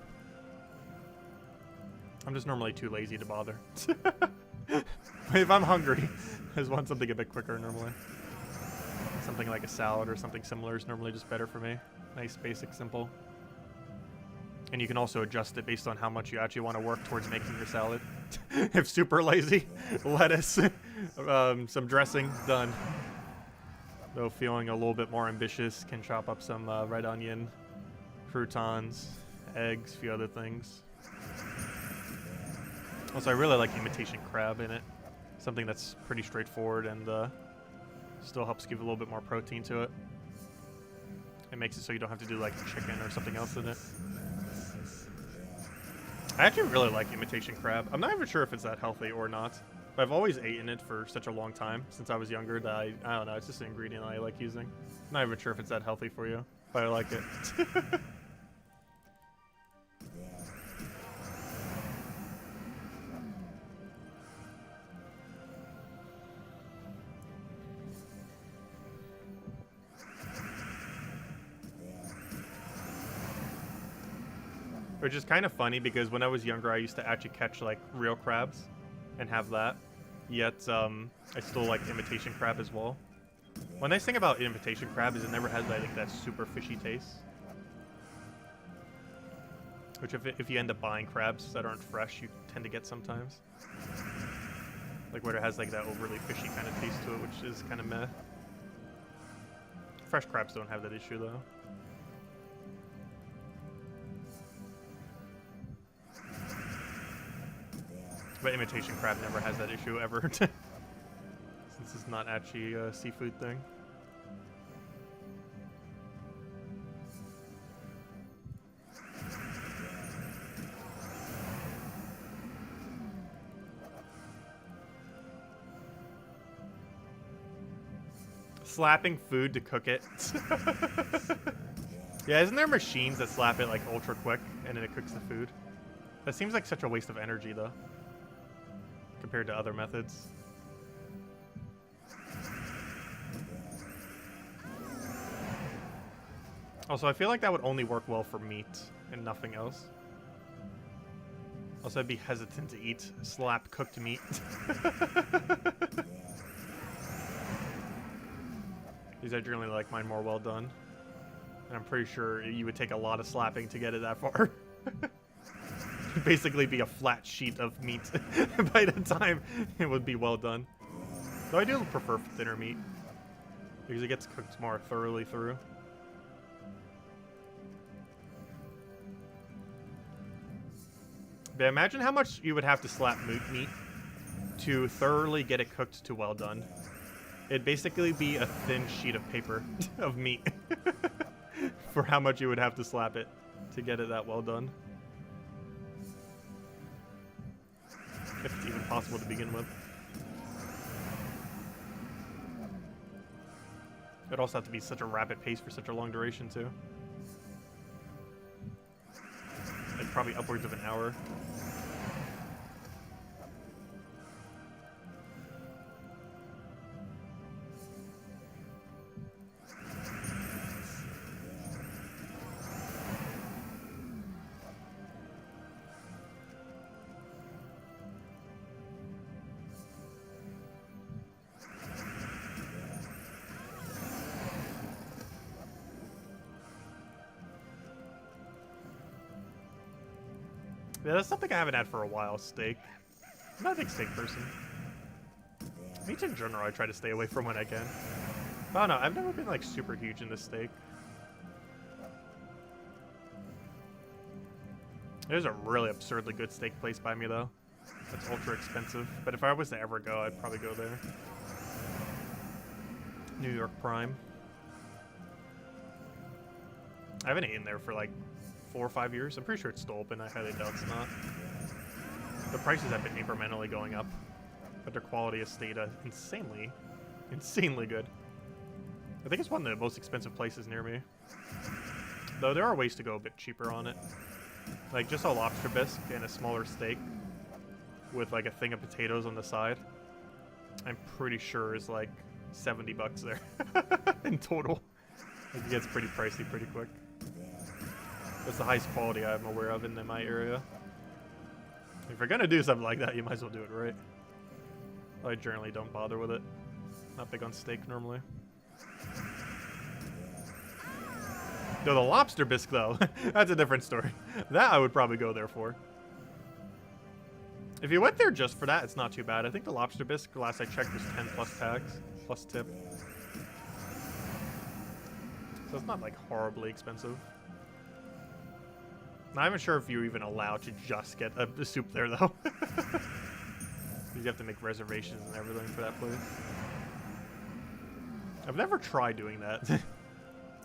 I'm just normally too lazy to bother. If I'm hungry, I just want something a bit quicker normally. Something like a salad or something similar is normally just better for me. Nice, basic, simple. And you can also adjust it based on how much you actually want to work towards making your salad. If super lazy, lettuce, some dressing, done. Though feeling a little bit more ambitious, can chop up some red onion, croutons, eggs, a few other things. Also, I really like imitation crab in it. Something that's pretty straightforward and still helps give a little bit more protein to it. It makes it so you don't have to do like chicken or something else in it. I actually really like imitation crab. I'm not even sure if it's that healthy or not. But I've always eaten it for such a long time, since I was younger, that I don't know, it's just an ingredient I like using. I'm not even sure if it's that healthy for you, but I like it. Which is kind of funny because when I was younger, I used to actually catch like real crabs and have that. Yet, I still like imitation crab as well. One nice thing about imitation crab is it never has like that super fishy taste. Which if you end up buying crabs that aren't fresh, you tend to get sometimes. Like where it has like that overly fishy kind of taste to it, which is kind of meh. Fresh crabs don't have that issue though. But imitation crab never has that issue ever. Since it's not actually a seafood thing. Slapping food to cook it. Yeah, isn't there machines that slap it like ultra quick and then it cooks the food? That seems like such a waste of energy though, compared to other methods. Also, I feel like that would only work well for meat and nothing else. Also, I'd be hesitant to eat slap cooked meat. These are generally like mine more well done. And I'm pretty sure you would take a lot of slapping to get it that far. It'd basically be a flat sheet of meat by the time it would be well done. Though I do prefer thinner meat, because it gets cooked more thoroughly through. But imagine how much you would have to slap meat to thoroughly get it cooked to well done. It'd basically be a thin sheet of paper of meat for how much you would have to slap it to get it that well done. If it's even possible to begin with. It'd also have to be such a rapid pace for such a long duration too. Like probably upwards of an hour. Yeah, that's something I haven't had for a while, steak. I'm not a big steak person. Meat in general, I try to stay away from when I can. I don't know, I've never been like super huge into steak. There's a really absurdly good steak place by me though. That's ultra expensive, but if I was to ever go, I'd probably go there. New York Prime. I haven't eaten there for like 4 or 5 years. I'm pretty sure it's still open. I highly doubt it's not. The prices have been incrementally going up, but their quality has stayed insanely good. I think it's one of the most expensive places near me. Though there are ways to go a bit cheaper on it. Like just a lobster bisque and a smaller steak with like a thing of potatoes on the side. I'm pretty sure is like 70 bucks there in total. Like it gets pretty pricey pretty quick. That's the highest quality I'm aware of in my area. If you're gonna do something like that, you might as well do it right. I generally don't bother with it. Not big on steak normally. No, the lobster bisque though, that's a different story. That I would probably go there for. If you went there just for that, it's not too bad. I think the lobster bisque, last I checked, was 10 plus tax, plus tip. So it's not like horribly expensive. Not even sure if you're even allowed to just get a soup there, though. You have to make reservations and everything for that place. I've never tried doing that.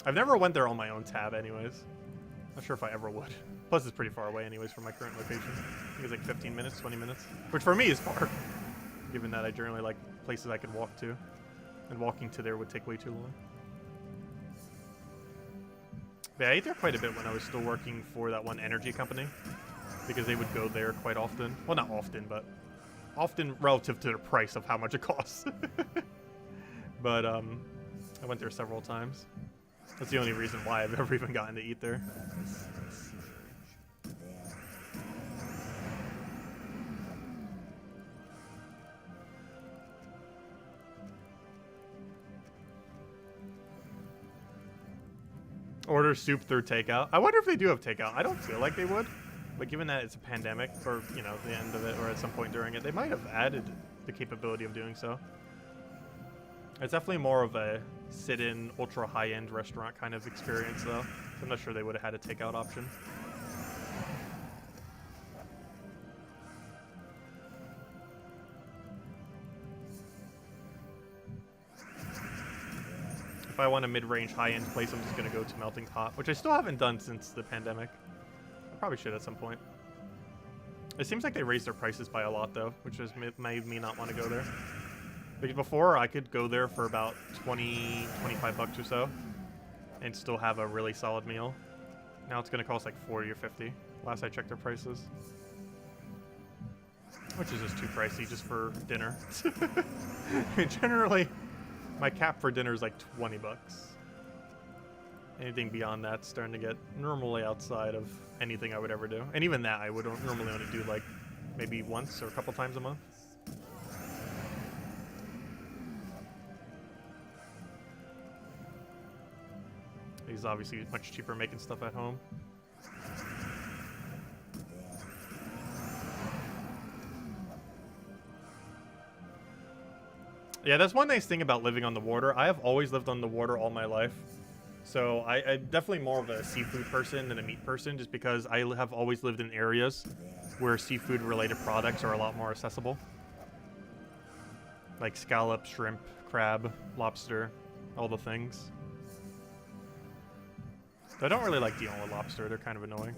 I've never went there on my own tab anyways. Not sure if I ever would. Plus it's pretty far away anyways from my current location. I think it's like 15 minutes, 20 minutes. Which for me is far. Given that I generally like places I could walk to. And walking to there would take way too long. But yeah, I ate there quite a bit when I was still working for that one energy company. Because they would go there quite often. Well, not often, but often relative to the price of how much it costs. But I went there several times. That's the only reason why I've ever even gotten to eat there. Order soup through takeout. I wonder if they do have takeout. I don't feel like they would. But given that it's a pandemic, or, you know, the end of it, or at some point during it, they might have added the capability of doing so. It's definitely more of a sit-in, ultra high-end restaurant kind of experience, though. So I'm not sure they would have had a takeout option. If I want a mid-range, high-end place, I'm just going to go to Melting Pot, which I still haven't done since the pandemic. I probably should at some point. It seems like they raised their prices by a lot, though, which has made me not want to go there. Because before, I could go there for about 20, 25 bucks or so and still have a really solid meal. Now it's going to cost like 40 or 50, last I checked their prices. Which is just too pricey just for dinner. I mean, generally, my cap for dinner is like 20 bucks. Anything beyond that's starting to get normally outside of anything I would ever do. And even that, I would normally only do like maybe once or a couple times a month. He's obviously much cheaper making stuff at home. Yeah, that's one nice thing about living on the water. I have always lived on the water all my life. So I'm definitely more of a seafood person than a meat person, just because I have always lived in areas where seafood related products are a lot more accessible. Like scallop, shrimp, crab, lobster, all the things. I don't really like dealing with lobster, they're kind of annoying.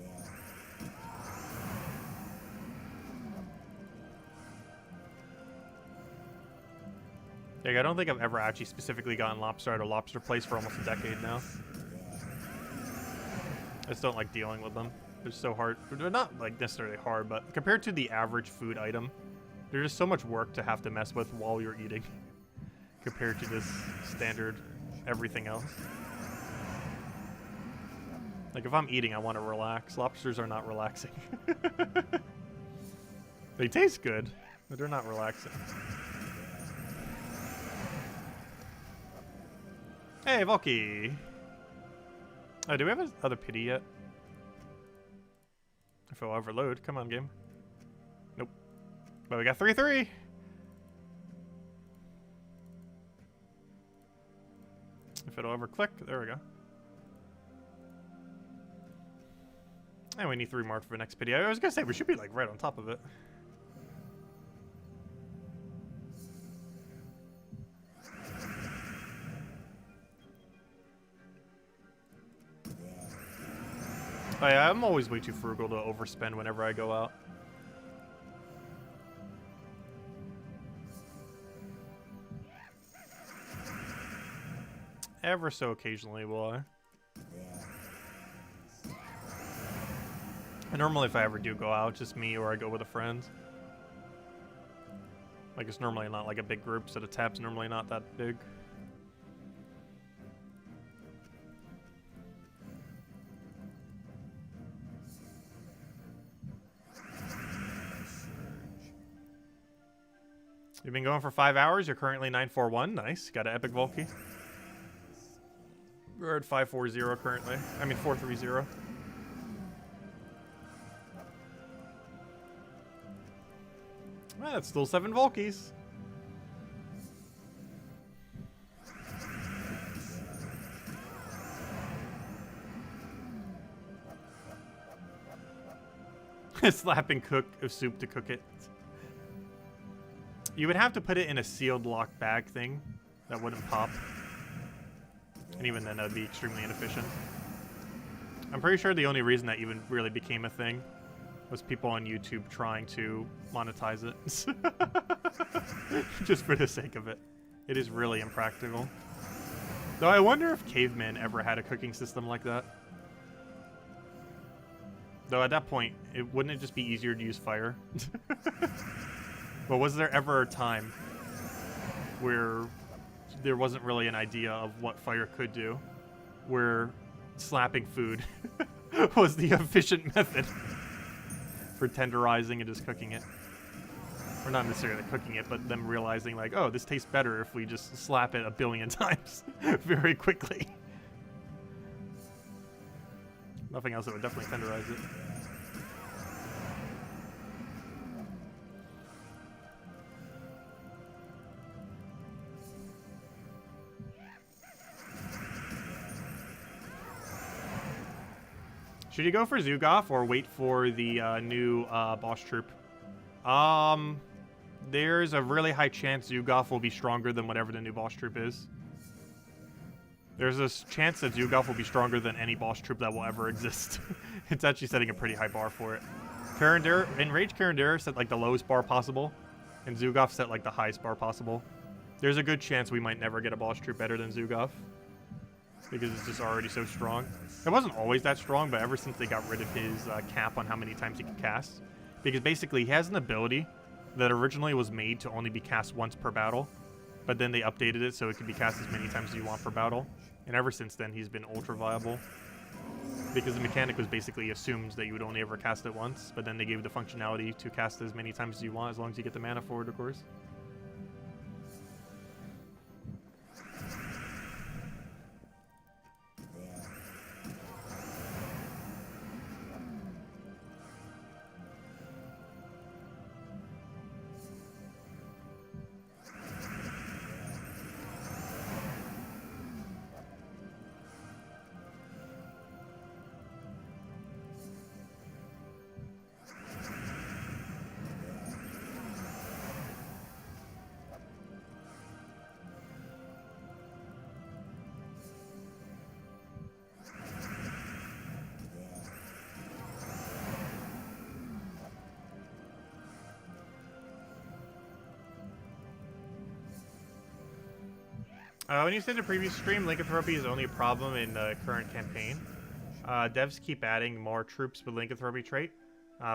Like, I don't think I've ever actually specifically gotten lobster at a lobster place for almost a decade now. I just don't like dealing with them. They're so hard. They're not like necessarily hard, but compared to the average food item, there's just so much work to have to mess with while you're eating compared to this standard everything else. Like, if I'm eating, I want to relax. Lobsters are not relaxing. They taste good, but they're not relaxing. Hey, Volky! Oh, do we have another pity yet? If it'll overload. Come on, game. Nope. But we got 3-3! If it'll ever click. There we go. And we need 3 more for the next pity. I was gonna say, we should be like right on top of it. Oh, yeah, I'm always way too frugal to overspend whenever I go out. Ever so occasionally will I. And normally if I ever do go out, it's just me or I go with a friend. Like, it's normally not like a big group, so the tab's normally not that big. You've been going for 5 hours. You're currently 941. Nice. Got an epic Volky. We're at 540 currently. I mean 430. Well, that's still 7 Volkies. Slapping cook of soup to cook it. You would have to put it in a sealed locked bag thing that wouldn't pop. And even then, that would be extremely inefficient. I'm pretty sure the only reason that even really became a thing was people on YouTube trying to monetize it. Just for the sake of it. It is really impractical. Though I wonder if cavemen ever had a cooking system like that. Though at that point, wouldn't it just be easier to use fire? But was there ever a time where there wasn't really an idea of what fire could do? Where slapping food was the efficient method for tenderizing and just cooking it? Or not necessarily cooking it, but them realizing like, oh, this tastes better if we just slap it a billion times very quickly. Nothing else that would definitely tenderize it. Should you go for Zugov or wait for the new boss troop? There's a really high chance Zugov will be stronger than whatever the new boss troop is. There's a chance that Zugov will be stronger than any boss troop that will ever exist. It's actually setting a pretty high bar for it. Enraged Karandura set like the lowest bar possible, and Zugov set like the highest bar possible. There's a good chance we might never get a boss troop better than Zugov, because it's just already so strong. It wasn't always that strong, but ever since they got rid of his cap on how many times he could cast, because basically he has an ability that originally was made to only be cast once per battle, but then they updated it so it could be cast as many times as you want per battle. And ever since then, he's been ultra viable. Because the mechanic was basically assumed that you would only ever cast it once, but then they gave the functionality to cast as many times as you want, as long as you get the mana for it, of course. When you said the previous stream, lycanthropy is only a problem in the current campaign. Devs keep adding more troops with lycanthropy trait.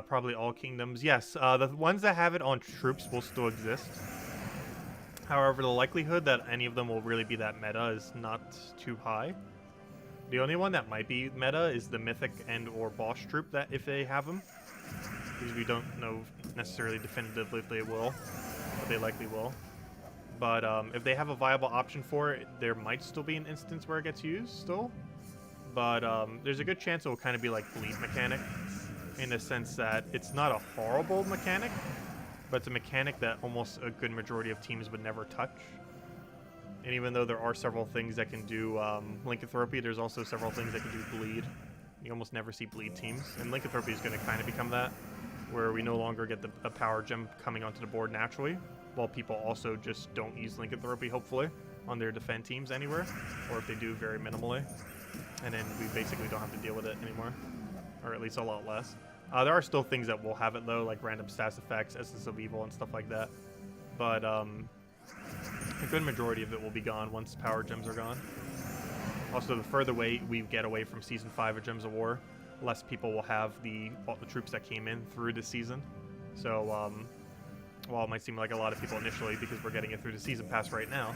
Probably all kingdoms. Yes, the ones that have it on troops will still exist. However, the likelihood that any of them will really be that meta is not too high. The only one that might be meta is the mythic and or boss troop, that if they have them. Because we don't know necessarily definitively if they will, but they likely will. But if they have a viable option for it, there might still be an instance where it gets used still. But there's a good chance it will kind of be like bleed mechanic, in the sense that it's not a horrible mechanic, but it's a mechanic that almost a good majority of teams would never touch. And even though there are several things that can do lycanthropy, there's also several things that can do bleed. You almost never see bleed teams, and lycanthropy is going to kind of become that, where we no longer get a power gem coming onto the board naturally, while people also just don't use lycanthropy, hopefully, on their defend teams anywhere, or if they do, very minimally. And then we basically don't have to deal with it anymore, or at least a lot less. There are still things that will have it, though, like random stats effects, Essence of Evil, and stuff like that. But a good majority of it will be gone once power gems are gone. Also, the further away we get away from Season 5 of Gems of War, less people will have all the troops that came in through the season. So, while it might seem like a lot of people initially, because we're getting it through the season pass right now,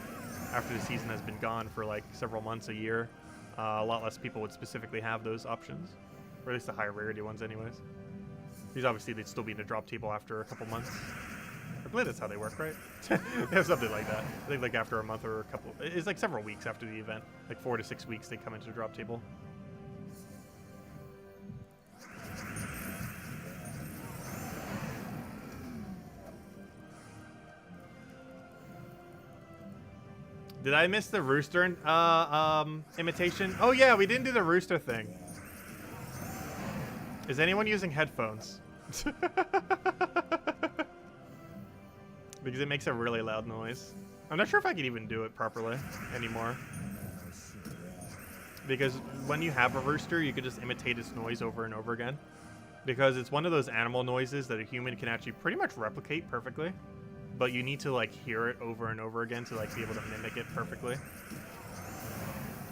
after the season has been gone for like several months, a year, a lot less people would specifically have those options, or at least the higher rarity ones anyways. These obviously, they'd still be in the drop table after a couple months. I believe that's how they work, right? They have something like that. I think like after a month or a couple, it's like several weeks after the event, like 4 to 6 weeks they come into the drop table. Did I miss the Rooster imitation? Oh yeah, we didn't do the Rooster thing. Is anyone using headphones? Because it makes a really loud noise. I'm not sure if I can even do it properly anymore. Because when you have a rooster, you can just imitate its noise over and over again. Because it's one of those animal noises that a human can actually pretty much replicate perfectly. But you need to like hear it over and over again to like be able to mimic it perfectly.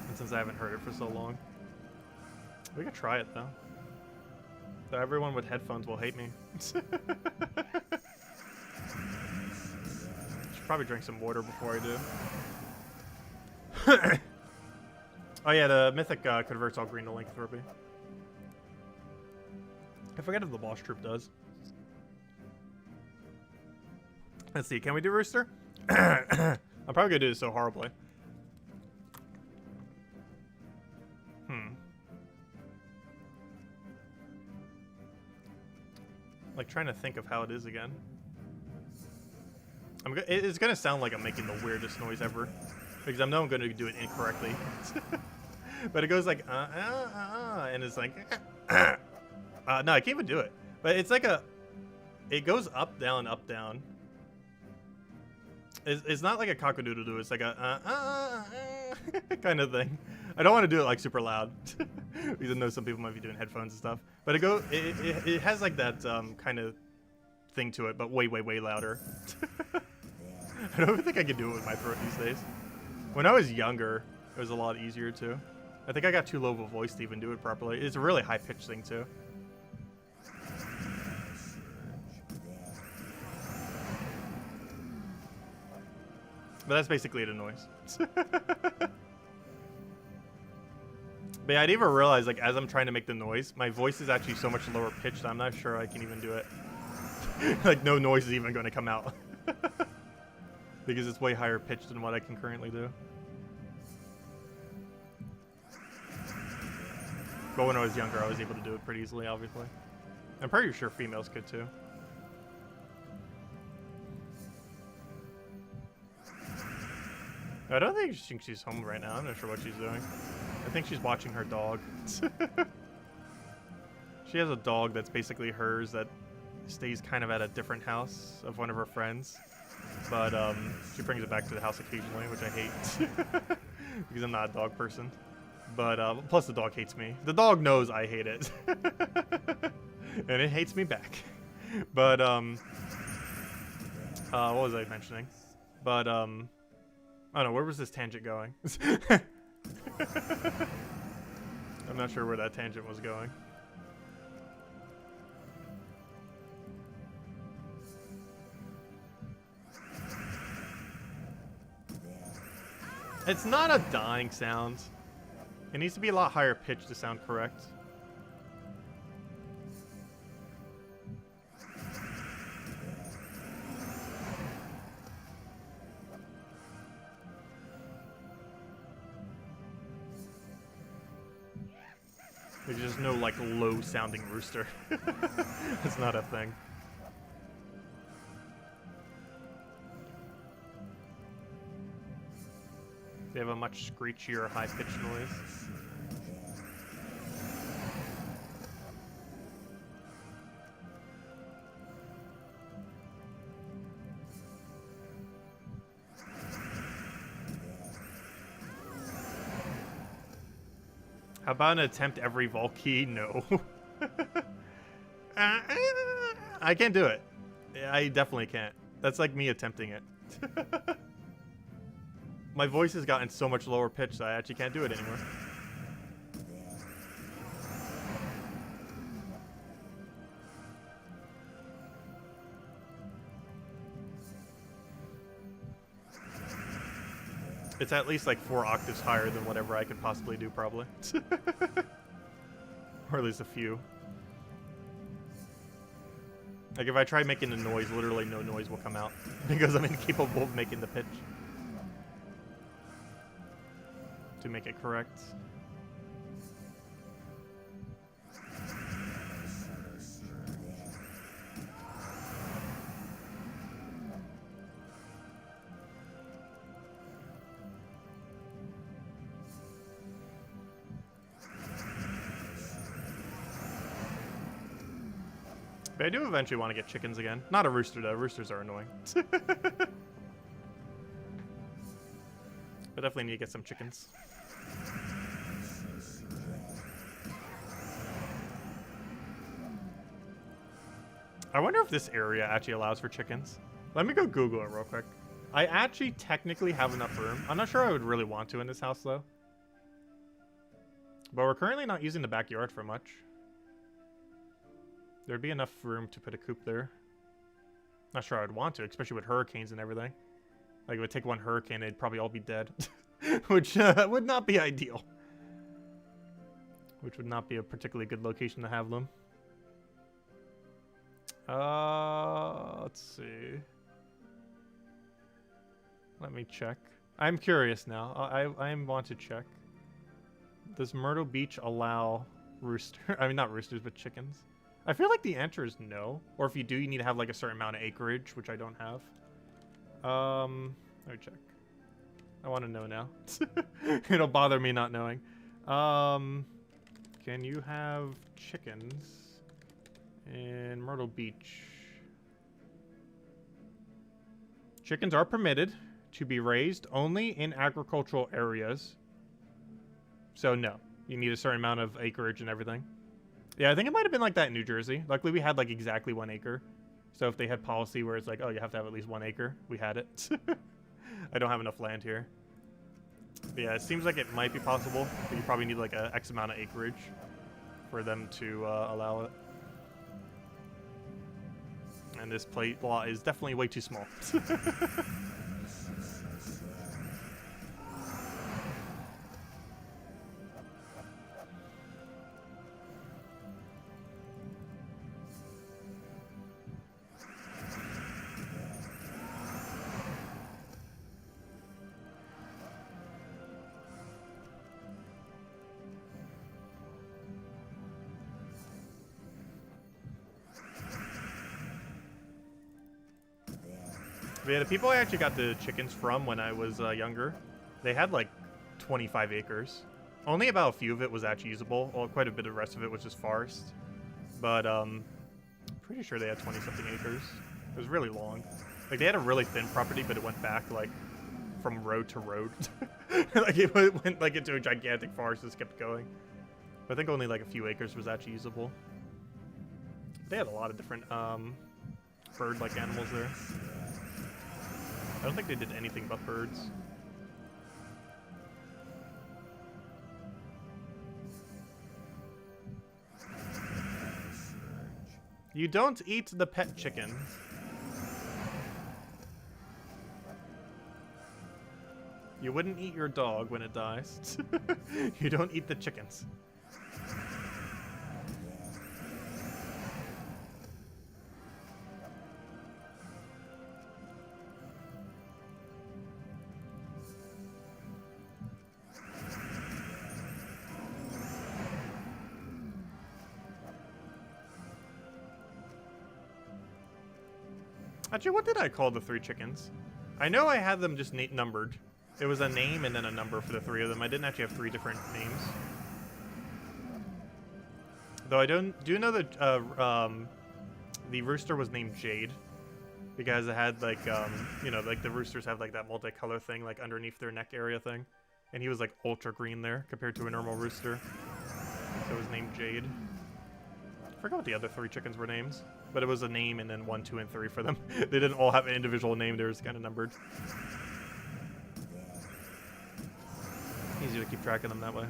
And since I haven't heard it for so long. We could try it though. So everyone with headphones will hate me. Should probably drink some water before I do. Oh yeah, the mythic converts all green to lycanthropy. I forget if the boss troop does. Let's see, can we do Rooster? I'm probably gonna do this so horribly. Like trying to think of how it is again. It's gonna sound like I'm making the weirdest noise ever, because I know I'm gonna do it incorrectly. But it goes like and it's like no, I can't even do it. But it's like it goes up down up down. It's not like a cock-a-doodle-doo. It's like a kind of thing. I don't want to do it like super loud, even though some people might be doing headphones and stuff. But it has like that kind of thing to it, but way louder. I don't even think I can do it with my throat these days. When I was younger, it was a lot easier too. I think I got too low of a voice to even do it properly. It's a really high-pitched thing too. But that's basically the noise. But yeah, I didn't even realize, like, as I'm trying to make the noise, my voice is actually so much lower pitched, I'm not sure I can even do it. Like, no noise is even going to come out. Because it's way higher pitched than what I can currently do. But when I was younger, I was able to do it pretty easily, obviously. I'm pretty sure females could, too. I don't think she's home right now. I'm not sure what she's doing. I think she's watching her dog. She has a dog that's basically hers that stays kind of at a different house of one of her friends. But she brings it back to the house occasionally, which I hate. Because I'm not a dog person. But plus the dog hates me. The dog knows I hate it. And it hates me back. But what was I mentioning? But I don't know, where was this tangent going? I'm not sure where that tangent was going. It's not a dying sound. It needs to be a lot higher pitched to sound correct. There's just no, like, low-sounding rooster. It's not a thing. They have a much screechier, high-pitched noise. How about an attempt every vault key? No. I can't do it. I definitely can't. That's like me attempting it. My voice has gotten so much lower pitched that I actually can't do it anymore. It's at least like 4 octaves higher than whatever I could possibly do, probably. Or at least a few. Like if I try making a noise, literally no noise will come out. Because I'm incapable of making the pitch. To make it correct. But I do eventually want to get chickens again. Not a rooster, though. Roosters are annoying. But definitely need to get some chickens. I wonder if this area actually allows for chickens. Let me go Google it real quick. I actually technically have enough room. I'm not sure I would really want to in this house, though. But we're currently not using the backyard for much. There'd be enough room to put a coop there. Not sure I would want to, especially with hurricanes and everything. Like, it would take one hurricane, they'd probably all be dead. Which would not be ideal. Which would not be a particularly good location to have them. Let's see. Let me check. I'm curious now. I want to check. Does Myrtle Beach allow rooster? I mean, not roosters, but chickens. I feel like the answer is no. Or if you do, you need to have like a certain amount of acreage, which I don't have. Let me check. I want to know now. It'll bother me not knowing. Can you have chickens in Myrtle Beach? Chickens are permitted to be raised only in agricultural areas. So no, you need a certain amount of acreage and everything. Yeah, I think it might have been like that in New Jersey. Luckily, we had like exactly 1 acre. So if they had policy where it's like, oh, you have to have at least 1 acre, we had it. I don't have enough land here. But yeah, it seems like it might be possible, but you probably need like a X amount of acreage for them to allow it. And this plate lot is definitely way too small. But yeah, the people I actually got the chickens from when I was younger, they had like 25 acres. Only about a few of it was actually usable. Well, quite a bit of the rest of it was just forest. But pretty sure they had 20-something acres. It was really long. Like they had a really thin property, but it went back like from road to road. Like it went like into a gigantic forest, just kept going. But I think only like a few acres was actually usable. They had a lot of different bird-like animals there. I don't think they did anything but birds. You don't eat the pet chicken. You wouldn't eat your dog when it dies. You don't eat the chickens. Actually, what did I call the 3 chickens? I know I had them just numbered. It was a name and then a number for the 3 of them. I didn't actually have 3 different names. Though I do know that the rooster was named Jade. Because it had like, you know, like the roosters have like that multicolor thing like underneath their neck area thing. And he was like ultra green there compared to a normal rooster. So it was named Jade. I forgot what the other 3 chickens were names. But it was a name and then 1, 2, and 3 for them. They didn't all have an individual name. They were just kind of numbered. Easy to keep track of them that way.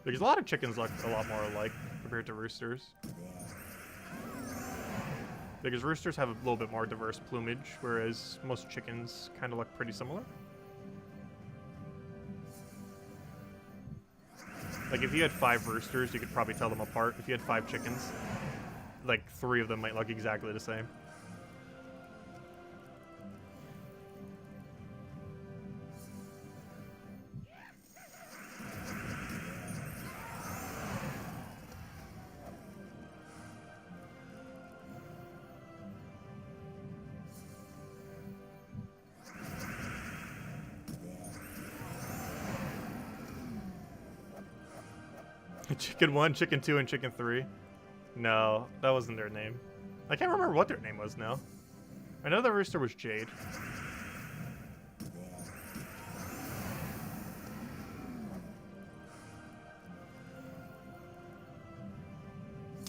Because a lot of chickens look a lot more alike compared to roosters. Because roosters have a little bit more diverse plumage, whereas most chickens kind of look pretty similar. Like, if you had 5 roosters, you could probably tell them apart. If you had 5 chickens, like, 3 of them might look exactly the same. Chicken 1, Chicken 2, and Chicken 3. No, that wasn't their name. I can't remember what their name was now. I know the rooster was Jade.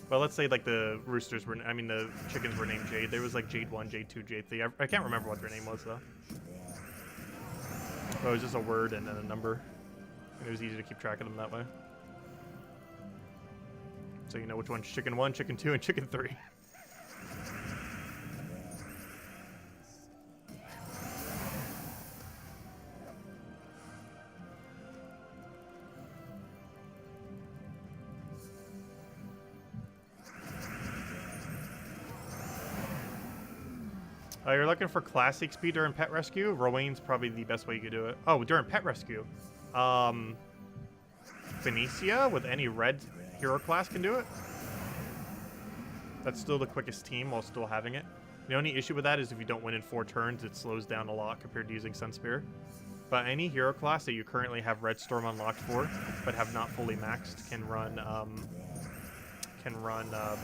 Well, let's say like the roosters were, I mean the chickens were named Jade. There was like Jade 1, Jade 2, Jade 3. I can't remember what their name was though. But it was just a word and then a number. And it was easy to keep track of them that way. So you know which one's Chicken 1, Chicken 2, and Chicken 3. You're looking for classic speed during pet rescue? Rowan's probably the best way you could do it. Oh, during pet rescue. Phoenicia with any red hero class can do it. That's still the quickest team while still having it. The only issue with that is if you don't win in 4 turns, it slows down a lot compared to using Sun Spear. But any hero class that you currently have Red Storm unlocked for, but have not fully maxed, can run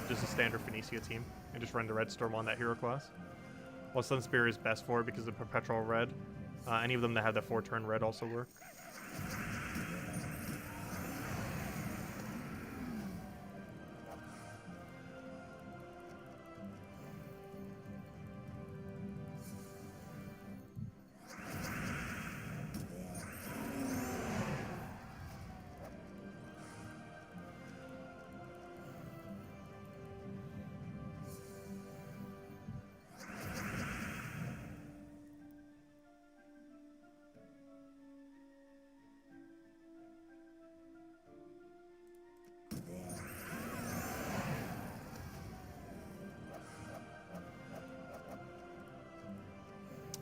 just a standard Phoenicia team and just run the Red Storm on that hero class. Well, Sun Spear is best for it because of Perpetual Red. Any of them that have the 4-turn red also work.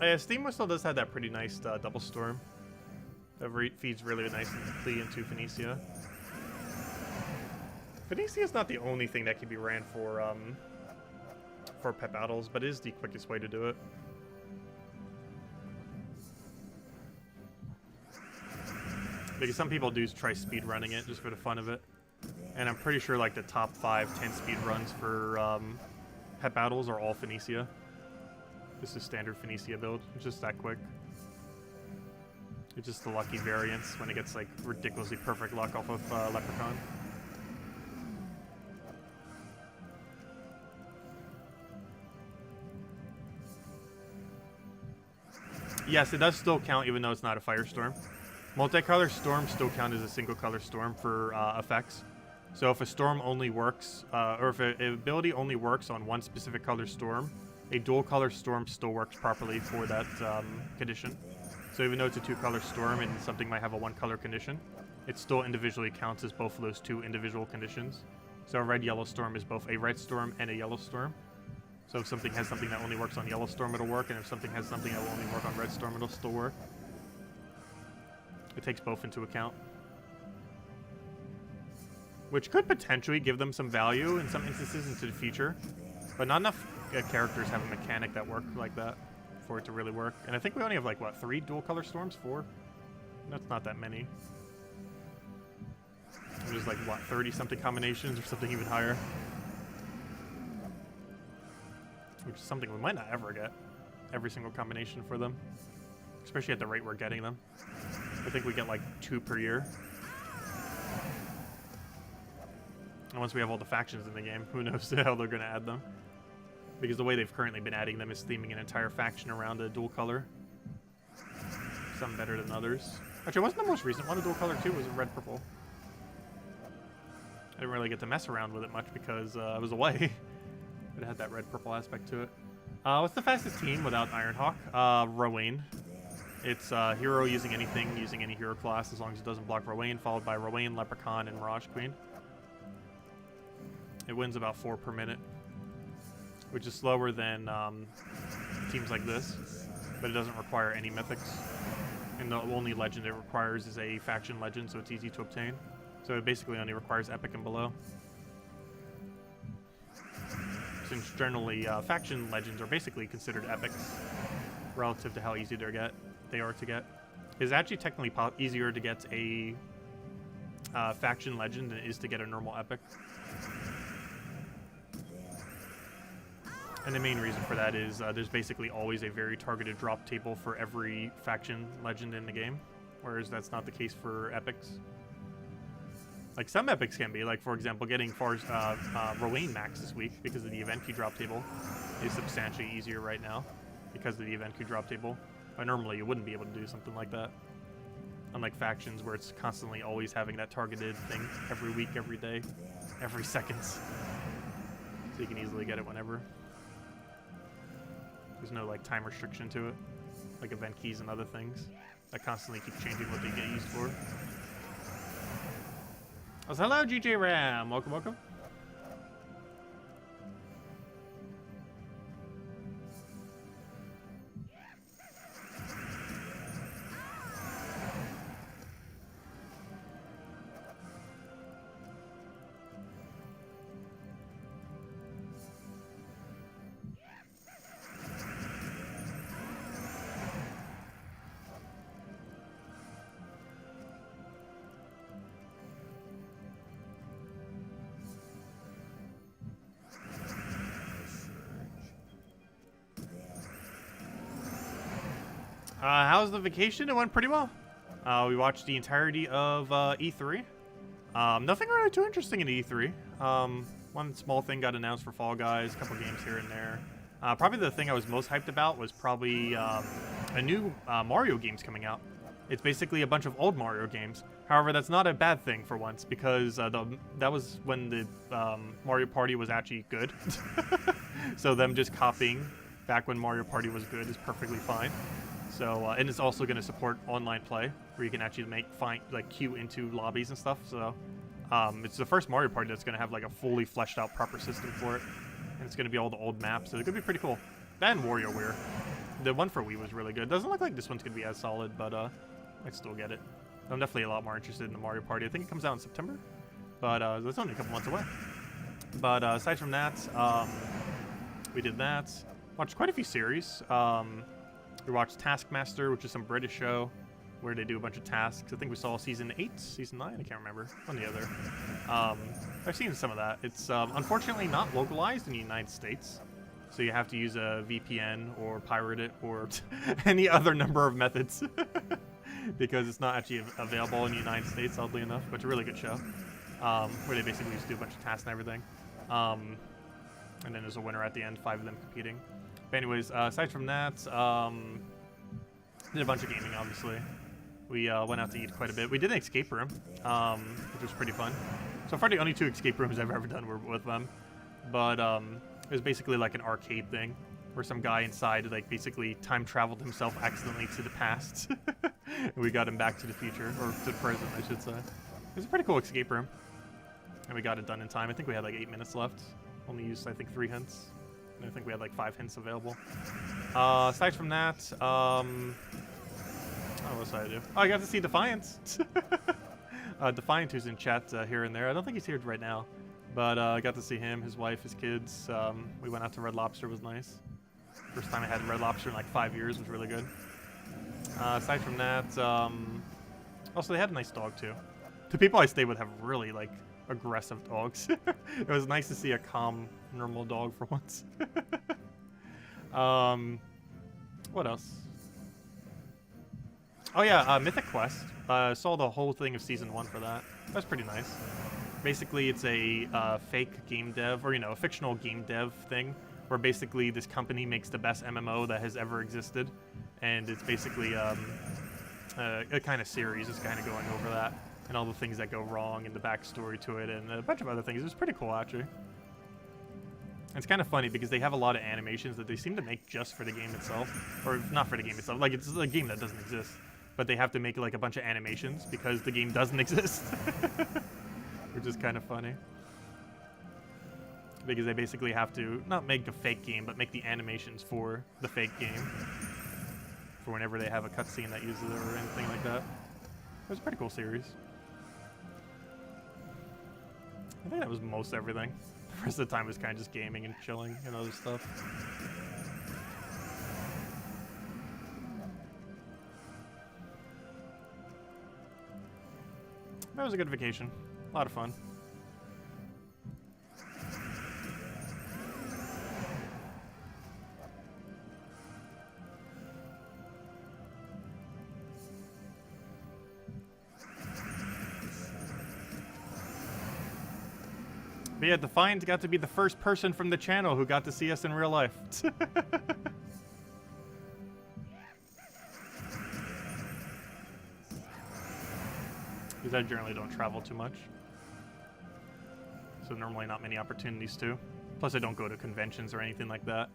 Yeah, Steam still does have that pretty nice double storm. That feeds really nicely into Phoenicia. Phoenicia is not the only thing that can be ran for pet battles, but it is the quickest way to do it. Because some people do try speed running it just for the fun of it. And I'm pretty sure like the top 5, 10 speed runs for pet battles are all Phoenicia. This is standard Phoenicia build. It's just that quick. It's just the lucky variance when it gets like ridiculously perfect luck off of Leprechaun. Yes, it does still count even though it's not a firestorm. Multicolor storms still count as a single color storm for effects. So if a storm only works, or if an ability only works on one specific color storm, a dual color storm still works properly for that condition. So even though it's a 2-color storm and something might have a 1-color condition, it still individually counts as both of those 2 individual conditions. So a red-yellow storm is both a red storm and a yellow storm. So if something has something that only works on yellow storm, it'll work, and if something has something that will only work on red storm, it'll still work. It takes both into account. Which could potentially give them some value in some instances into the future, but not enough characters have a mechanic that work like that for it to really work. And I think we only have like, what, 3 dual color storms? 4? That's not that many. There's like, what, 30-something combinations or something even higher? Which is something we might not ever get. Every single combination for them. Especially at the rate we're getting them. I think we get like 2 per year. And once we have all the factions in the game, who knows how they're going to add them. Because the way they've currently been adding them is theming an entire faction around a dual color. Some better than others. Actually, wasn't the most recent one a dual color too? Was it red-purple? I didn't really get to mess around with it much because I was away. But it had that red-purple aspect to it. What's the fastest team without Ironhawk? Rowan. It's hero using anything, using any hero class as long as it doesn't block Rowan, followed by Rowan, Leprechaun, and Mirage Queen. It wins about 4 per minute, which is slower than teams like this, but it doesn't require any mythics. And the only legend it requires is a faction legend, so it's easy to obtain. So it basically only requires epic and below. Since generally faction legends are basically considered epics relative to how easy they are to get. It's actually technically easier to get a faction legend than it is to get a normal epic. And the main reason for that is there's basically always a very targeted drop table for every faction legend in the game, whereas that's not the case for epics. Like some epics can be, like for example, getting Rowan max this week because of the event queue drop table is substantially easier right now because of the event queue drop table. But normally you wouldn't be able to do something like that. Unlike factions where it's constantly always having that targeted thing every week, every day, every second. So you can easily get it whenever. There's no like time restriction to it, like event keys and other things that constantly keep changing what they get used for. Oh, so hello, GJ Ram. Welcome, welcome. How's the vacation? It went pretty well. We watched the entirety of E3. Nothing really too interesting in E3. One small thing got announced for Fall Guys, a couple games here and there. Probably the thing I was most hyped about was probably a new Mario game's coming out. It's basically a bunch of old Mario games. However, that's not a bad thing for once because that was when the Mario Party was actually good. So them just copying back when Mario Party was good is perfectly fine. So, and it's also going to support online play, where you can actually queue into lobbies and stuff. So, it's the first Mario Party that's going to have like a fully fleshed out proper system for it, and it's going to be all the old maps. So it could be pretty cool. That and WarioWare, the one for Wii was really good. Doesn't look like this one's going to be as solid, but I'd still get it. I'm definitely a lot more interested in the Mario Party. I think it comes out in September, but that's only a couple months away. But aside from that, we did that. Watched quite a few series. We watched Taskmaster, which is some British show where they do a bunch of tasks. I think we saw season 8, season 9, I can't remember. One or the other. I've seen some of that. It's unfortunately not localized in the United States. So you have to use a VPN or pirate it or any other number of methods. Because it's not actually available in the United States, oddly enough. But it's a really good show. Where they basically just do a bunch of tasks and everything. And then there's a winner at the end, 5 of them competing. But anyways, aside from that, did a bunch of gaming, obviously. We went out to eat quite a bit. We did an escape room, which was pretty fun. So far, the only 2 escape rooms I've ever done were with them. But it was basically like an arcade thing, where some guy inside like basically time traveled himself accidentally to the past. And we got him back to the future, or to the present, I should say. It was a pretty cool escape room. And we got it done in time. I think we had like 8 minutes left. Only used, I think, 3 hints. I think we had like 5 hints available. Aside from that, what else did I do? Oh, I got to see Defiance. Defiant, who's in chat here and there. I don't think he's here right now, but I got to see him, his wife, his kids. We went out to Red Lobster, it was nice. First time I had Red Lobster in like 5 years, was really good. Aside from that, also they had a nice dog too. The people I stayed with have really like aggressive dogs. It was nice to see a calm, normal dog for once. What else? Oh yeah, Mythic Quest. Saw the whole thing of Season 1 for that. That's pretty nice. Basically, it's a fake game dev, or a fictional game dev thing, where basically this company makes the best MMO that has ever existed, and it's basically a kind of series is kind of going over that, and all the things that go wrong, and the backstory to it, and a bunch of other things. It was pretty cool, actually. It's kind of funny because they have a lot of animations that they seem to make just for the game itself, or not for the game itself. Like, it's a game that doesn't exist, but they have to make like a bunch of animations because the game doesn't exist. Which is kind of funny. Because they basically have to not make a fake game, but make the animations for the fake game. For whenever they have a cutscene that uses it or anything like that. It was a pretty cool series. I think that was most everything. The rest of the time was kind of just gaming and chilling and other stuff. That was a good vacation. A lot of fun. But yeah, Defiant got to be the first person from the channel who got to see us in real life. Because I generally don't travel too much. So normally not many opportunities to. Plus I don't go to conventions or anything like that.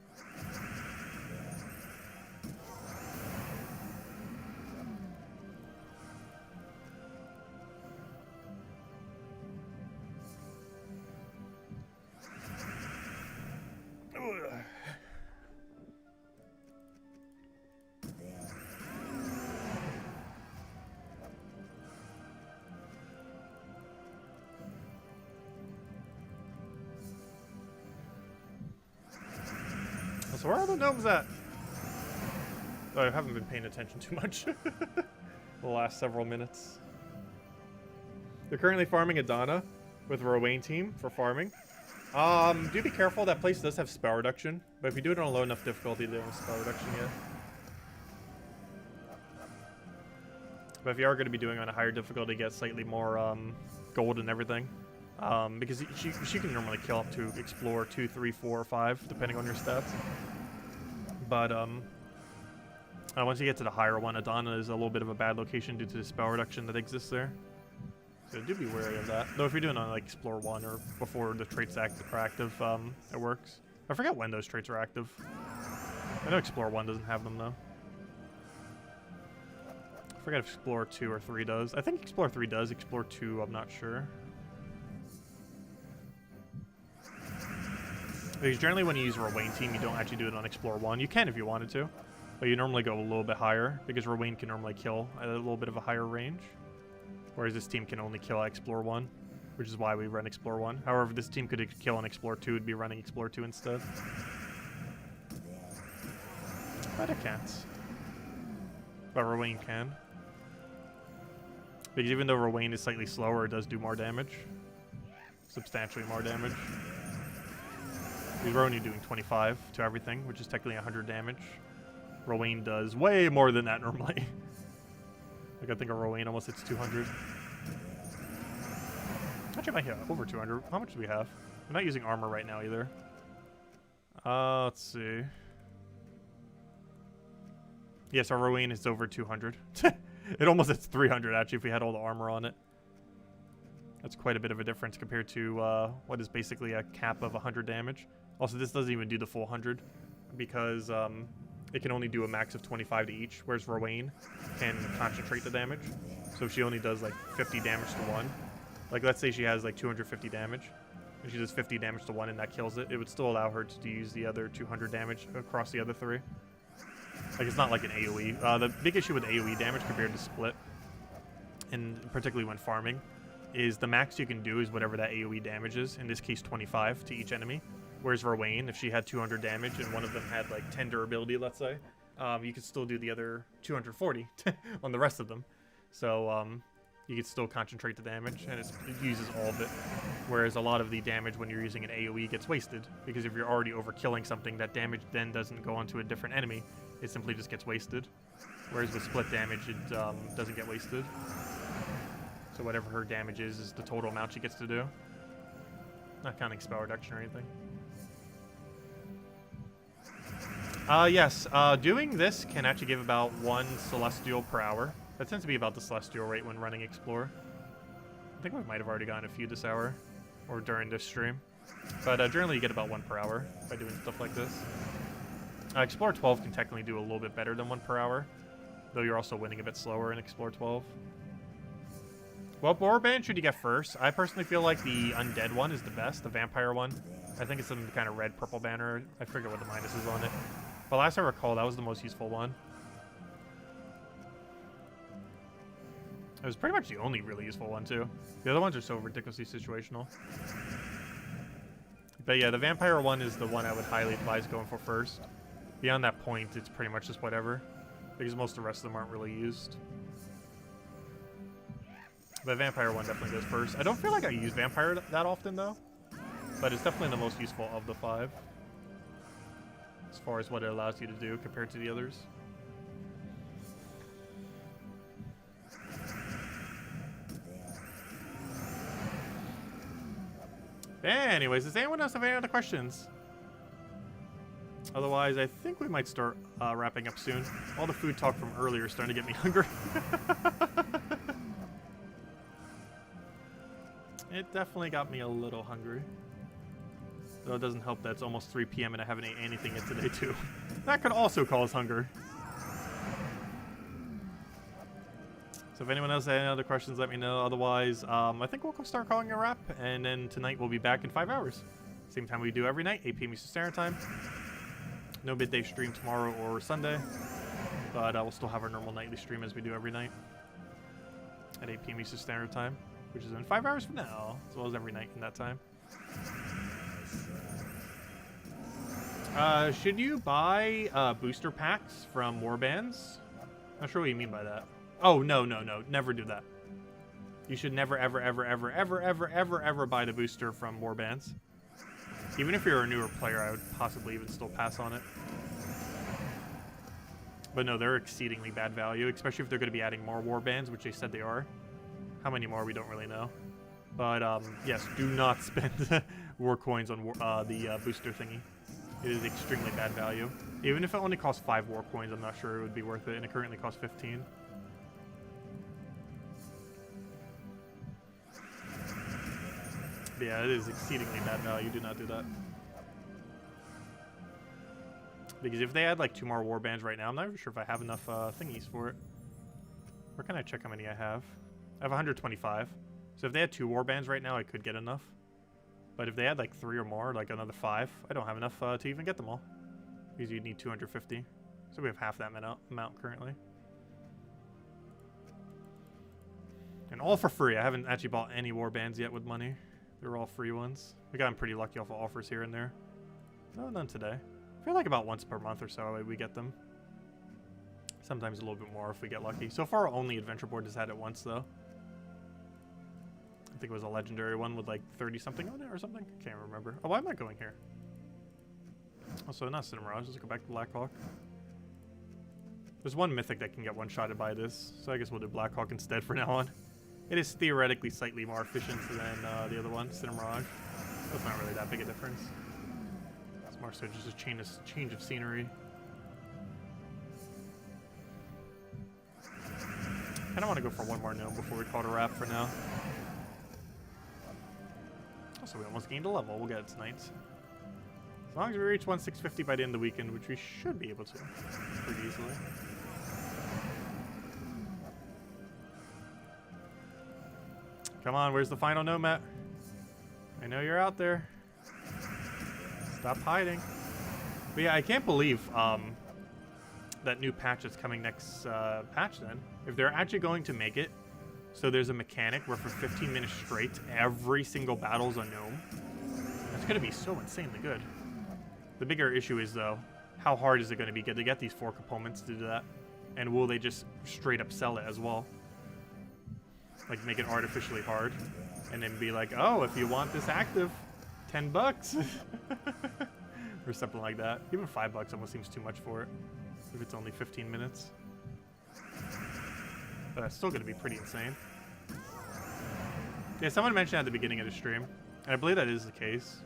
So where are the gnomes at? Oh, I haven't been paying attention too much the last several minutes. They're currently farming Adana with Rowain team for farming. Do be careful, that place does have spell reduction, but if you do it on a low enough difficulty, they don't have spell reduction yet. But if you are going to be doing it on a higher difficulty, get slightly more gold and everything. Because she can normally kill up to explore 2, 3, 4, or 5, depending on your stats. But once you get to the higher one, Adana is a little bit of a bad location due to the spell reduction that exists there. So do be wary of that. Though if you're doing it on like Explore 1 or before the traits are active, it works. I forget when those traits are active. I know Explore 1 doesn't have them though. I forget if Explore 2 or 3 does. I think Explore 3 does. Explore 2, I'm not sure. Because generally when you use Rowain team, you don't actually do it on Explore 1. You can if you wanted to, but you normally go a little bit higher, because Rowain can normally kill at a little bit of a higher range. Whereas this team can only kill at Explore 1, which is why we run Explore 1. However, this team could kill on Explore 2, would be running Explore 2 instead. But it can't. But Rowain can. Because even though Rowain is slightly slower, it does do more damage. Substantially more damage. Because we're only doing 25 to everything, which is technically 100 damage. Rowain does way more than that normally. Like I think a Rowain almost hits 200. Actually, I might hit over 200. How much do we have? We're not using armor right now either. Let's see. Yes, our Rowain is over 200. It almost hits 300 actually if we had all the armor on it. That's quite a bit of a difference compared to what is basically a cap of 100 damage. Also, this doesn't even do the full 100 because it can only do a max of 25 to each, whereas Rowain can concentrate the damage. So if she only does like 50 damage to one, like let's say she has like 250 damage, and she does 50 damage to one and that kills it, it would still allow her to use the other 200 damage across the other 3. Like it's not like an AoE. The big issue with AoE damage compared to split, and particularly when farming, is the max you can do is whatever that AoE damage is, in this case 25 to each enemy. Whereas Rowain, if she had 200 damage and one of them had like 10 durability, let's say, you could still do the other 240 on the rest of them. So you could still concentrate the damage, and it uses all of it. Whereas a lot of the damage when you're using an AoE gets wasted, because if you're already overkilling something, that damage then doesn't go onto a different enemy. It simply just gets wasted. Whereas with split damage, it doesn't get wasted. So whatever her damage is the total amount she gets to do. Not counting spell reduction or anything. Yes, doing this can actually give about 1 Celestial per hour. That tends to be about the Celestial rate when running Explore. I think we might have already gotten a few this hour, or during this stream. But generally you get about 1 per hour by doing stuff like this. Explore 12 can technically do a little bit better than 1 per hour, though you're also winning a bit slower in Explore 12. What warband should you get first? I personally feel like the Undead one is the best, the Vampire one. I think it's some kind of red-purple banner. I forget what the minus is on it. But last I recall, that was the most useful one. It was pretty much the only really useful one, too. The other ones are so ridiculously situational. But yeah, the Vampire one is the one I would highly advise going for first. Beyond that point, it's pretty much just whatever, because most of the rest of them aren't really used. The vampire one definitely goes first. I don't feel like I use vampire that often though, but it's definitely the most useful of the 5 as far as what it allows you to do compared to the others. Anyways, does anyone else have any other questions? Otherwise, I think we might start wrapping up soon. All the food talk from earlier is starting to get me hungry. It definitely got me a little hungry. Though it doesn't help that it's almost 3 p.m. and I haven't ate anything yet today, too. That could also cause hunger. So if anyone else has any other questions, let me know. Otherwise, I think we'll start calling a wrap. And then tonight we'll be back in 5 hours. Same time we do every night, 8 p.m. Eastern Standard Time. No midday stream tomorrow or Sunday. But we'll still have our normal nightly stream as we do every night. At 8 p.m. Eastern Standard Time. Which is in 5 hours from now. As well as every night in that time. Should you buy booster packs from warbands? Not sure what you mean by that. Oh, no. Never do that. You should never, ever buy the booster from warbands. Even if you're a newer player, I would possibly even still pass on it. But no, they're exceedingly bad value, especially if they're going to be adding more warbands, which they said they are. How many more, we don't really know. But, yes, do not spend war coins on the booster thingy. It is extremely bad value. Even if it only costs 5 war coins, I'm not sure it would be worth it, and it currently costs 15. But yeah, it is exceedingly bad value. Do not do that. Because if they add like 2 more warbands right now, I'm not even sure if I have enough thingies for it. Where can I check how many I have? I have 125. So if they had 2 warbands right now, I could get enough. But if they had like 3 or more, like another 5, I don't have enough to even get them all. Because you'd need 250. So we have half that amount currently. And all for free. I haven't actually bought any warbands yet with money. They're all free ones. We got pretty lucky off of offers here and there. No, none today. I feel like about once per month or so we get them. Sometimes a little bit more if we get lucky. So far, only Adventure Board has had it once, though. I think it was a legendary one with like 30-something on it or something. I can't remember. Oh, why am I going here? Also, not Cinemirage. Let's go back to Blackhawk. There's one mythic that can get one-shotted by this, so I guess we'll do Blackhawk instead for now on. It is theoretically slightly more efficient than the other one, Cinemirage. That's not really that big a difference. It's more so just a change of scenery. I kind of want to go for one more gnome before we call it a wrap for now. Also, we almost gained a level. We'll get it tonight. As long as we reach 1650 by the end of the weekend, which we should be able to pretty easily. Come on, where's the final gnome at? I know you're out there. Stop hiding. But yeah, I can't believe that new patch that's coming next patch then. If they're actually going to make it so there's a mechanic where for 15 minutes straight, every single battle's a gnome, that's going to be so insanely good. The bigger issue is, though, how hard is it going to be to get these 4 components to do that? And will they just straight up sell it as well? Like, make it artificially hard. And then be like, oh, if you want this active, $10. Or something like that. Even $5 almost seems too much for it. If it's only 15 minutes. But that's still going to be pretty insane. Yeah, someone mentioned at the beginning of the stream. And I believe that is the case.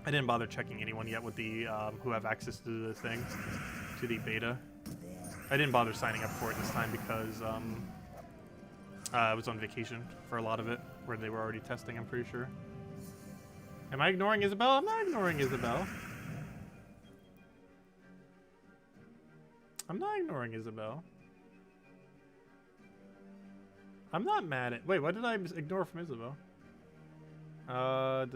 I didn't bother checking anyone yet with the who have access to the thing, to the beta. I didn't bother signing up for it this time because I was on vacation for a lot of it, where they were already testing, I'm pretty sure. Am I ignoring Isabel? I'm not ignoring Isabel. I'm not ignoring Isabel. I'm not mad at... Wait, what did I ignore from Isabel? I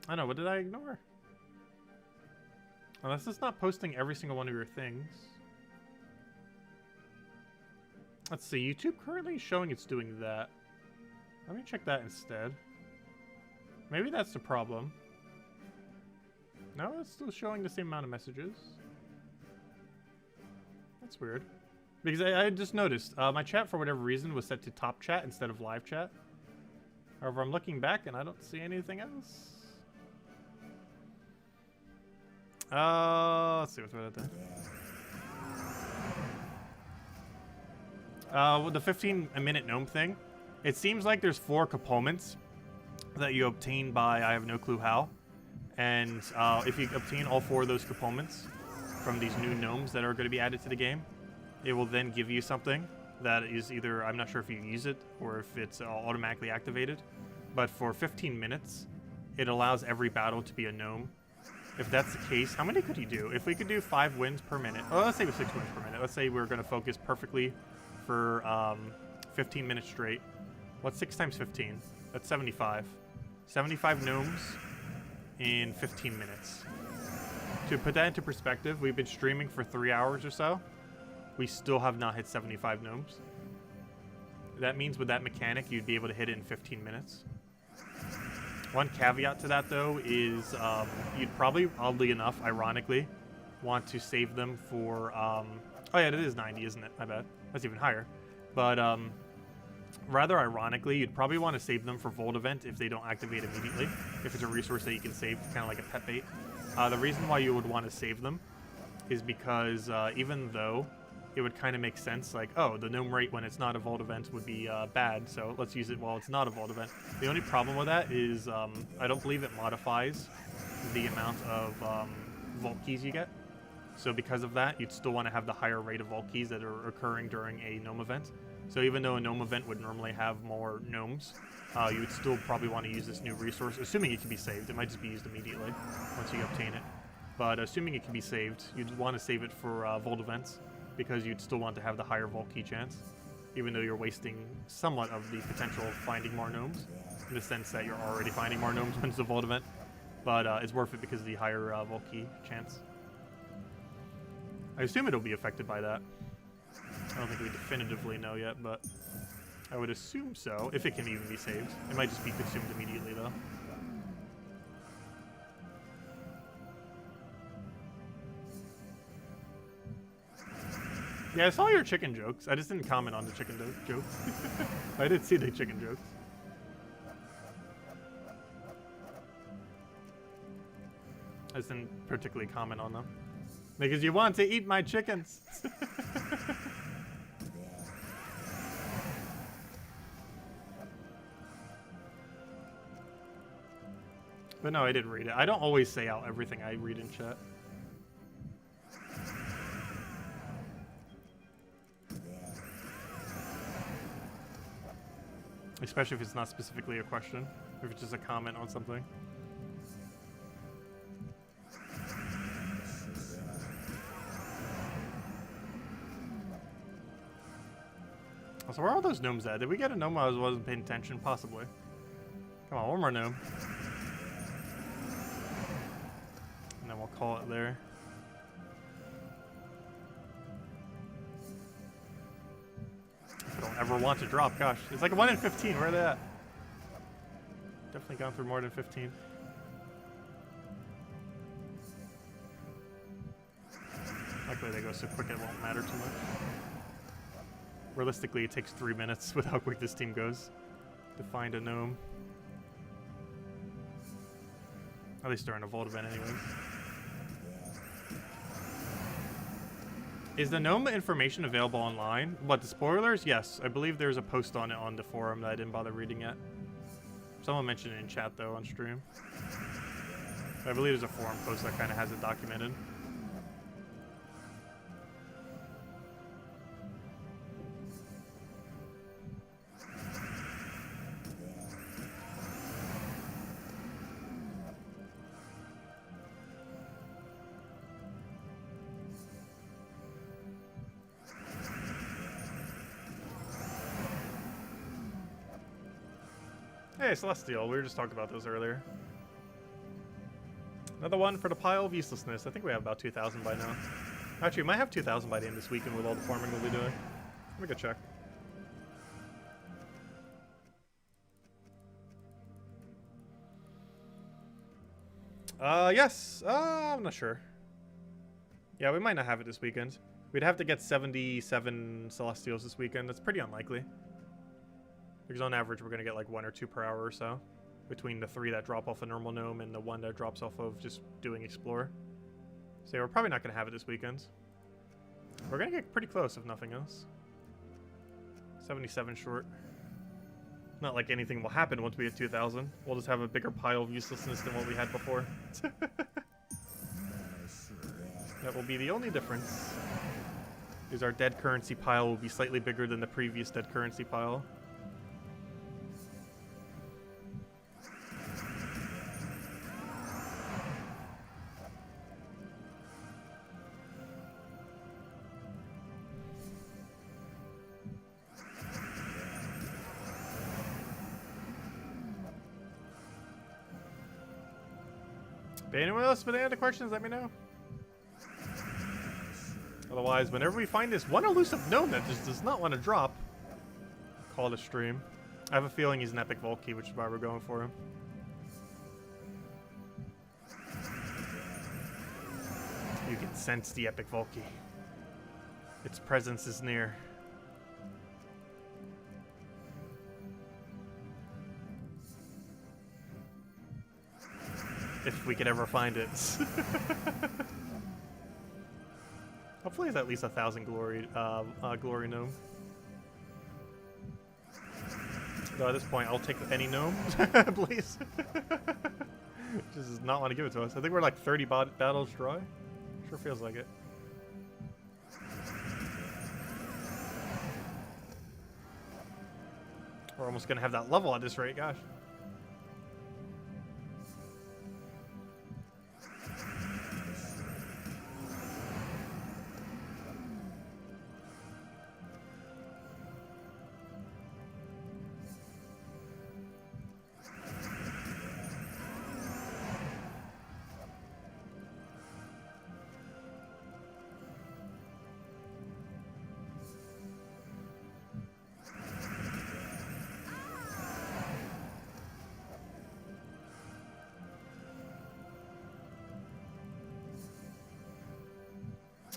don't know, what did I ignore? Unless it's not posting every single one of your things. Let's see, YouTube currently showing it's doing that. Let me check that instead. Maybe that's the problem. No, it's still showing the same amount of messages. That's weird. Because I just noticed, my chat for whatever reason was set to top chat instead of live chat. However, I'm looking back and I don't see anything else. Let's see what's right there. With the 15-minute gnome thing, it seems like there's 4 components that you obtain by I have no clue how. And if you obtain all 4 of those components from these new gnomes that are going to be added to the game, it will then give you something that is either, I'm not sure if you use it or if it's automatically activated, but for 15 minutes, it allows every battle to be a gnome. If that's the case, how many could you do? If we could do 5 wins per minute, oh, let's say 6 wins per minute. Let's say we're going to focus perfectly for 15 minutes straight. What's 6 times 15? That's 75. 75 gnomes in 15 minutes. To put that into perspective, we've been streaming for 3 hours or so. We still have not hit 75 gnomes. That means with that mechanic, you'd be able to hit it in 15 minutes. One caveat to that, though, is you'd probably, oddly enough, ironically, want to save them for... oh, yeah, it is 90, isn't it? I bet. That's even higher. But rather ironically, you'd probably want to save them for Vault Event if they don't activate immediately. If it's a resource that you can save, kind of like a pet bait. The reason why you would want to save them is because even though it would kind of make sense, like, oh, the gnome rate when it's not a Vault Event would be bad, so let's use it while it's not a Vault Event. The only problem with that is I don't believe it modifies the amount of Vault Keys you get. So because of that, you'd still want to have the higher rate of Vault Keys that are occurring during a gnome event. So even though a gnome event would normally have more gnomes, you would still probably want to use this new resource, assuming it can be saved. It might just be used immediately once you obtain it. But assuming it can be saved, you'd want to save it for Vault Events, because you'd still want to have the higher Vault Key chance, even though you're wasting somewhat of the potential of finding more gnomes, in the sense that you're already finding more gnomes when it's a Vault Event. But it's worth it because of the higher Vault Key chance. I assume it'll be affected by that. I don't think we definitively know yet, but I would assume so, if it can even be saved. It might just be consumed immediately, though. Yeah, I saw your chicken jokes. I just didn't comment on the chicken jokes. I did see the chicken jokes. I just didn't particularly comment on them. Because you want to eat my chickens. But no, I didn't read it. I don't always say out everything I read in chat. Especially if it's not specifically a question, if it's just a comment on something. So where are all those gnomes at? Did we get a gnome I wasn't paying attention? Possibly. Come on, one more gnome. And then we'll call it there. I don't ever want to drop, gosh. It's like 1 in 15, where are they at? Definitely gone through more than 15. Luckily they go so quick it won't matter too much. Realistically, it takes 3 minutes with how quick this team goes to find a gnome. At least during a Vault event anyways. Is the gnome information available online? What, the spoilers? Yes, I believe there's a post on it on the forum that I didn't bother reading yet. Someone mentioned it in chat though on stream. I believe there's a forum post that kind of has it documented. Hey, Celestial, we were just talking about those earlier. Another one for the pile of uselessness. I think we have about 2,000 by now. Actually, we might have 2,000 by the end of this weekend with all the farming we'll be doing. Let me go check. Yes. I'm not sure. Yeah, we might not have it this weekend. We'd have to get 77 Celestials this weekend. That's pretty unlikely. Because on average, we're going to get like 1 or 2 per hour or so. Between the 3 that drop off a normal gnome and the 1 that drops off of just doing Explore. So yeah, we're probably not going to have it this weekend. We're going to get pretty close, if nothing else. 77 short. Not like anything will happen once we hit 2,000. We'll just have a bigger pile of uselessness than what we had before. That will be the only difference. Is our dead currency pile will be slightly bigger than the previous dead currency pile. If anyone else with any other questions, let me know. Otherwise, whenever we find this one elusive gnome that just does not want to drop, call it a stream. I have a feeling he's an epic Volkey, which is why we're going for him. You can sense the epic Volkey. Its presence is near. If we could ever find it. Hopefully it's at least 1,000 glory gnome. Though at this point, I'll take any gnome, please. Just does not want to give it to us. I think we're like 30 battles dry. Sure feels like it. We're almost gonna have that level at this rate, gosh.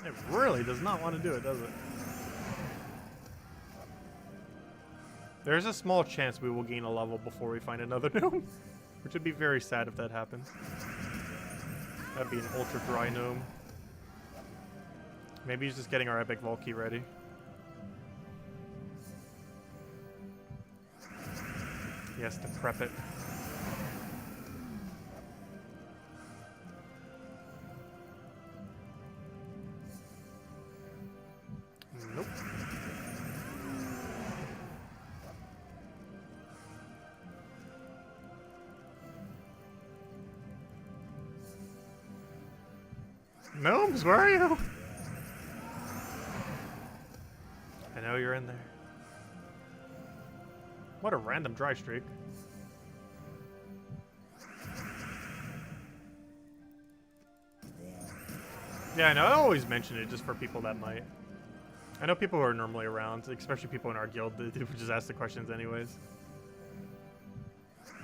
It really does not want to do it, does it? There's a small chance we will gain a level before we find another gnome, which would be very sad if that happens. That'd be an ultra dry gnome. Maybe he's just getting our epic Volkey ready. He has to prep it. Nope. Gnomes, where are you? I know you're in there. What a random dry streak. Yeah, I know. I always mention it just for people that might. I know people who are normally around, especially people in our guild, who just ask the questions anyways.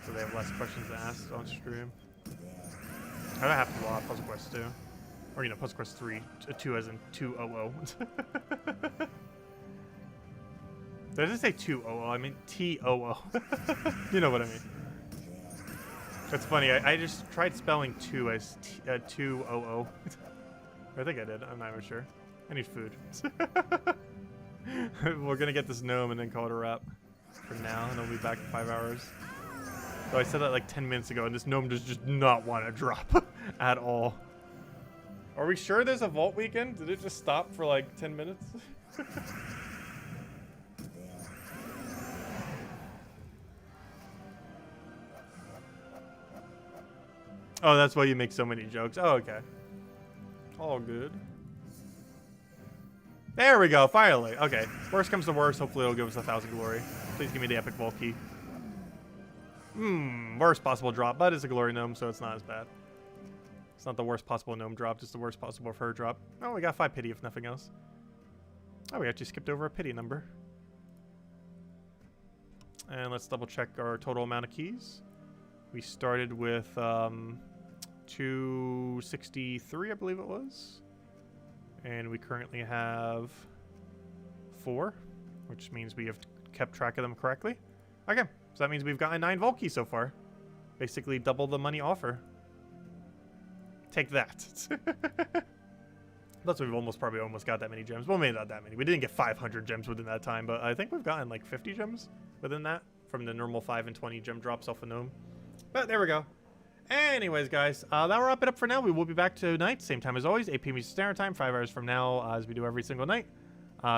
So they have less questions to ask on stream. I don't have to do a lot of Puzzle Quest 2. Or, you know, Puzzle Quest 3. 2 as in 200. Did I just say 200? I mean T-O-O. You know what I mean. That's funny. I just tried spelling 2 as 200. I think I did. I'm not even sure. I need food. We're gonna get this gnome and then call it a wrap for now, and I'll be back in 5 hours. So I said that like 10 minutes ago, and this gnome does just not want to drop at all. Are we sure there's a vault weekend? Did it just stop for like 10 minutes? Oh, that's why you make so many jokes. Oh, okay. All good. There we go, finally. Okay, worst comes to worst, hopefully it'll give us 1,000 glory. Please give me the epic Volkey. Worst possible drop, but it's a glory gnome, so it's not as bad. It's not the worst possible gnome drop, just the worst possible fur drop. Oh, we got 5 pity if nothing else. Oh, we actually skipped over a pity number. And let's double check our total amount of keys. We started with 263, I believe it was. And we currently have 4, which means we have kept track of them correctly. Okay, so that means we've gotten 9 vault keys so far. Basically double the money offer. Take that. That's we've probably almost got that many gems. Well, maybe not that many. We didn't get 500 gems within that time, but I think we've gotten like 50 gems within that from the normal 5 and 20 gem drops off a gnome. But there we go. Anyways, guys, that'll wrap it up for now. We will be back tonight, same time as always, 8 p.m. Eastern Standard Time, 5 hours from now, as we do every single night.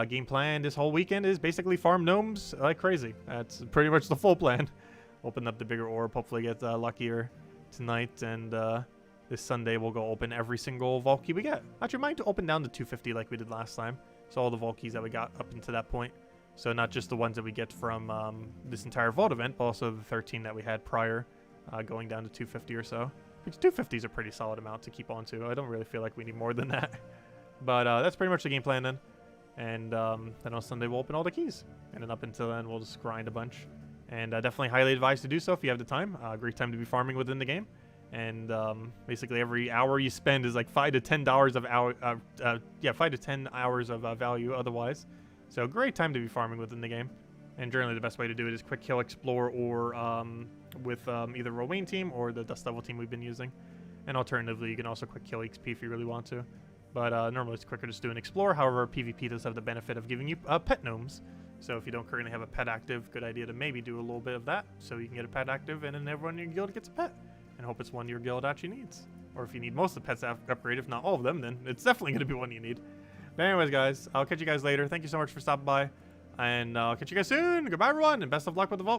Game plan this whole weekend is basically farm gnomes like crazy. That's pretty much the full plan. Open up the bigger orb, hopefully get luckier tonight, and this Sunday we'll go open every single vault key we get. Actually, mind to open down to 250 like we did last time. So all the vault keys that we got up until that point. So not just the ones that we get from this entire vault event, but also the 13 that we had prior, going down to 250 or so. Which 250 is a pretty solid amount to keep on to. I don't really feel like we need more than that. But that's pretty much the game plan then. And then on Sunday we'll open all the keys. And then up until then we'll just grind a bunch. And definitely highly advised to do so if you have the time. Great time to be farming within the game. And basically every hour you spend is like $5 to $10 of hour, 5 to 10 hours of value otherwise. So great time to be farming within the game. And generally the best way to do it is quick kill explore or with either Rowain team or the dust level team we've been using. And alternatively you can also quick kill XP if you really want to. But normally it's quicker just do an explore. However, PvP does have the benefit of giving you pet gnomes. So if you don't currently have a pet active, good idea to maybe do a little bit of that so you can get a pet active and then everyone in your guild gets a pet. And hope it's one your guild actually needs. Or if you need most of the pets upgrade, if not all of them, then it's definitely going to be one you need. But anyways, guys, I'll catch you guys later. Thank you so much for stopping by. And I'll catch you guys soon. Goodbye, everyone, and best of luck with the vault.